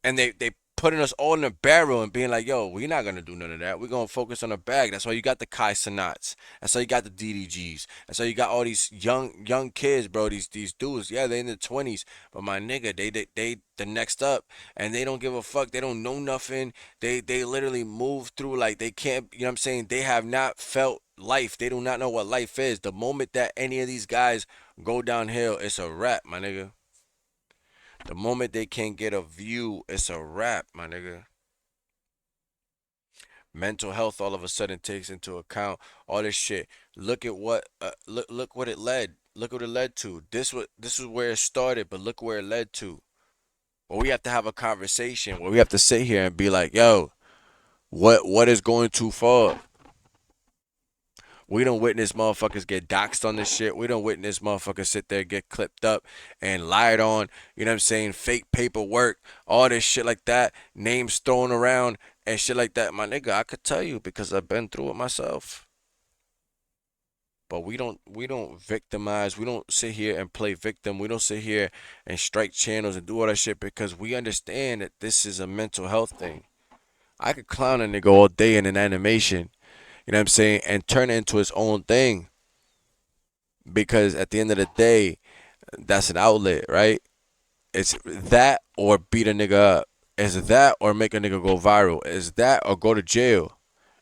And they putting us all in a barrel and being like, yo, we're not gonna do none of that. We're gonna focus on the bag. That's why you got the Kai Sanats. That's why you got the DDGs. That's why you got all these young kids, bro. These dudes, yeah, they in their 20s, but my nigga, they the next up, and they don't give a fuck. They don't know nothing. They literally move through like they can't. You know what I'm saying? They have not felt life. They do not know what life is. The moment that any of these guys go downhill, it's a wrap, my nigga. The moment they can't get a view, it's a wrap, my nigga. Mental health all of a sudden takes into account all this shit. Look at what look what it led. Look what it led to. This was where it started, but look where it led to. Well, we have to have a conversation where we have to sit here and be like, yo, what is going too far? We don't witness motherfuckers get doxxed on this shit. We don't witness motherfuckers sit there, get clipped up and lied on. You know what I'm saying? Fake paperwork, all this shit like that. Names thrown around and shit like that. My nigga, I could tell you because I've been through it myself. But we don't victimize. We don't sit here and play victim. We don't sit here and strike channels and do all that shit because we understand that this is a mental health thing. I could clown a nigga all day in an animation. You know what I'm saying? And turn it into its own thing. Because at the end of the day, that's an outlet, right? It's that or beat a nigga up. It's that or make a nigga go viral. It's that or go to jail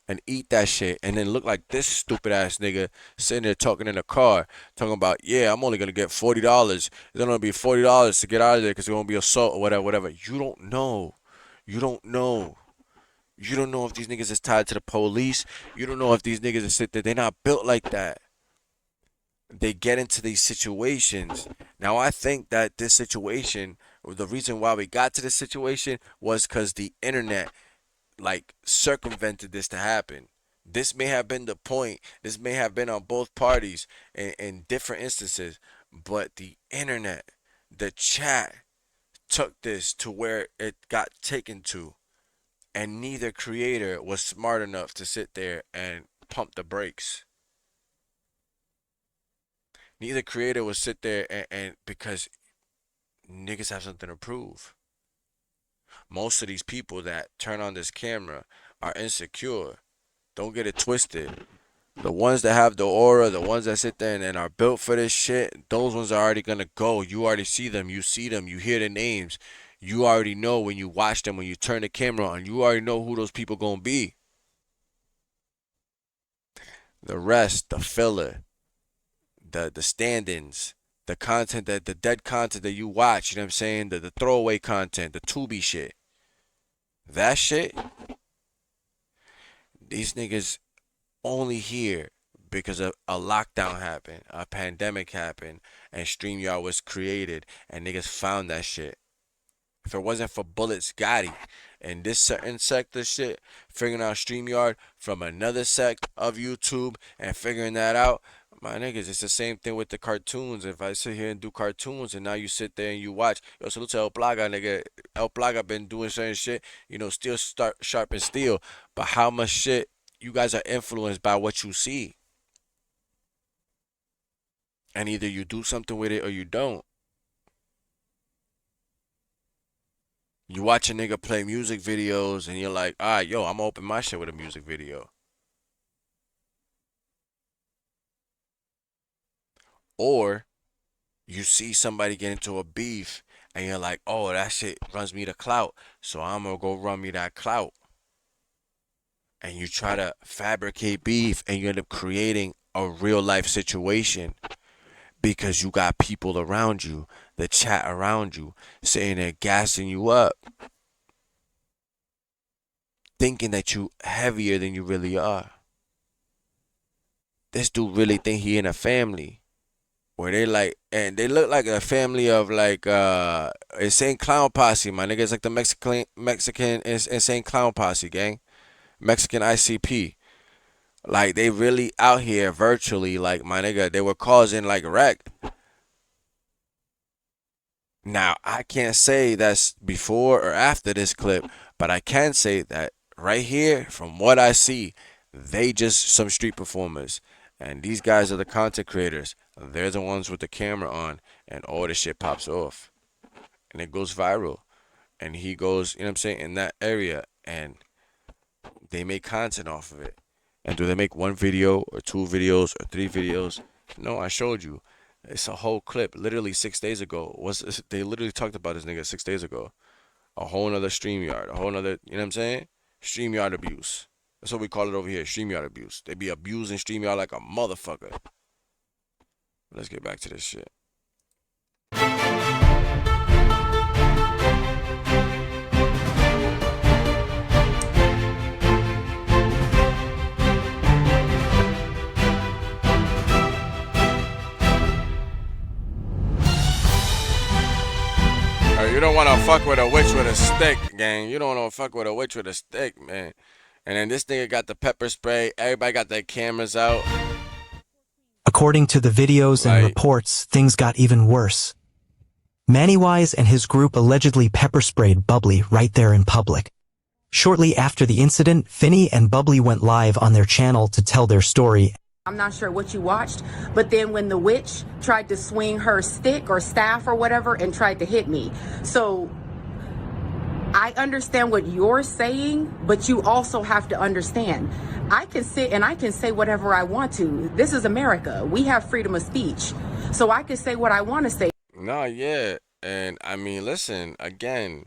and eat that shit and then look like this stupid ass nigga sitting there talking in a car, talking about, yeah, I'm only gonna get $40. It's gonna be $40 to get out of there because it won't be assault or whatever. You don't know. You don't know. You don't know if these niggas is tied to the police. You don't know if these niggas is sit there. They're not built like that. They get into these situations. Now, I think that this situation, the reason why we got to this situation was because the internet, circumvented this to happen. This may have been the point. This may have been on both parties in different instances. But the internet, the chat, took this to where it got taken to. And neither creator was smart enough to sit there and pump the brakes. Neither creator would sit there and because niggas have something to prove. Most of these people that turn on this camera are insecure. Don't get it twisted. The ones that have the aura, the ones that sit there and are built for this shit, those ones are already gonna go. You already see them, you hear their names. You already know when you watch them, when you turn the camera on, you already know who those people gonna be. The rest, the filler, the stand-ins, the content the dead content that you watch, you know what I'm saying? The throwaway content, the Tubi shit. That shit, these niggas only here because a lockdown happened, a pandemic happened, and StreamYard was created, and niggas found that shit. If it wasn't for Bullets Gotti and this certain sector shit, figuring out StreamYard from another sect of YouTube and figuring that out, my niggas, it's the same thing with the cartoons. If I sit here and do cartoons and now you sit there and you watch, yo, salute to El Plaga, nigga. El Plaga been doing certain shit, still start sharp and steel. But how much shit you guys are influenced by what you see? And either you do something with it or you don't. You watch a nigga play music videos and you're like, all right, yo, I'm gonna open my shit with a music video. Or you see somebody get into a beef and you're like, oh, that shit runs me the clout, so I'm gonna go run me that clout. And you try to fabricate beef and you end up creating a real life situation because you got people around you, the chat around you, saying they're gassing you up, thinking that you heavier than you really are. This dude really think he in a family where they like, and they look like a family of like insane clown posse. My nigga, it's like the Mexican insane clown posse gang, Mexican ICP. Like they really out here virtually, like my nigga, they were causing like wreck. Now I can't say that's before or after this clip, but I can say that right here, from what I see, they just some street performers. And these guys are the content creators. They're the ones with the camera on, and all this shit pops off. And it goes viral. And he goes, you know what I'm saying, in that area, and they make content off of it. And do they make one video or two videos or three videos? No, I showed you. It's a whole clip. Literally 6 days ago. They literally talked about this nigga 6 days ago. A whole nother StreamYard. A whole nother, you know what I'm saying? StreamYard abuse. That's what we call it over here, StreamYard abuse. They be abusing StreamYard like a motherfucker. Let's get back to this shit. You don't want to fuck with a witch with a stick, gang. You don't want to fuck with a witch with a stick, man. And then this nigga got the pepper spray. Everybody got their cameras out. According to the videos and reports, things got even worse. Manny Wise and his group allegedly pepper sprayed Bubbly right there in public. Shortly after the incident, Finny and Bubbly went live on their channel to tell their story. I'm not sure what you watched, but then when the witch tried to swing her stick or staff or whatever and tried to hit me. So I understand what you're saying, but you also have to understand. I can sit and I can say whatever I want to. This is America. We have freedom of speech. So I can say what I want to say. Nah, yeah. And I mean, listen, again,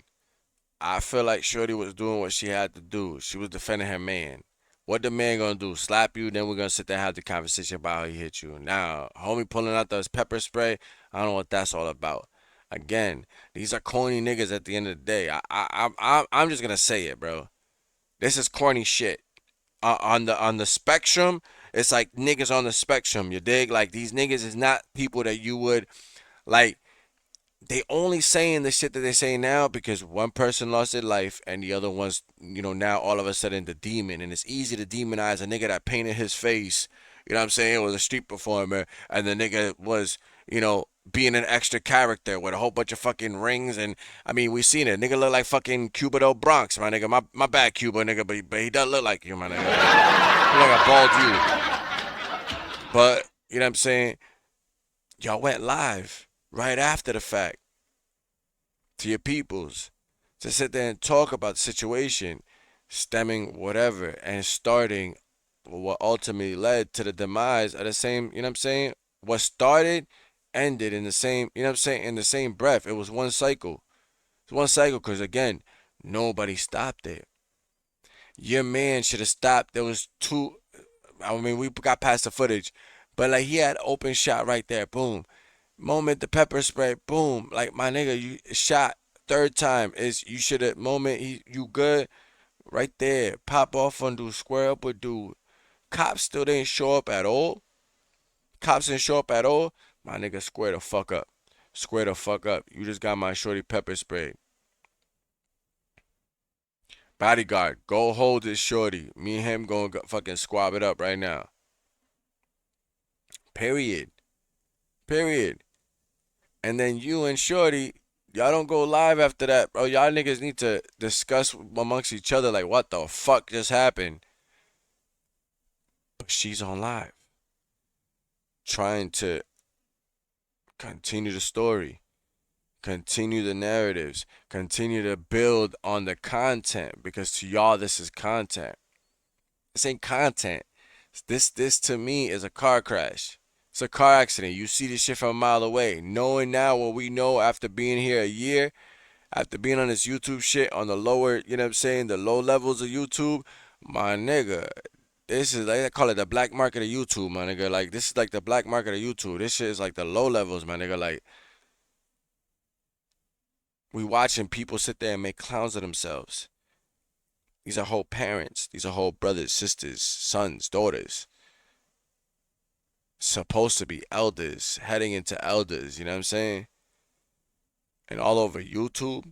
I feel like Shorty was doing what she had to do. She was defending her man. What the man gonna do? Slap you? Then we're gonna sit there and have the conversation about how he hit you. Now, homie pulling out those pepper spray, I don't know what that's all about. Again, these are corny niggas at the end of the day. I'm just gonna say it, bro. This is corny shit. On the spectrum, it's like niggas on the spectrum. You dig? Like these niggas is not people that you would like. They only saying the shit that they say now because one person lost their life and the other one's, you know, now all of a sudden the demon. And it's easy to demonize a nigga that painted his face, you know what I'm saying, was a street performer, and the nigga was, you know, being an extra character with a whole bunch of fucking rings. And I mean, we seen it. Nigga look like fucking Cuba del Bronx, my nigga. My bad, Cuba, nigga, but he doesn't look like you, my nigga. He like a bald you. But, you know what I'm saying? Y'all went live right after the fact to your peoples to sit there and talk about the situation, stemming whatever and starting what ultimately led to the demise of the same, you know what I'm saying? What started ended in the same, you know what I'm saying, in the same breath. It was one cycle. It's one cycle because, again, nobody stopped it. Your man should have stopped. There was two, I mean, we got past the footage, but like he had open shot right there. Boom. Moment the pepper spray, boom. Like my nigga, you shot third time is you should have moment you good right there. Pop off on dude, square up with dude. Cops still didn't show up at all. Cops didn't show up at all. My nigga, square the fuck up. Square the fuck up. You just got my shorty pepper sprayed. Bodyguard, go hold this shorty. Me and him gonna fucking squab it up right now. Period. Period. And then you and Shorty, y'all don't go live after that, bro. Y'all niggas need to discuss amongst each other like what the fuck just happened. But she's on live. Trying to continue the story. Continue the narratives. Continue to build on the content, because to y'all this is content. This ain't content. This to me is a car crash. It's a car accident. You see this shit from a mile away. Knowing now what we know after being here a year, after being on this YouTube shit on the lower, you know what I'm saying, the low levels of YouTube, my nigga, this is like, I call it the black market of YouTube, my nigga. Like, this is like the black market of YouTube. This shit is like the low levels, my nigga. Like, we watching people sit there and make clowns of themselves. These are whole parents. These are whole brothers, sisters, sons, daughters. Supposed to be elders, heading into elders, you know what I'm saying? And all over YouTube.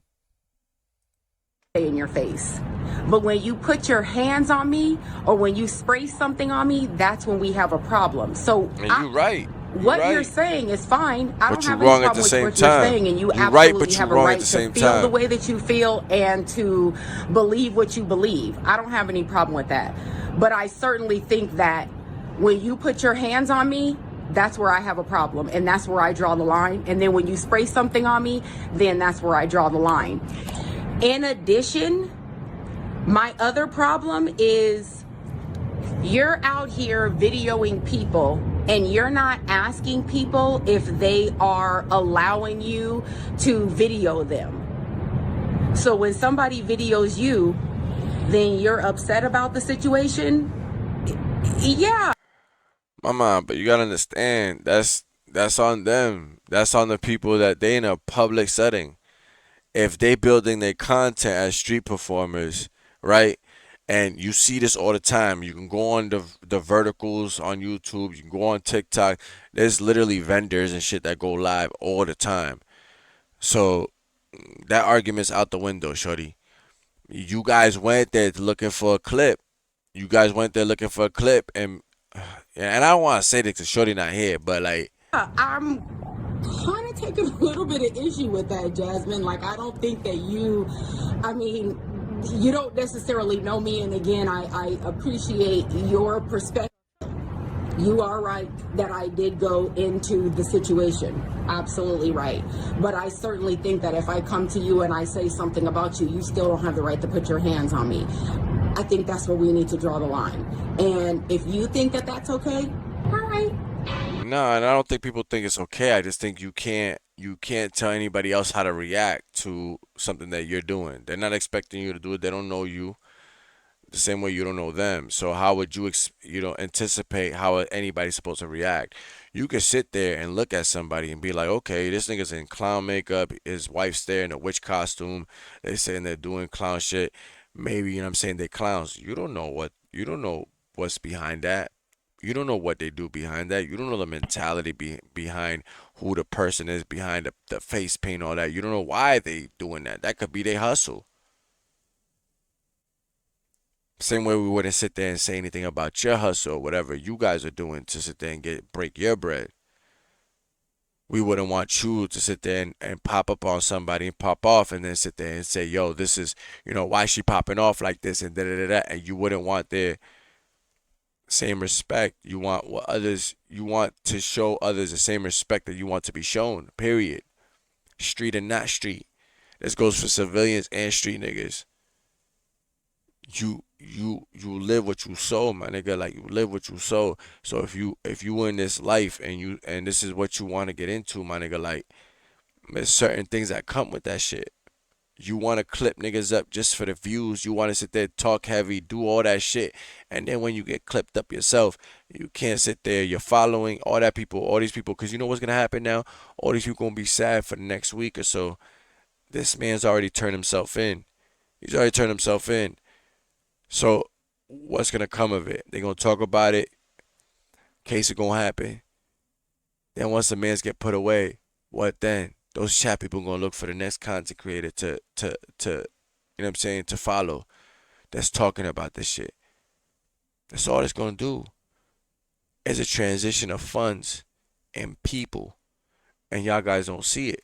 In your face. But when you put your hands on me or when you spray something on me, that's when we have a problem. So and you're right. What you're saying is fine. I don't have any wrong at problem the with same what you're time. saying, and you You're absolutely right, but have you're a wrong at right the to same feel the time. way that you feel and to believe what you believe. I don't have any problem with that. But I certainly think that when you put your hands on me, that's where I have a problem, and that's where I draw the line. And then when you spray something on me, then that's where I draw the line. In addition, my other problem is you're out here videoing people and you're not asking people if they are allowing you to video them. So when somebody videos you, then you're upset about the situation. Yeah. Mama, but you gotta understand, that's on them. That's on the people that they in a public setting. If they building their content as street performers, right? And you see this all the time. You can go on the verticals on YouTube. You can go on TikTok. There's literally vendors and shit that go live all the time. So that argument's out the window, shorty. You guys went there looking for a clip. You guys went there looking for a clip, and I don't want to say this because shorty not here, but like, I'm kind of taking a little bit of issue with that, Jasmine. Like, I don't think that you don't necessarily know me, and again, I appreciate your perspective. You are right that I did go into the situation. Absolutely right. But I certainly think that if I come to you and I say something about you, you still don't have the right to put your hands on me. I think that's where we need to draw the line. And if you think that that's okay, all right. no, and I don't think people think it's okay. I just think you can't tell anybody else how to react to something that you're doing. They're not expecting you to do it. They don't know you the same way you don't know them. So how would you anticipate how anybody's supposed to react? You could sit there and look at somebody and be like, okay, this nigga's in clown makeup, his wife's there in a witch costume, they saying they're doing clown shit. Maybe, you know what I'm saying, they clowns. You don't know what's behind that. You don't know what they do behind that. You don't know the mentality behind who the person is behind the face paint, all that. You don't know why they doing that. That could be their hustle. Same way we wouldn't sit there and say anything about your hustle or whatever you guys are doing to sit there and break your bread. We wouldn't want you to sit there and pop up on somebody and pop off and then sit there and say, yo, this is, why is she popping off like this and da-da-da-da. And you wouldn't want their same respect. You want to show others the same respect that you want to be shown, period. Street and not street. This goes for civilians and street niggas. You live what you sow, my nigga. Like, you live what you sow. So if you in this life and this is what you want to get into, my nigga, like, there's certain things that come with that shit. You want to clip niggas up just for the views. You want to sit there, talk heavy, do all that shit. And then when you get clipped up yourself, you can't sit there. You're following all these people. Because you know what's going to happen now? All these people going to be sad for the next week or so. This man's already turned himself in. He's already turned himself in. So what's going to come of it? They're going to talk about it. Case it going to happen. Then once the mans get put away, what then? Those chat people going to look for the next content creator to you know what I'm saying, to follow. That's talking about this shit. That's all it's going to do. Is a transition of funds and people. And y'all guys don't see it.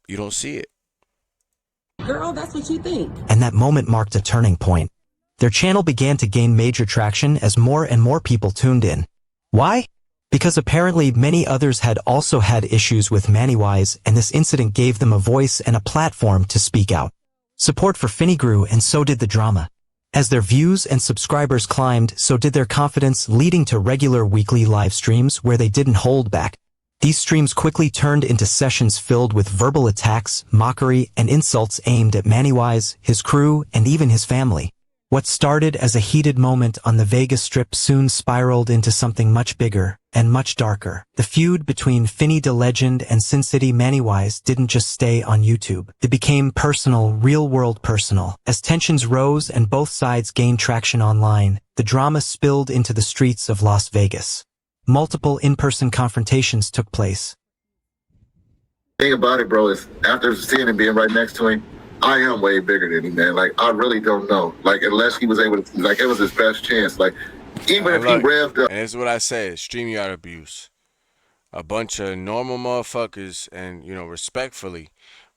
You don't see it. Girl, that's what you think. And that moment marked a turning point. Their channel began to gain major traction as more and more people tuned in. Why? Because apparently many others had also had issues with Mannywise, and this incident gave them a voice and a platform to speak out. Support for Finny grew, and so did the drama. As their views and subscribers climbed, so did their confidence, leading to regular weekly live streams where they didn't hold back. These streams quickly turned into sessions filled with verbal attacks, mockery, and insults aimed at Mannywise, his crew, and even his family. What started as a heated moment on the Vegas Strip soon spiraled into something much bigger and much darker. The feud between FixYaFace and Sin City Mannywise didn't just stay on YouTube. It became personal, real-world personal. As tensions rose and both sides gained traction online, the drama spilled into the streets of Las Vegas. Multiple in-person confrontations took place. The thing about it, bro, is after seeing him being right next to him, I am way bigger than him, man. Like, I really don't know. Like, unless he was able to, like, it was his best chance. Like, even if he revved up. And this is what I say, StreamYard abuse. A bunch of normal motherfuckers and, you know, respectfully,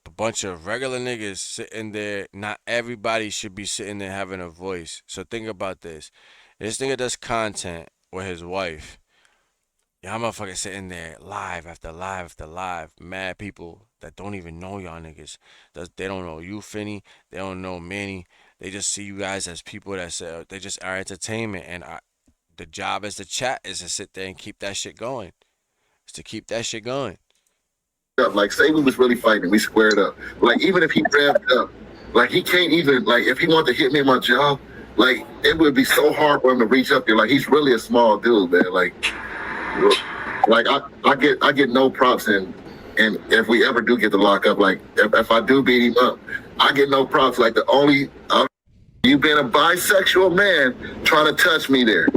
a bunch of regular niggas sitting there. Not everybody should be sitting there having a voice. So think about this. This nigga does content with his wife. Y'all motherfuckers sitting there live after live after live. Mad people that don't even know y'all niggas. They don't know you, Finny. They don't know Manny. They just see you guys as people that say they just are entertainment. And the job as the chat is to sit there and keep that shit going. Is to keep that shit going. Like, say we was really fighting, we squared up. Like, even if he revved up, like, he can't even, like, if he wanted to hit me in my jaw, like, it would be so hard for him to reach up here. Like, he's really a small dude, man. Like I get no props, and if we ever do get to lock up, like if I do beat him up, I get no props. Like, the only you being a bisexual man trying to touch me there.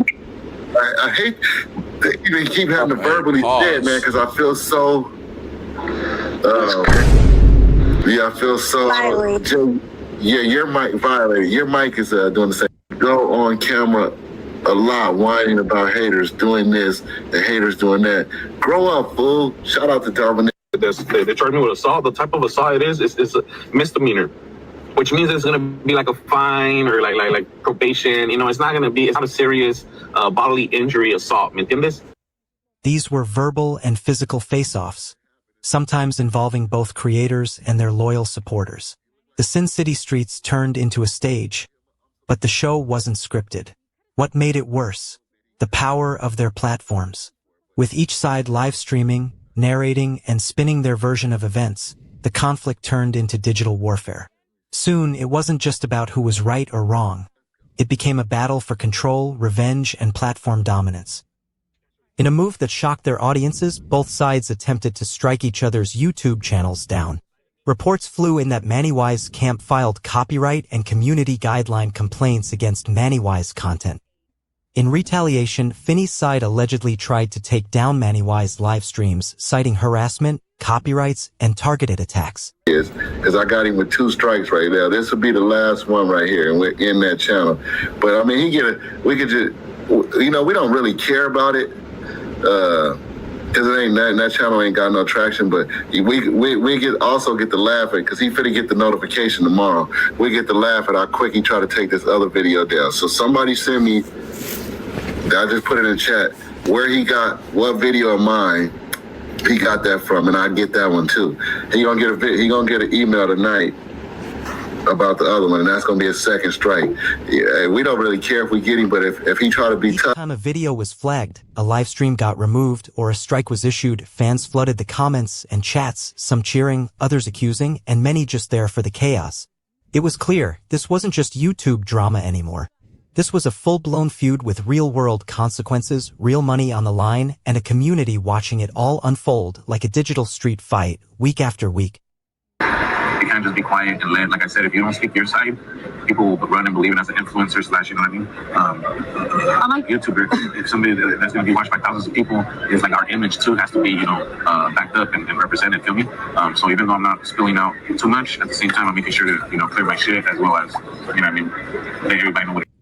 I hate that you keep having to verbally say it, man, because I feel so I feel so yeah, your mic violated. Your mic is doing the same. Go on camera a lot whining about haters doing this and haters doing that. Grow up, fool. Shout out to Darwin. They charge me with assault. The type of assault it is it's a misdemeanor, which means it's gonna be like a fine or like probation. You know, it's not a serious bodily injury assault. ¿Me entiendes? These were verbal and physical face-offs, sometimes involving both creators and their loyal supporters. The Sin City streets turned into a stage, but the show wasn't scripted. What made it worse? The power of their platforms. With each side live streaming, narrating, and spinning their version of events, the conflict turned into digital warfare. Soon, it wasn't just about who was right or wrong. It became a battle for control, revenge, and platform dominance. In a move that shocked their audiences, both sides attempted to strike each other's YouTube channels down. Reports flew in that Mannywise camp filed copyright and community guideline complaints against Mannywise content. In retaliation, Finny's side allegedly tried to take down Mannywise live streams, citing harassment, copyrights, and targeted attacks. Because I got him with 2 strikes right now. This will be the last one right here, and we're in that channel. But I mean, we could just, you know, we don't really care about it. Because it ain't that channel ain't got no traction, but we also get to laugh at, because he finna get the notification tomorrow. We get to laugh at how quick he tried to take this other video down. So somebody send me, I just put it in chat, where he got, what video of mine he got that from, and I get that one too. He gonna get an email tonight about the other one, and that's gonna be a second strike. Yeah, we don't really care if we get him, but if he try to be tough. Each time a video was flagged, a live stream got removed, or a strike was issued, fans flooded the comments and chats, some cheering, others accusing, and many just there for the chaos. It was clear, this wasn't just YouTube drama anymore. This was a full-blown feud with real-world consequences, real money on the line, and a community watching it all unfold like a digital street fight, week after week. You can't just be quiet and let, like I said, if you don't speak your side, people will run and believe it as an influencer / you know what I mean? YouTuber, if somebody that's going to be watched by thousands of people, it's like our image too has to be, you know, backed up and represented, feel me? So even though I'm not spilling out too much, at the same time, I'm making sure to, you know, clear my shit as well as, you know what I mean, let everybody know what it is.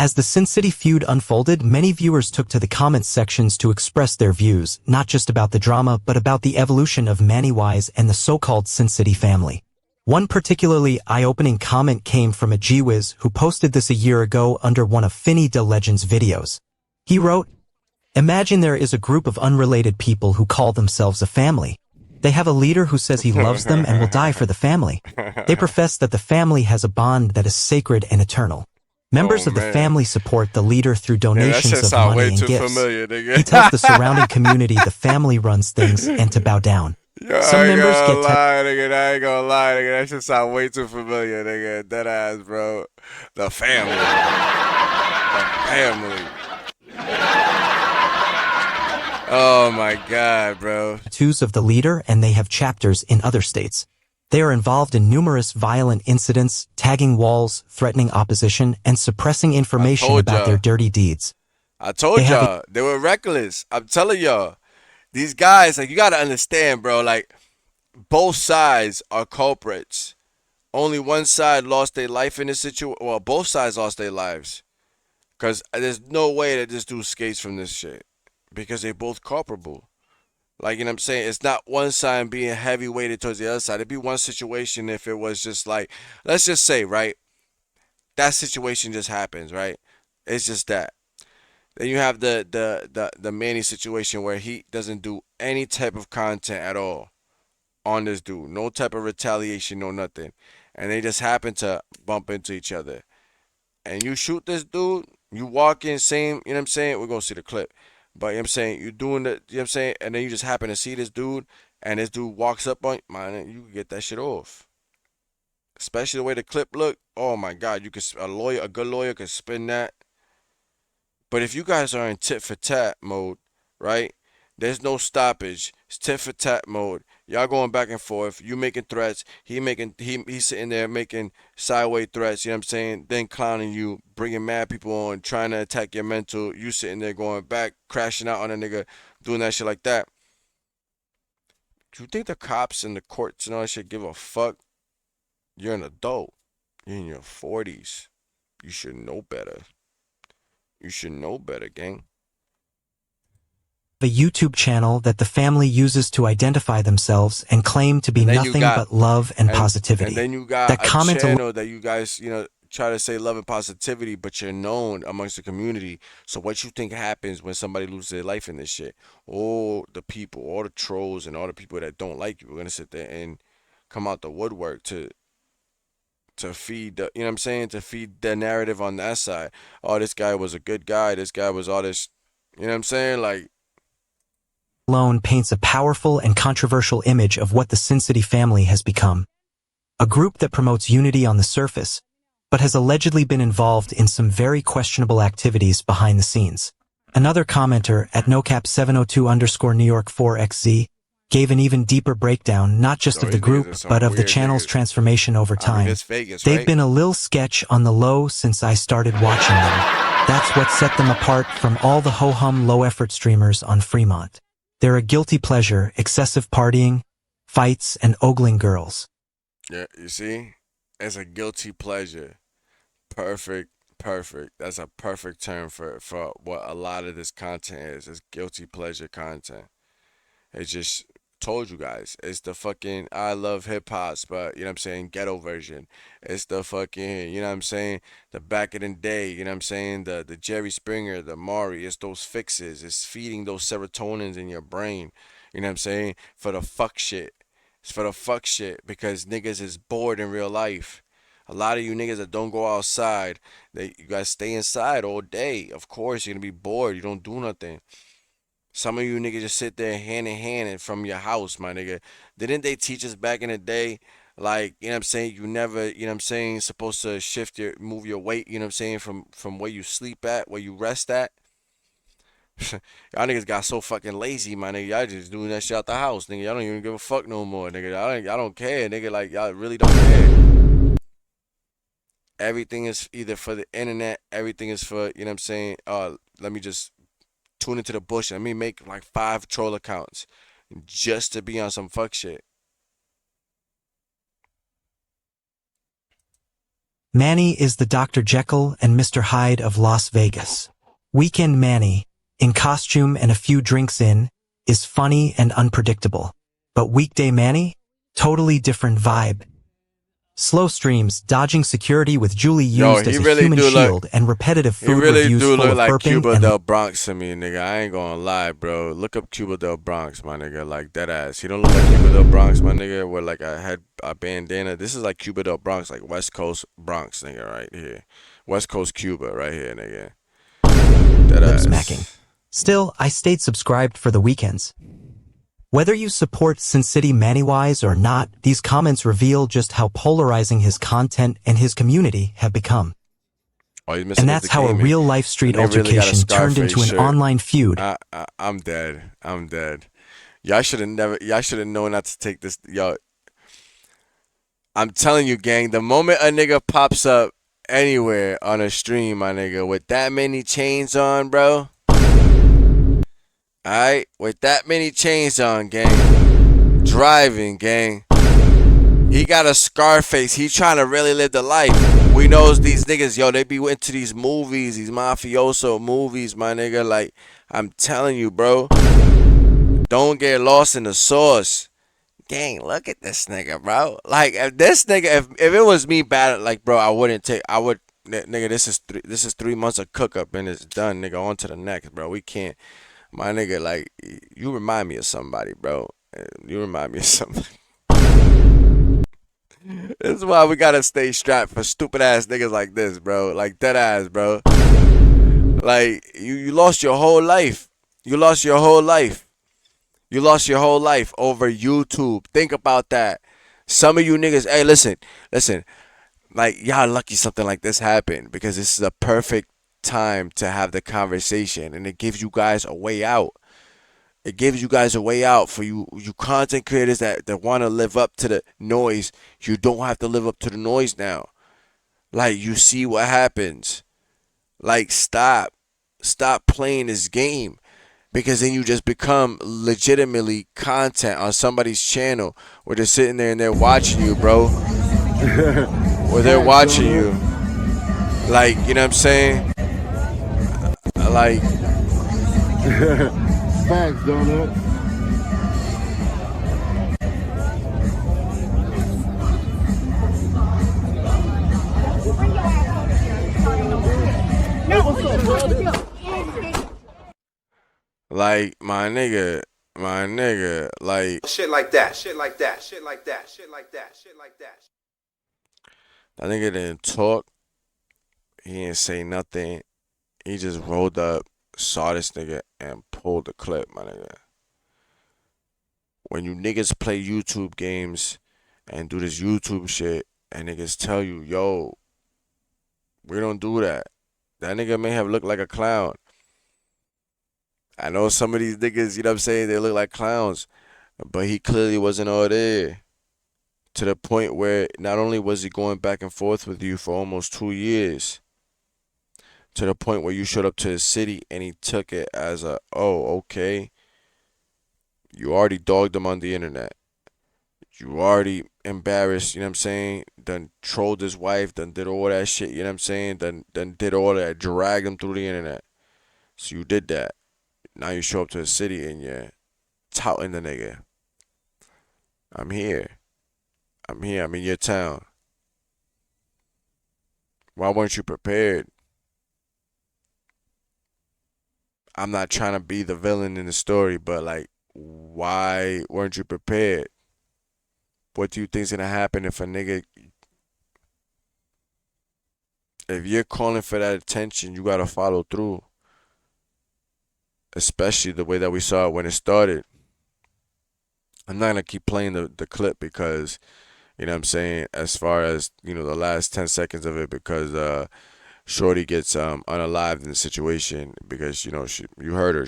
As the Sin City feud unfolded, many viewers took to the comments sections to express their views, not just about the drama, but about the evolution of Mannywise and the so-called Sin City family. One particularly eye-opening comment came from a Gwiz who posted this a year ago under one of FixYaFace's videos. He wrote, Imagine there is a group of unrelated people who call themselves a family. They have a leader who says he loves them and will die for the family. They profess that the family has a bond that is sacred and eternal. Members of the family support the leader through donations of money and gifts. He tells the surrounding community the family runs things and to bow down. Some members get I ain't gonna lie, nigga. That shit sound way too familiar, nigga. Dead ass, bro. The family. The family. Oh my God, bro. Tattoos of the leader, and they have chapters in other states. They are involved in numerous violent incidents, tagging walls, threatening opposition, and suppressing information about their dirty deeds. I told y'all, they were reckless. I'm telling y'all. These guys, like, you gotta understand, bro, like, both sides are culprits. Only one side lost their life in this situation. Well, both sides lost their lives. Because there's no way that this dude escapes from this shit. Because they're both culpable. Like, you know what I'm saying? It's not one side being heavy weighted towards the other side. It'd be one situation if it was just like, let's just say, right? That situation just happens, right? It's just that. Then you have the Manny situation where he doesn't do any type of content at all on this dude. No type of retaliation, no nothing. And they just happen to bump into each other. And you shoot this dude, you walk in, same, you know what I'm saying? We're going to see the clip. But you know what I'm saying, you're doing the, you know what I'm saying? And then you just happen to see this dude, and this dude walks up on you, man, you can get that shit off. Especially the way the clip look. Oh my God, you could, a good lawyer could spin that. But if you guys are in tit for tat mode, right? There's no stoppage. It's tit for tat mode. Y'all going back and forth. You making threats. He's sitting there making sideways threats. You know what I'm saying? Then clowning you, bringing mad people on, trying to attack your mental. You sitting there going back, crashing out on a nigga, doing that shit like that. Do you think the cops and the courts and all that shit give a fuck? You're an adult. You're in your 40s. You should know better. You should know better, gang. The YouTube channel that the family uses to identify themselves and claim to be nothing but love and positivity. And then you got a channel that you guys, you know, try to say love and positivity, but you're known amongst the community. So what you think happens when somebody loses their life in this shit? All the people, all the trolls and all the people that don't like you are going to sit there and come out the woodwork to feed the, you know what I'm saying, to feed the narrative on that side. Oh, this guy was a good guy. This guy was all this, you know what I'm saying? Like, alone paints a powerful and controversial image of what the Sin City family has become. A group that promotes unity on the surface, but has allegedly been involved in some very questionable activities behind the scenes. Another commenter at NoCap702_New York 4XZ gave an even deeper breakdown, not just of the group, but of the channel's transformation over time. They've been a lil sketch on the low since I started watching them. That's what set them apart from all the ho-hum low-effort streamers on Fremont. They're a guilty pleasure, excessive partying, fights, and ogling girls. Yeah, you see? It's a guilty pleasure. Perfect. That's a perfect term for what a lot of this content is. It's guilty pleasure content. It just told you guys. It's the fucking I love hip hop, but you know what I'm saying, ghetto version. It's the fucking, you know what I'm saying, the back in the day, you know what I'm saying, the Jerry Springer, the Maury. It's those fixes. It's feeding those serotonins in your brain. You know what I'm saying? For the fuck shit. It's for the fuck shit because niggas is bored in real life. A lot of you niggas that don't go outside, you guys stay inside all day. Of course, you're gonna be bored. You don't do nothing. Some of you niggas just sit there hand in hand and from your house, my nigga. Didn't they teach us back in the day, like, you know what I'm saying, you never, you know what I'm saying, supposed to move your weight, you know what I'm saying, from where you sleep at, where you rest at? Y'all niggas got so fucking lazy, my nigga. Y'all just doing that shit out the house, nigga. Y'all don't even give a fuck no more, nigga. Y'all don't care, nigga. Like, y'all really don't care. Everything is either for the internet, everything is for, you know what I'm saying, let me just tune into the bush. Let me make like 5 troll accounts just to be on some fuck shit. Manny is the Dr. Jekyll and Mr. Hyde of Las Vegas. Weekend Manny, in costume and a few drinks in, is funny and unpredictable. But weekday Manny? Totally different vibe. Slow streams, dodging security with Julie Yo, used he as a really human do look- shield, and repetitive He food really reviews do full look of like burping Cuba and Del Bronx to me, nigga. I ain't gonna lie, bro. Look up Cuba Del Bronx, my nigga. Like, that ass. He don't look like Cuba Del Bronx, my nigga, with like a bandana. This is like Cuba Del Bronx, like West Coast Bronx, nigga, right here. West Coast Cuba, right here, nigga. That lip ass. smacking. Still, I stayed subscribed for the weekends. Whether you support Sin City Manny-wise or not, these comments reveal just how polarizing his content and his community have become. All he's missing And is that's the how a gaming. real-life street And they really got a altercation turned Scarface into an shirt. online feud. I'm dead. I'm dead. Y'all should have known not to take this. Yo, I'm telling you, gang, the moment a nigga pops up anywhere on a stream, my nigga, with that many chains on, bro. Alright? With that many chains on, gang. Driving, gang. He got a Scarface. He trying to really live the life. We knows these niggas, yo, they be into these movies, these mafioso movies, my nigga. Like, I'm telling you, bro. Don't get lost in the sauce. Gang, look at this nigga, bro. Like, if this nigga, if it was me bad, like, bro, I would, nigga, this is 3 months of cook up and it's done, nigga. On to the next, bro. We can't. My nigga, like, you remind me of somebody, bro. You remind me of somebody. This is why we gotta stay strapped for stupid ass niggas like this, bro. Like, dead ass, bro. Like, you lost your whole life. You lost your whole life. You lost your whole life over YouTube. Think about that. Some of you niggas, hey, listen. Like, y'all lucky something like this happened because this is a perfect time to have the conversation, and it gives you guys a way out. It gives you guys a way out for you content creators that want to live up to the noise. You don't have to live up to the noise now. Like, you see what happens. Like, stop playing this game, because then you just become legitimately content on somebody's channel where they're sitting there and they're watching you, bro. Where they're watching you. Like, you know what I'm saying? Like, facts, donut. like, my nigga, like, Shit like that. Shit like that. Shit like that. Shit like that. Shit like that. that nigga didn't talk. He didn't say nothing. He just rolled up, saw this nigga, and pulled the clip, my nigga. When you niggas play YouTube games and do this YouTube shit, and niggas tell you, yo, we don't do that. That nigga may have looked like a clown. I know some of these niggas, you know what I'm saying, they look like clowns, but he clearly wasn't all there. To the point where not only was he going back and forth with you for almost 2 years, to the point where you showed up to his city and he took it as a, oh, okay, you already dogged him on the internet. You already embarrassed, you know what I'm saying? Done trolled his wife, done did all that shit, you know what I'm saying? Done did all that, dragged him through the internet. So you did that. Now you show up to his city and you're touting the nigga. I'm here. I'm in your town. Why weren't you prepared? I'm not trying to be the villain in the story, but like, why weren't you prepared? What do you think's gonna happen if a nigga, if you're calling for that attention, you gotta follow through. Especially the way that we saw it when it started. I'm not gonna keep playing the clip because, you know what I'm saying, as far as, you know, the last 10 seconds of it, because Shorty gets unalived in the situation because, you know, you heard her,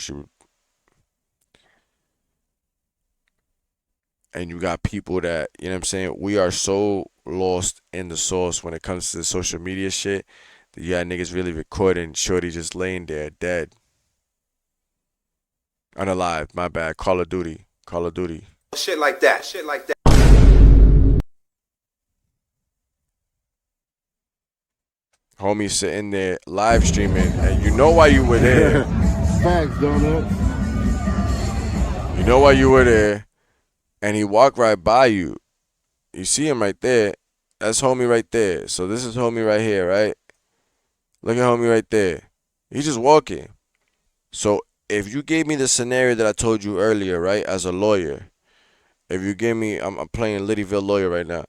and you got people that, you know what I'm saying, we are so lost in the sauce when it comes to the social media shit that you got niggas really recording Shorty just laying there dead. Unalived, my bad. Call of Duty. Shit like that. Shit like that. Homie sitting there live streaming, and you know why you were there. Facts, donut. You know why you were there, and he walked right by you. You see him right there, That's homie right there. So this is homie right here, right? Look at homie right there. He's just walking. So if you gave me the scenario that I told you earlier, right, as a lawyer, if you give me, I'm playing Littyville lawyer right now.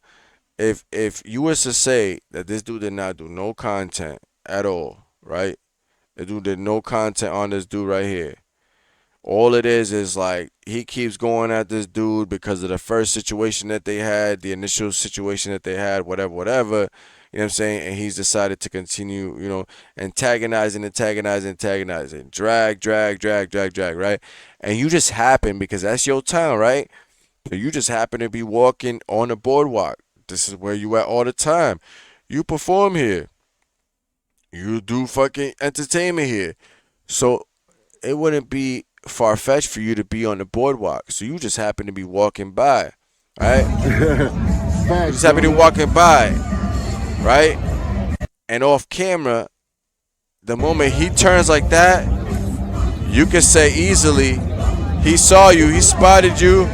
If you was to say that this dude did not do no content at all, right? The dude did no content on this dude right here. All it is like he keeps going at this dude because of the first situation that they had, the initial situation that they had, whatever. You know what I'm saying? And he's decided to continue, antagonizing, drag, right? And you just happen, because that's your town, right? So you just happen to be walking on the boardwalk. This is where you at all the time. You perform here. You do fucking entertainment here. So it wouldn't be far-fetched for you to be on the boardwalk. So you just happen to be walking by, right? You just happen to be walking by, right? And off camera, the moment he turns like that, you can say easily, he saw you, he spotted you,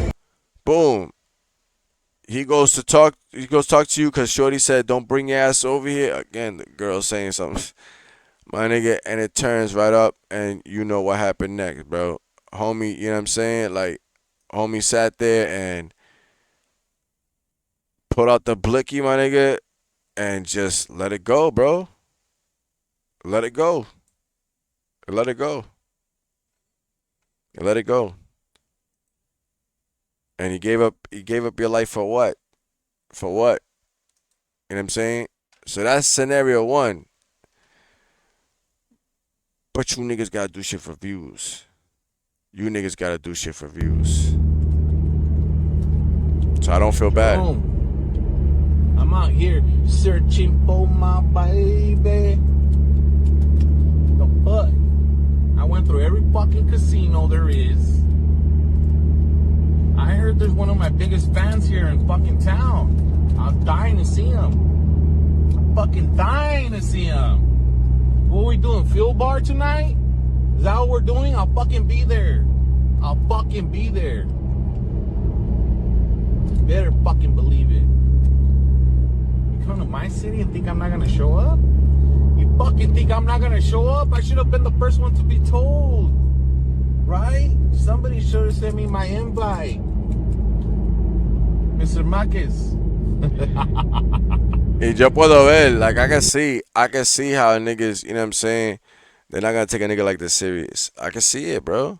boom. He goes talk to you because Shorty said, don't bring your ass over here. Again, the girl saying something. My nigga, and it turns right up, and you know what happened next, bro. Homie, you know what I'm saying? Like, homie sat there and put out the blicky, my nigga, and just let it go, bro. Let it go. Let it go. Let it go. And he gave up your life for what? For what? You know what I'm saying? So that's scenario one. But you niggas gotta do shit for views. You niggas gotta do shit for views. So I don't feel bad. I'm out here searching for my baby. The fuck? I went through every fucking casino there is. I heard there's one of my biggest fans here in fucking town. I'm dying to see him. I'm fucking dying to see him. What are we doing? Field bar tonight? Is that what we're doing? I'll fucking be there. I'll fucking be there. You better fucking believe it. You come to my city and think I'm not gonna show up? You fucking think I'm not gonna show up? I should have been the first one to be told. Right? Somebody should have sent me my invite. Mr. Marquez. Y yo puedo ver, like I can see how niggas, you know what I'm saying, they're not gonna take a nigga like this serious. I can see it, bro.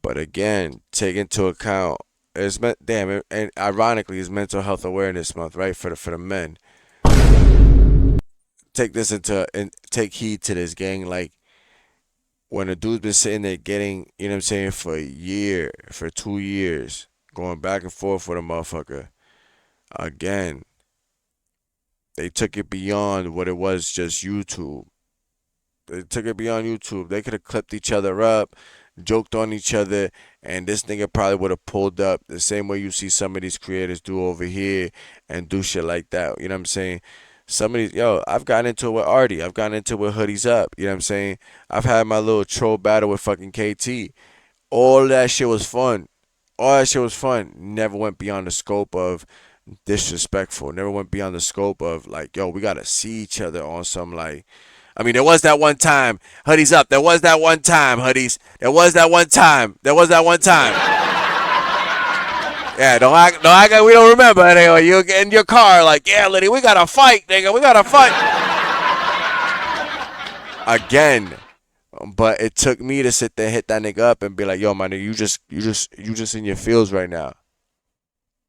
But again, take into account, and ironically, it's Mental Health Awareness Month, right? For the men. Take heed to this, gang. Like, when a dude's been sitting there getting, you know what I'm saying, for a year, for 2 years, going back and forth with a motherfucker, again, they took it beyond what it was just YouTube. They took it beyond YouTube. They could have clipped each other up, joked on each other, and this nigga probably would have pulled up the same way you see some of these creators do over here and do shit like that. You know what I'm saying? Some of these, I've gotten into it with Artie. I've gotten into it with Hoodies Up. You know what I'm saying? I've had my little troll battle with fucking KT. All that shit was fun. Never went beyond the scope of disrespectful. Never went beyond the scope of like, we gotta see each other on some like. I mean, there was that one time. Hoodies Up. There was that one time. Hoodies. There was that one time. Yeah, don't act like we don't remember, nigga. You get in your car like, yeah, Litty, we gotta fight, nigga. We gotta fight. Again. But it took me to sit there, hit that nigga up, and be like, yo, my nigga, you just in your feels right now.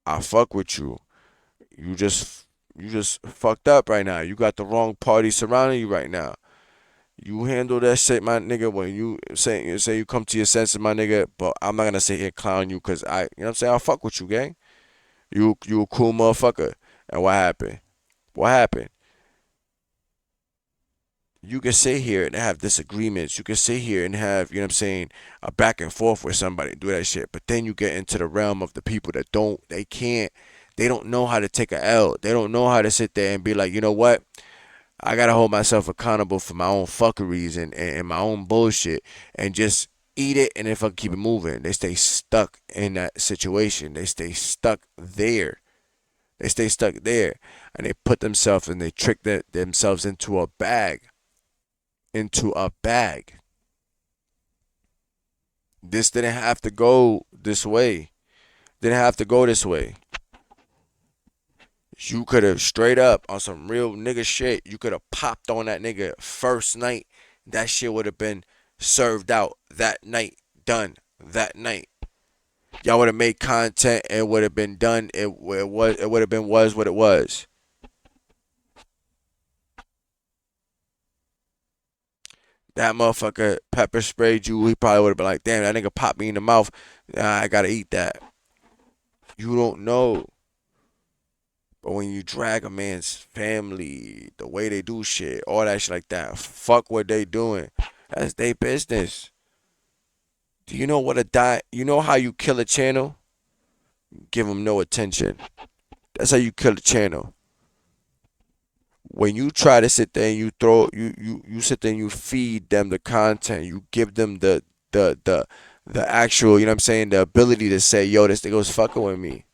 I fuck with you. You just fucked up right now. You got the wrong party surrounding you right now. You handle that shit, my nigga, when you say you come to your senses, my nigga, but I'm not gonna sit here clown you because you know what I'm saying? I'll fuck with you, gang. You a cool motherfucker. And what happened? You can sit here and have disagreements. You can sit here and have, you know what I'm saying, a back and forth with somebody and do that shit. But then you get into the realm of the people that they don't know how to take a L. They don't know how to sit there and be like, you know what? I gotta hold myself accountable for my own fuckeries and my own bullshit and just eat it and if I keep it moving. They stay stuck in that situation. They stay stuck there. They stay stuck there, and they put themselves and they trick themselves into a bag. Into a bag. This didn't have to go this way. Didn't have to go this way. You could have straight up on some real nigga shit. You could have popped on that nigga first night. That shit would have been served out that night. Done that night. Y'all would have made content and it would have been done. It would have been was what it was. That motherfucker pepper sprayed you. He probably would have been like, damn, that nigga popped me in the mouth. I gotta eat that. You don't know. But when you drag a man's family, the way they do shit, all that shit like that, fuck what they doing. That's their business. Do you know what you know how you kill a channel? Give them no attention. That's how you kill a channel. When you try to sit there and you sit there and you feed them the content, you give them the actual, you know what I'm saying, the ability to say, yo, this nigga was fucking with me.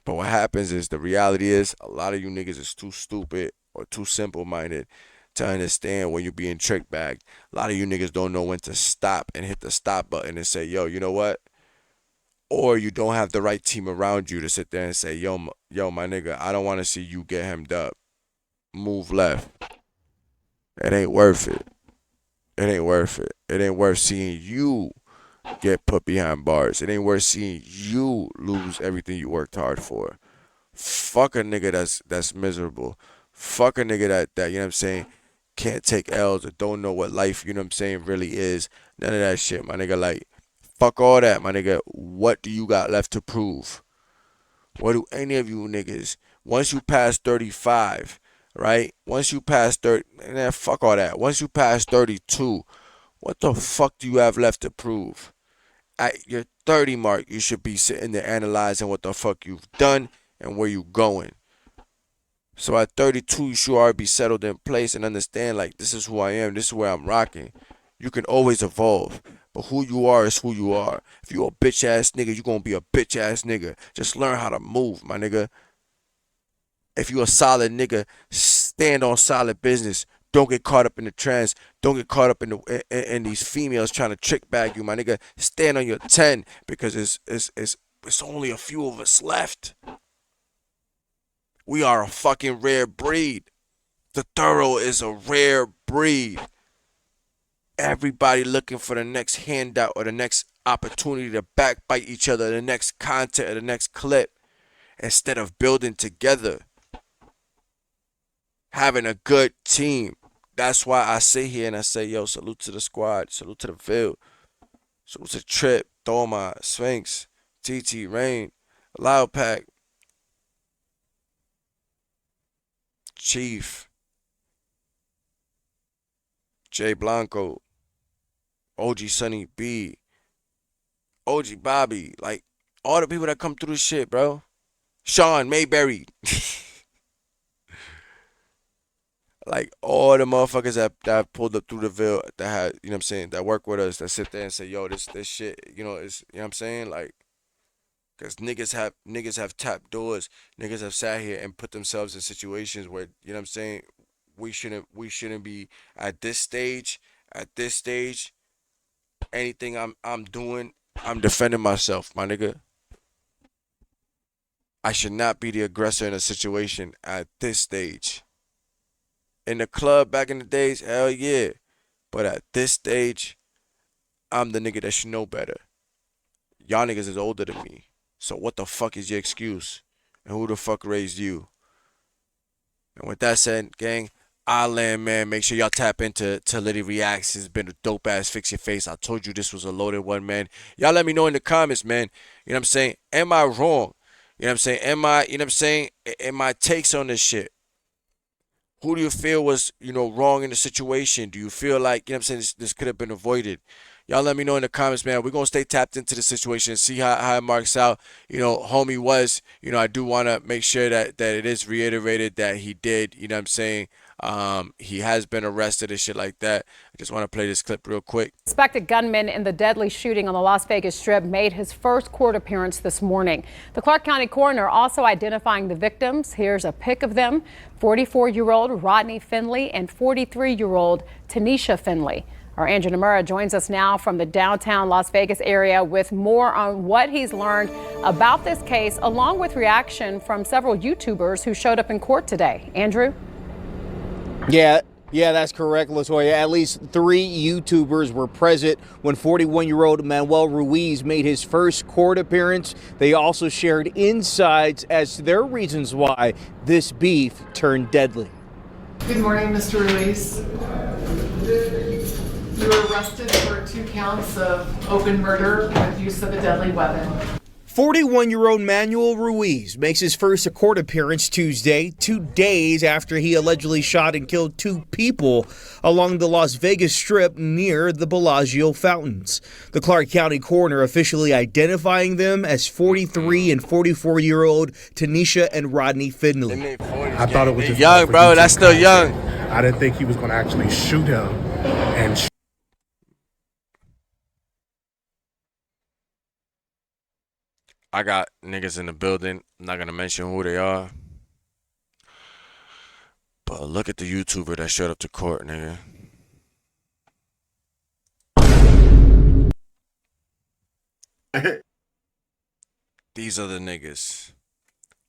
But what happens is, the reality is, a lot of you niggas is too stupid or too simple-minded to understand when you're being trick bagged. A lot of you niggas don't know when to stop and hit the stop button and say, yo, you know what? Or you don't have the right team around you to sit there and say, yo, my nigga, I don't want to see you get hemmed up. Move left. It ain't worth it. It ain't worth it. It ain't worth seeing you get put behind bars. It ain't worth seeing you lose everything you worked hard for. Fuck a nigga that's miserable. Fuck a nigga that, you know what I'm saying, can't take L's or don't know what life, you know what I'm saying, really is. None of that shit, my nigga. Like, fuck all that, my nigga. What do you got left to prove? What do any of you niggas, once you pass 35, right? Once you pass 30, man, fuck all that. Once you pass 32, what the fuck do you have left to prove? At your 30 mark, you should be sitting there analyzing what the fuck you've done and where you going. So at 32, you should already be settled in place and understand, like, this is who I am. This is where I'm rocking. You can always evolve. But who you are is who you are. If you a bitch ass nigga, you gonna be a bitch ass nigga. Just learn how to move, my nigga. If you a solid nigga, stand on solid business. Don't get caught up in the trends. Don't get caught up in these females trying to trick bag you, my nigga. Stand on your 10 because it's only a few of us left. We are a fucking rare breed. The Thorough is a rare breed. Everybody looking for the next handout or the next opportunity to backbite each other, the next content or the next clip, instead of building together. Having a good team. That's why I sit here and I say, yo, salute to the squad, salute to the Ville, salute to Trip, Thoma, Sphinx, TT, Rain, Loud Pack, Chief, Jay Blanco, OG Sunny B, OG Bobby, like all the people that come through this shit, bro. Sean Mayberry. Like all the motherfuckers that pulled up through the Ville that had, you know what I'm saying, that work with us, that sit there and say, yo, this shit, you know, is, you know what I'm saying? Like, cause niggas have tapped doors. Niggas have sat here and put themselves in situations where, you know what I'm saying, we shouldn't be at this stage. At this stage, anything I'm doing, I'm defending myself, my nigga. I should not be the aggressor in a situation at this stage. In the club back in the days, hell yeah. But at this stage, I'm the nigga that should know better. Y'all niggas is older than me. So what the fuck is your excuse? And who the fuck raised you? And with that said, gang, I land, man. Make sure y'all tap into Litty Reacts. It's been a dope ass Fix Your Face. I told you this was a loaded one, man. Y'all let me know in the comments, man. You know what I'm saying? Am I wrong? You know what I'm saying? Am I, you know what I'm saying? Am my takes on this shit? Who do you feel was, you know, wrong in the situation? Do you feel like, you know what I'm saying, this could have been avoided? Y'all let me know in the comments, man. We're going to stay tapped into the situation, see how it marks out. You know, homie was, you know, I do want to make sure that it is reiterated that he did, you know what I'm saying? He has been arrested and shit like that. I just want to play this clip real quick. Suspected gunman in the deadly shooting on the Las Vegas Strip made his first court appearance this morning. The Clark County coroner also identifying the victims. Here's a pic of them: 44-year-old Rodney Finley and 43-year-old Tanisha Finley. Our Andrew Namura joins us now from the downtown Las Vegas area with more on what he's learned about this case, along with reaction from several YouTubers who showed up in court today. Andrew? Yeah, that's correct, LaToya. At least 3 YouTubers were present when 41-year-old Manuel Ruiz made his first court appearance. They also shared insights as to their reasons why this beef turned deadly. Good morning, Mr. Ruiz. You were arrested for 2 counts of open murder with use of a deadly weapon. 41-year-old Manuel Ruiz makes his first court appearance Tuesday, 2 days after he allegedly shot and killed 2 people along the Las Vegas Strip near the Bellagio fountains. The Clark County coroner officially identifying them as 43 and 44-year-old Tanisha and Rodney Finley. I thought it was just young, bro. That's still young. I didn't think he was going to actually shoot him and I got niggas in the building. I'm not going to mention who they are. But look at the YouTuber that showed up to court, nigga. These are the niggas.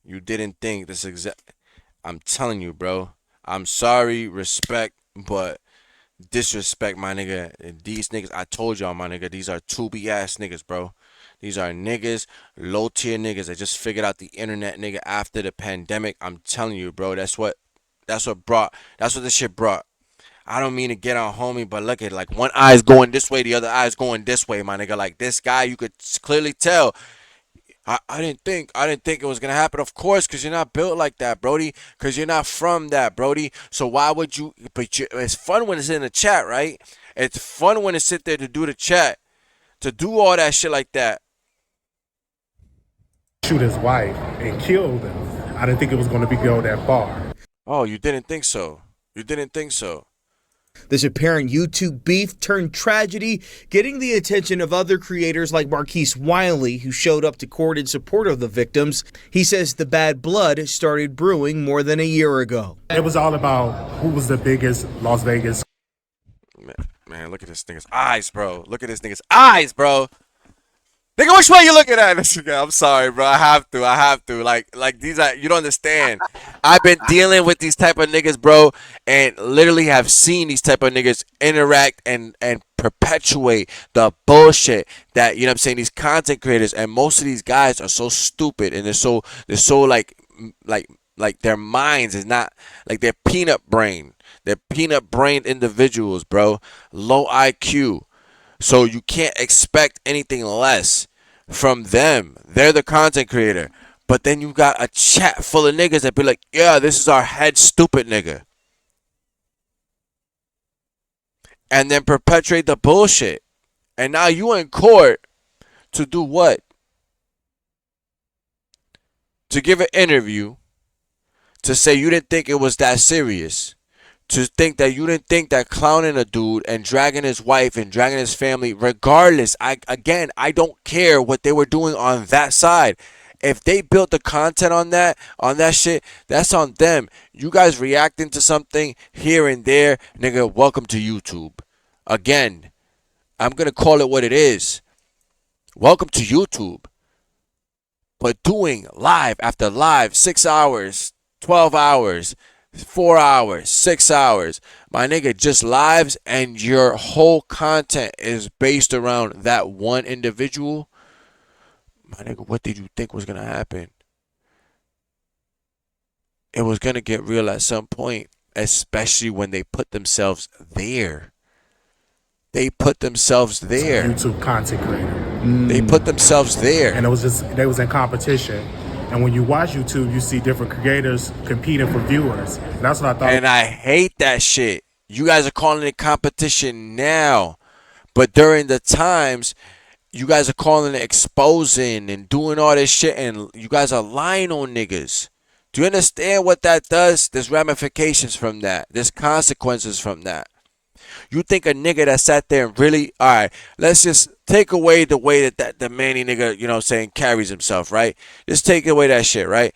You didn't think this exact. I'm telling you, bro. I'm sorry, respect, but disrespect, my nigga. And these niggas, I told y'all, my nigga, these are 2B ass niggas, bro. These are niggas, low tier niggas that just figured out the internet, nigga, after the pandemic. I'm telling you, bro. That's what this shit brought. I don't mean to get on homie, but look at, like, one eye's going this way, the other eye's going this way, my nigga. Like, this guy, you could clearly tell. I didn't think it was gonna happen. Of course, because you're not built like that, Brody. Because you're not from that, Brody. So why would you? But it's fun when it's in the chat, right? It's fun when it's sit there to do the chat, to do all that shit like that. shoot his wife and kill them. I didn't think it was going to go that far. Oh, you didn't think so? You didn't think so? This apparent YouTube beef turned tragedy, getting the attention of other creators like Marquise Wiley, who showed up to court in support of the victims. He says the bad blood started brewing more than a year ago. It was all about who was the biggest Las Vegas. Man, look at this nigga's eyes, bro. Look at this nigga's eyes, bro. Nigga, which way you looking at this nigga? I'm sorry, bro. I have to. Like these are, you don't understand. I've been dealing with these type of niggas, bro, and literally have seen these type of niggas interact and perpetuate the bullshit that, you know what I'm saying, these content creators, and most of these guys are so stupid, and they're so like their minds is not, like, they're peanut brain. They're peanut brained individuals, bro. Low IQ. So you can't expect anything less from them. They're the content creator. But then you got a chat full of niggas that be like, yeah, this is our head stupid nigga. And then perpetuate the bullshit. And now you in court to do what? To give an interview. To say you didn't think it was that serious. To think that you didn't think that clowning a dude and dragging his wife and dragging his family, regardless, I don't care what they were doing on that side. If they built the content on that shit, that's on them. You guys reacting to something here and there, nigga, welcome to YouTube. Again, I'm going to call it what it is. Welcome to YouTube. But doing live after live, 6 hours, 12 hours, 4 hours, 6 hours, my nigga, just lives, and your whole content is based around that one individual, my nigga, what did you think was gonna happen? It was gonna get real at some point, especially when they put themselves there. They put themselves there. YouTube content creator. They put themselves there. And it was just, they was in competition. And when you watch YouTube, you see different creators competing for viewers. And that's what I thought. And I hate that shit. You guys are calling it competition now. But during the times you guys are calling it exposing and doing all this shit, and you guys are lying on niggas. Do you understand what that does? There's ramifications from that. There's consequences from that. You think a nigga that sat there and really, all right, let's just take away the way that the Manny nigga, you know what I'm saying, carries himself, right? Just take away that shit, right?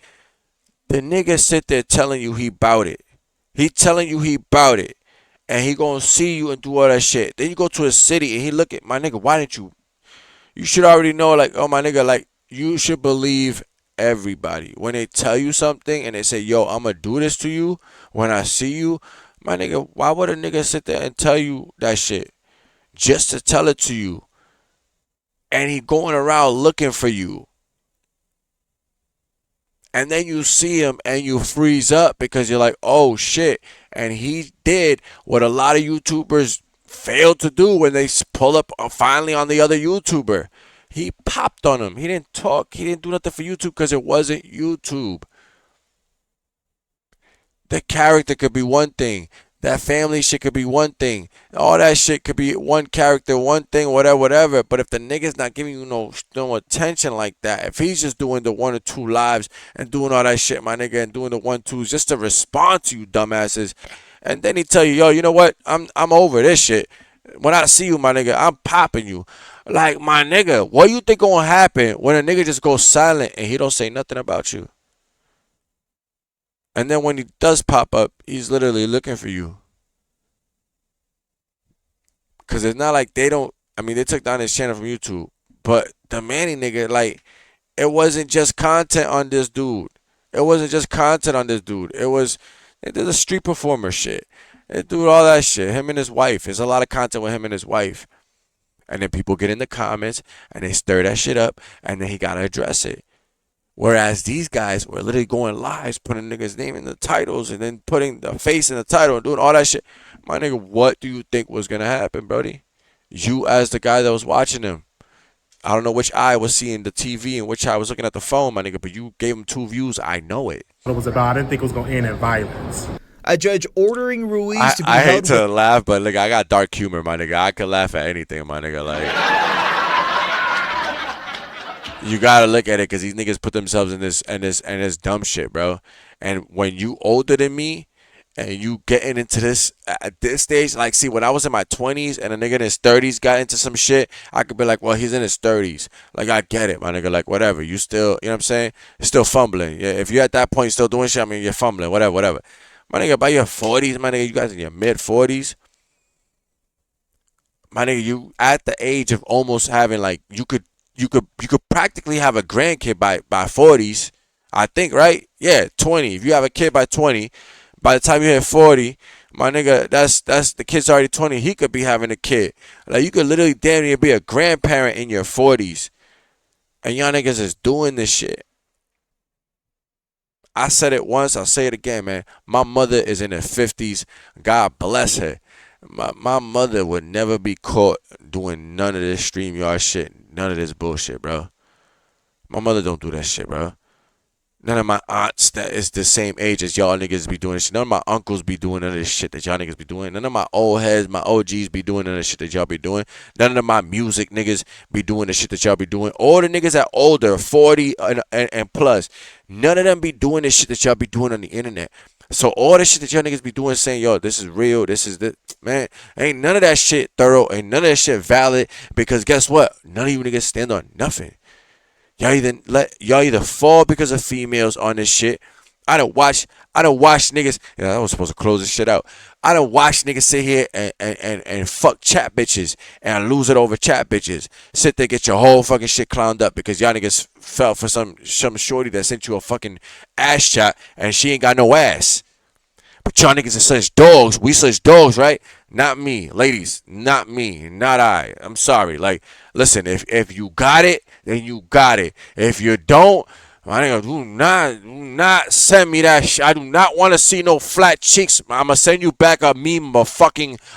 The nigga sit there telling you he bout it. He telling you he bout it. And he gonna see you and do all that shit. Then you go to a city and he look at, my nigga, why didn't you? You should already know, like, oh, my nigga, like, you should believe everybody. When they tell you something and they say, yo, I'm gonna do this to you when I see you, my nigga, why would a nigga sit there and tell you that shit? Just to tell it to you. And he going around looking for you. And then you see him and you freeze up because you're like, oh shit. And he did what a lot of YouTubers failed to do when they pull up finally on the other YouTuber. He popped on him. He didn't talk. He didn't do nothing for YouTube because it wasn't YouTube. The character could be one thing. That family shit could be one thing. All that shit could be one character, one thing, whatever, whatever. But if the nigga's not giving you no attention like that, if he's just doing the 1 or 2 lives and doing all that shit, my nigga, and doing the 1-2s just to respond to you dumbasses, and then he tell you, yo, you know what? I'm over this shit. When I see you, my nigga, I'm popping you. Like, my nigga, what you think gonna happen when a nigga just goes silent and he don't say nothing about you? And then when he does pop up, he's literally looking for you. Because it's not like they don't, I mean, they took down his channel from YouTube. But the Manny nigga, like, it wasn't just content on this dude. It wasn't just content on this dude. It was, they did the street performer shit. They do all that shit. Him and his wife. There's a lot of content with him and his wife. And then people get in the comments and they stir that shit up. And then he got to address it. Whereas these guys were literally going lives, putting niggas' name in the titles and then putting the face in the title and doing all that shit. My nigga, what do you think was going to happen, brody? You as the guy that was watching him. I don't know which eye was seeing the TV and which eye was looking at the phone, my nigga, but you gave him 2 views. I know it. What it was about, I didn't think it was going to end in violence. A judge ordering Ruiz to be I hate held to laugh, but look, I got dark humor, my nigga. I could laugh at anything, my nigga. Like, you gotta look at it because these niggas put themselves in this dumb shit, bro. And when you older than me and you getting into this at this stage, like, see, when I was in my 20s and a nigga in his 30s got into some shit, I could be like, well, he's in his 30s. Like, I get it, my nigga. Like, whatever. You still, you know what I'm saying? You're still fumbling. Yeah, if you're at that point still doing shit, I mean, you're fumbling, whatever. My nigga, by your 40s, my nigga, you guys in your mid-40s, my nigga, you at the age of almost having, like, you could practically have a grandkid by 40s, I think, right? Yeah, 20. If you have a kid by 20, by the time you hit 40, my nigga, that's the kid's already 20. He could be having a kid. Like, you could literally damn near be a grandparent in your 40s. And y'all niggas is doing this shit. I said it once, I'll say it again, man. My mother is in her 50s. God bless her. My mother would never be caught doing none of this StreamYard shit. None of this bullshit, bro. My mother don't do that shit, bro. None of my aunts that is the same age as y'all niggas be doing this shit. None of my uncles be doing none of this shit that y'all niggas be doing. None of my old heads, my OGs be doing none of the shit that y'all be doing. None of my music niggas be doing the shit that y'all be doing. All the niggas that older, 40 and plus, none of them be doing this shit that y'all be doing on the internet. So all the shit that y'all niggas be doing, saying, yo, this is real, this is this, man, ain't none of that shit thorough, ain't none of that shit valid, because guess what? None of you niggas stand on nothing. Y'all either fall because of females on this shit. I don't watch niggas, I was supposed to close this shit out. I don't watch niggas sit here and fuck chat bitches and lose it over chat bitches. Sit there, get your whole fucking shit clowned up because y'all niggas fell for some shorty that sent you a fucking ass shot and she ain't got no ass. But y'all niggas are such dogs. We such dogs, right? Not me. Ladies, not me. Not I. I'm sorry. Like, listen, if you got it, then you got it. If you don't, my nigga, do not send me that shit. I do not want to see no flat cheeks. I'ma send you back a meme of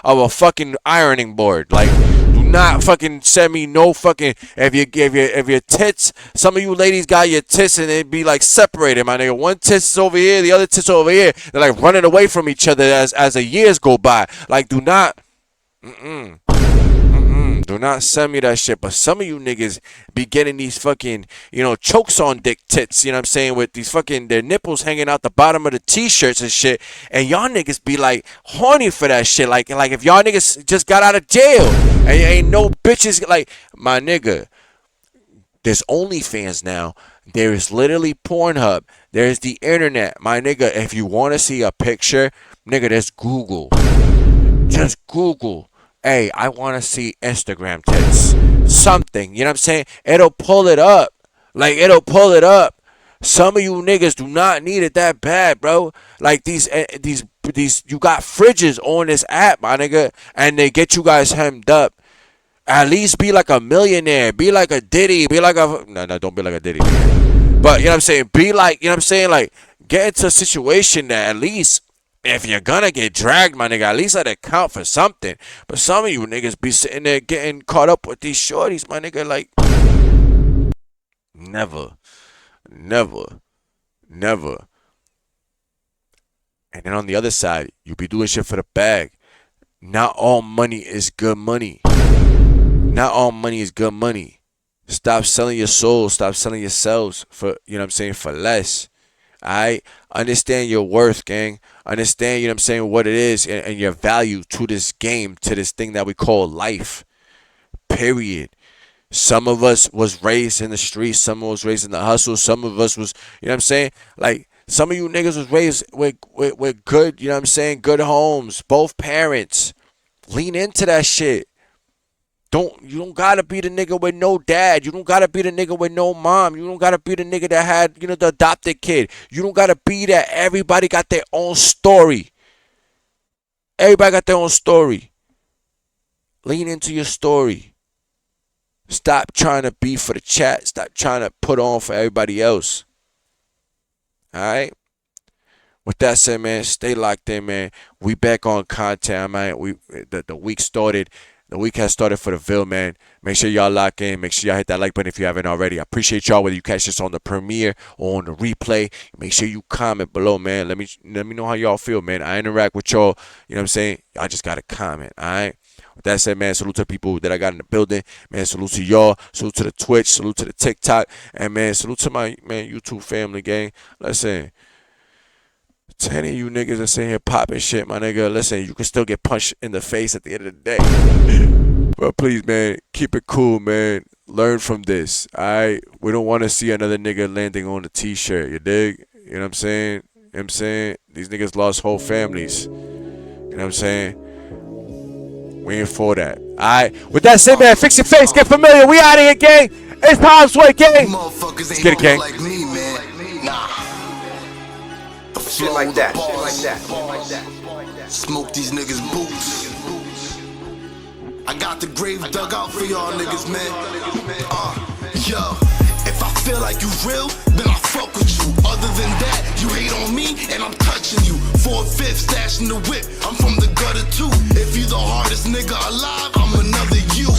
a fucking ironing board. Like, do not fucking send me no fucking, if your tits, some of you ladies got your tits and it be like separated, my nigga. One tits is over here, the other tits over here. They're like running away from each other as the years go by. Like, do not, Do not send me that shit. But some of you niggas be getting these fucking, you know, chokes on dick tits, you know what I'm saying, with these fucking, their nipples hanging out the bottom of the t-shirts and shit. And y'all niggas be like horny for that shit. Like if y'all niggas just got out of jail and ain't no bitches, like, my nigga, there's OnlyFans now. There is literally Pornhub. There's the internet. My nigga, if you want to see a picture, nigga, there's Google. Just Google. Hey, I want to see Instagram tits. Something. You know what I'm saying? It'll pull it up. Like, it'll pull it up. Some of you niggas do not need it that bad, bro. Like, these, you got fridges on this app, my nigga, and they get you guys hemmed up. At least be like a millionaire. Be like a Diddy. Be like a... No, don't be like a Diddy. But, you know what I'm saying? Be like, you know what I'm saying? Like, get into a situation that at least, if you're gonna get dragged, my nigga, at least let it count for something. But some of you niggas be sitting there getting caught up with these shorties, my nigga. Like, never. And then on the other side, you be doing shit for the bag. Not all money is good money. Not all money is good money. Stop selling your soul. Stop selling yourselves for, you know what I'm saying, for less. Alright? Understand your worth, gang. Understand, you know what I'm saying, what it is and your value to this game, to this thing that we call life. Period. Some of us was raised in the streets. Some of us was raised in the hustle. Some of us was, you know what I'm saying? Like, some of you niggas was raised with good, you know what I'm saying, good homes. Both parents. Lean into that shit. You don't gotta be the nigga with no dad. You don't gotta be the nigga with no mom. You don't gotta be the nigga that had, you know, the adopted kid. You don't gotta be that. Everybody got their own story. Everybody got their own story. Lean into your story. Stop trying to be for the chat. Stop trying to put on for everybody else. Alright? With that said, man, stay locked in, man. We back on content, man. The week started. The week has started for the Ville, man. Make sure y'all lock in. Make sure y'all hit that like button if you haven't already. I appreciate y'all, whether you catch this on the premiere or on the replay. Make sure you comment below, man. Let me know how y'all feel, man. I interact with y'all. You know what I'm saying? Y'all just got to comment, all right? With that said, man, salute to the people that I got in the building. Man, salute to y'all. Salute to the Twitch. Salute to the TikTok. And, man, salute to my, man, YouTube family, gang. Listen. 10 of you niggas are sitting here popping shit, my nigga. Listen, you can still get punched in the face at the end of the day. But please, man, keep it cool, man. Learn from this, alright? We don't want to see another nigga landing on a t-shirt, you dig? You know what I'm saying? You know what I'm saying? These niggas lost whole families. You know what I'm saying? We ain't for that. Alright? With that said, man, fix your face, get familiar. We out of here, gang. It's Tom's Way, gang. Let's get it, gang. Shit like that, shit like that, shit like that. Smoke these niggas boots. I got the grave dug out for y'all niggas, man. Yo, if I feel like you real, then I fuck with you. Other than that, you hate on me and I'm touching you. 4/5 stash in the whip, I'm from the gutter too. If you the hardest nigga alive, I'm another you.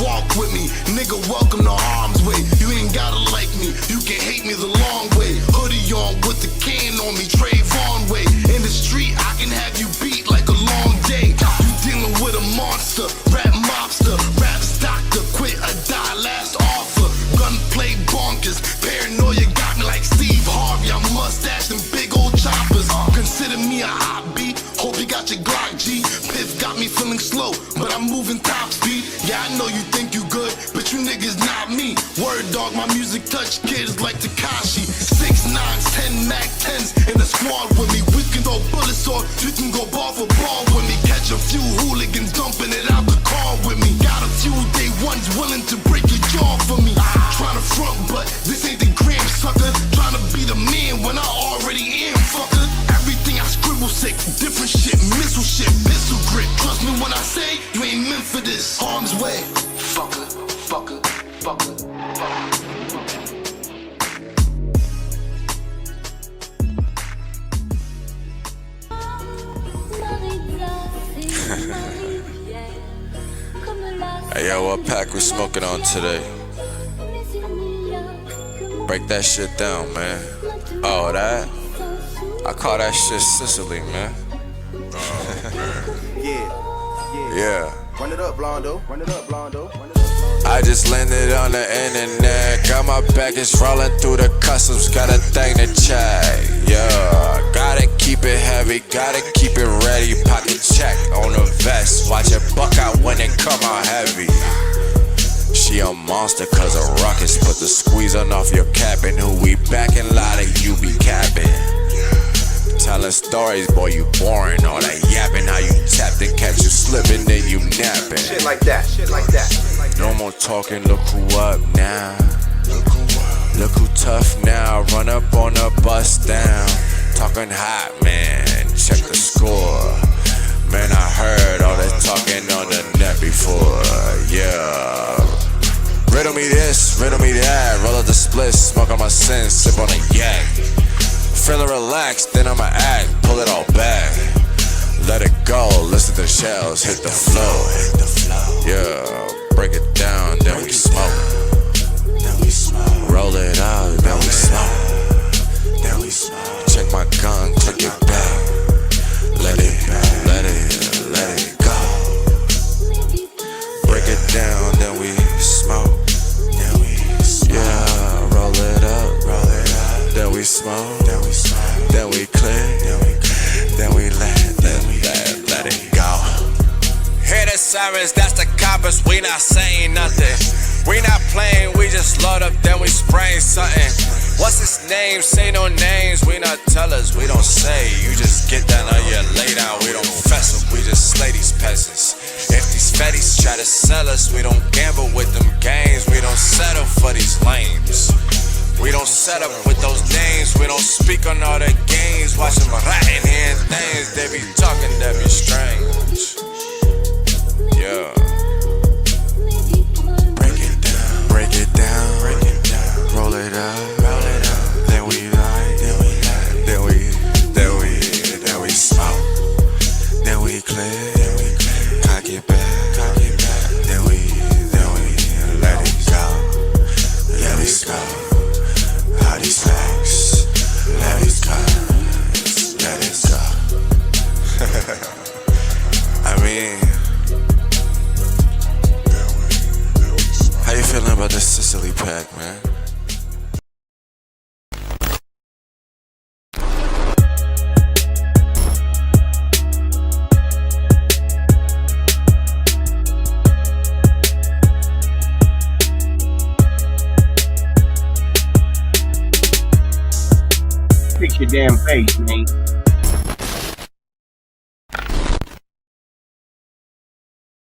Walk with me, nigga, welcome to harm's way. You ain't gotta like me, you can hate me the long way. Hoodie on with the can on me, Trayvon way. In the street, I can have you beat like a long day. You dealing with a monster, rap mobster, raps doctor, quit or die, last offer. Gunplay bonkers, paranoia got me like Steve Harvey. I'm mustache and big old choppers. Consider me a hot beat, hope you got your Glock G. Piff got me feeling slow, but I'm moving top speed. Yeah, I know you think you good, but you niggas not me. Word dog, my music touch kids like Tekashi. 6 9s, 10 Mac 10s in the squad with me. We can throw bullets or you can go ball for ball with me. Catch a few hooligans dumping it out the car with me. Got a few day ones willing to break your jaw for me. Tryna front, but this ain't the gram, sucker. Tryna be the man when I already am, fucker. Everything I scribble sick, different shit, missile shit, pistol grip. Trust me when I say you ain't meant for this. Harm's way, fucker, fucker, fucker, fucker. Hey, yo, what pack we smoking on today? Break that shit down, man. Oh, that? I call that shit Sicily, man. Yeah. Yeah. Run it up, Blondo. Run it up, Blondo. I just landed on the internet. Got my baggage rolling through the customs. Got a thing to check. Yeah, gotta keep it heavy. Gotta keep it ready. Pocket check on the vest. Watch it buck out when it come out heavy. She a monster cause of rockets. Put the squeeze on off your cabin. Who we backing? Lot of you be capping. Telling stories, boy, you boring. All that yapping, how you tapped and catch you slipping, then you napping. Shit like that, shit like that. No more talking, look who up now. Look who tough now. Run up on a bus down. Talking hot, man. Check the score. Man, I heard all that talking on the net before. Yeah. Riddle me this, riddle me that. Roll up the split, smoke on my sins, sip on a yak. Feeling relaxed, then I'ma act, pull it all back. Let it go, listen to the shells, hit the flow. Yeah, break it down, then we smoke. Roll it out, then we smoke. Check my gun, click it back. Let it go. Break it down, then we smoke. Yeah, roll it up, then we smoke. Then we clear, then we let it go. Hear the sirens, that's the coppers, we not saying nothing. We not playing, we just load up, then we spraying something. What's his name? Say no names, we not tellers, we don't say. You just get down on your lay down, we don't fess up, we just slay these peasants. If these fetties try to sell us, we don't gamble with them games, we don't settle for these lames. We don't set up with those names, we don't speak on all the games. Watch them ratting hearing things, they be talking that be strange. Yeah. Break it down, roll it up, then we light, then we smoke, then we clear, cock it back, then we let it go, let it go. All these facts, let it go. I mean, how you feeling about this Sicily pack, man? Fix your damn face, man.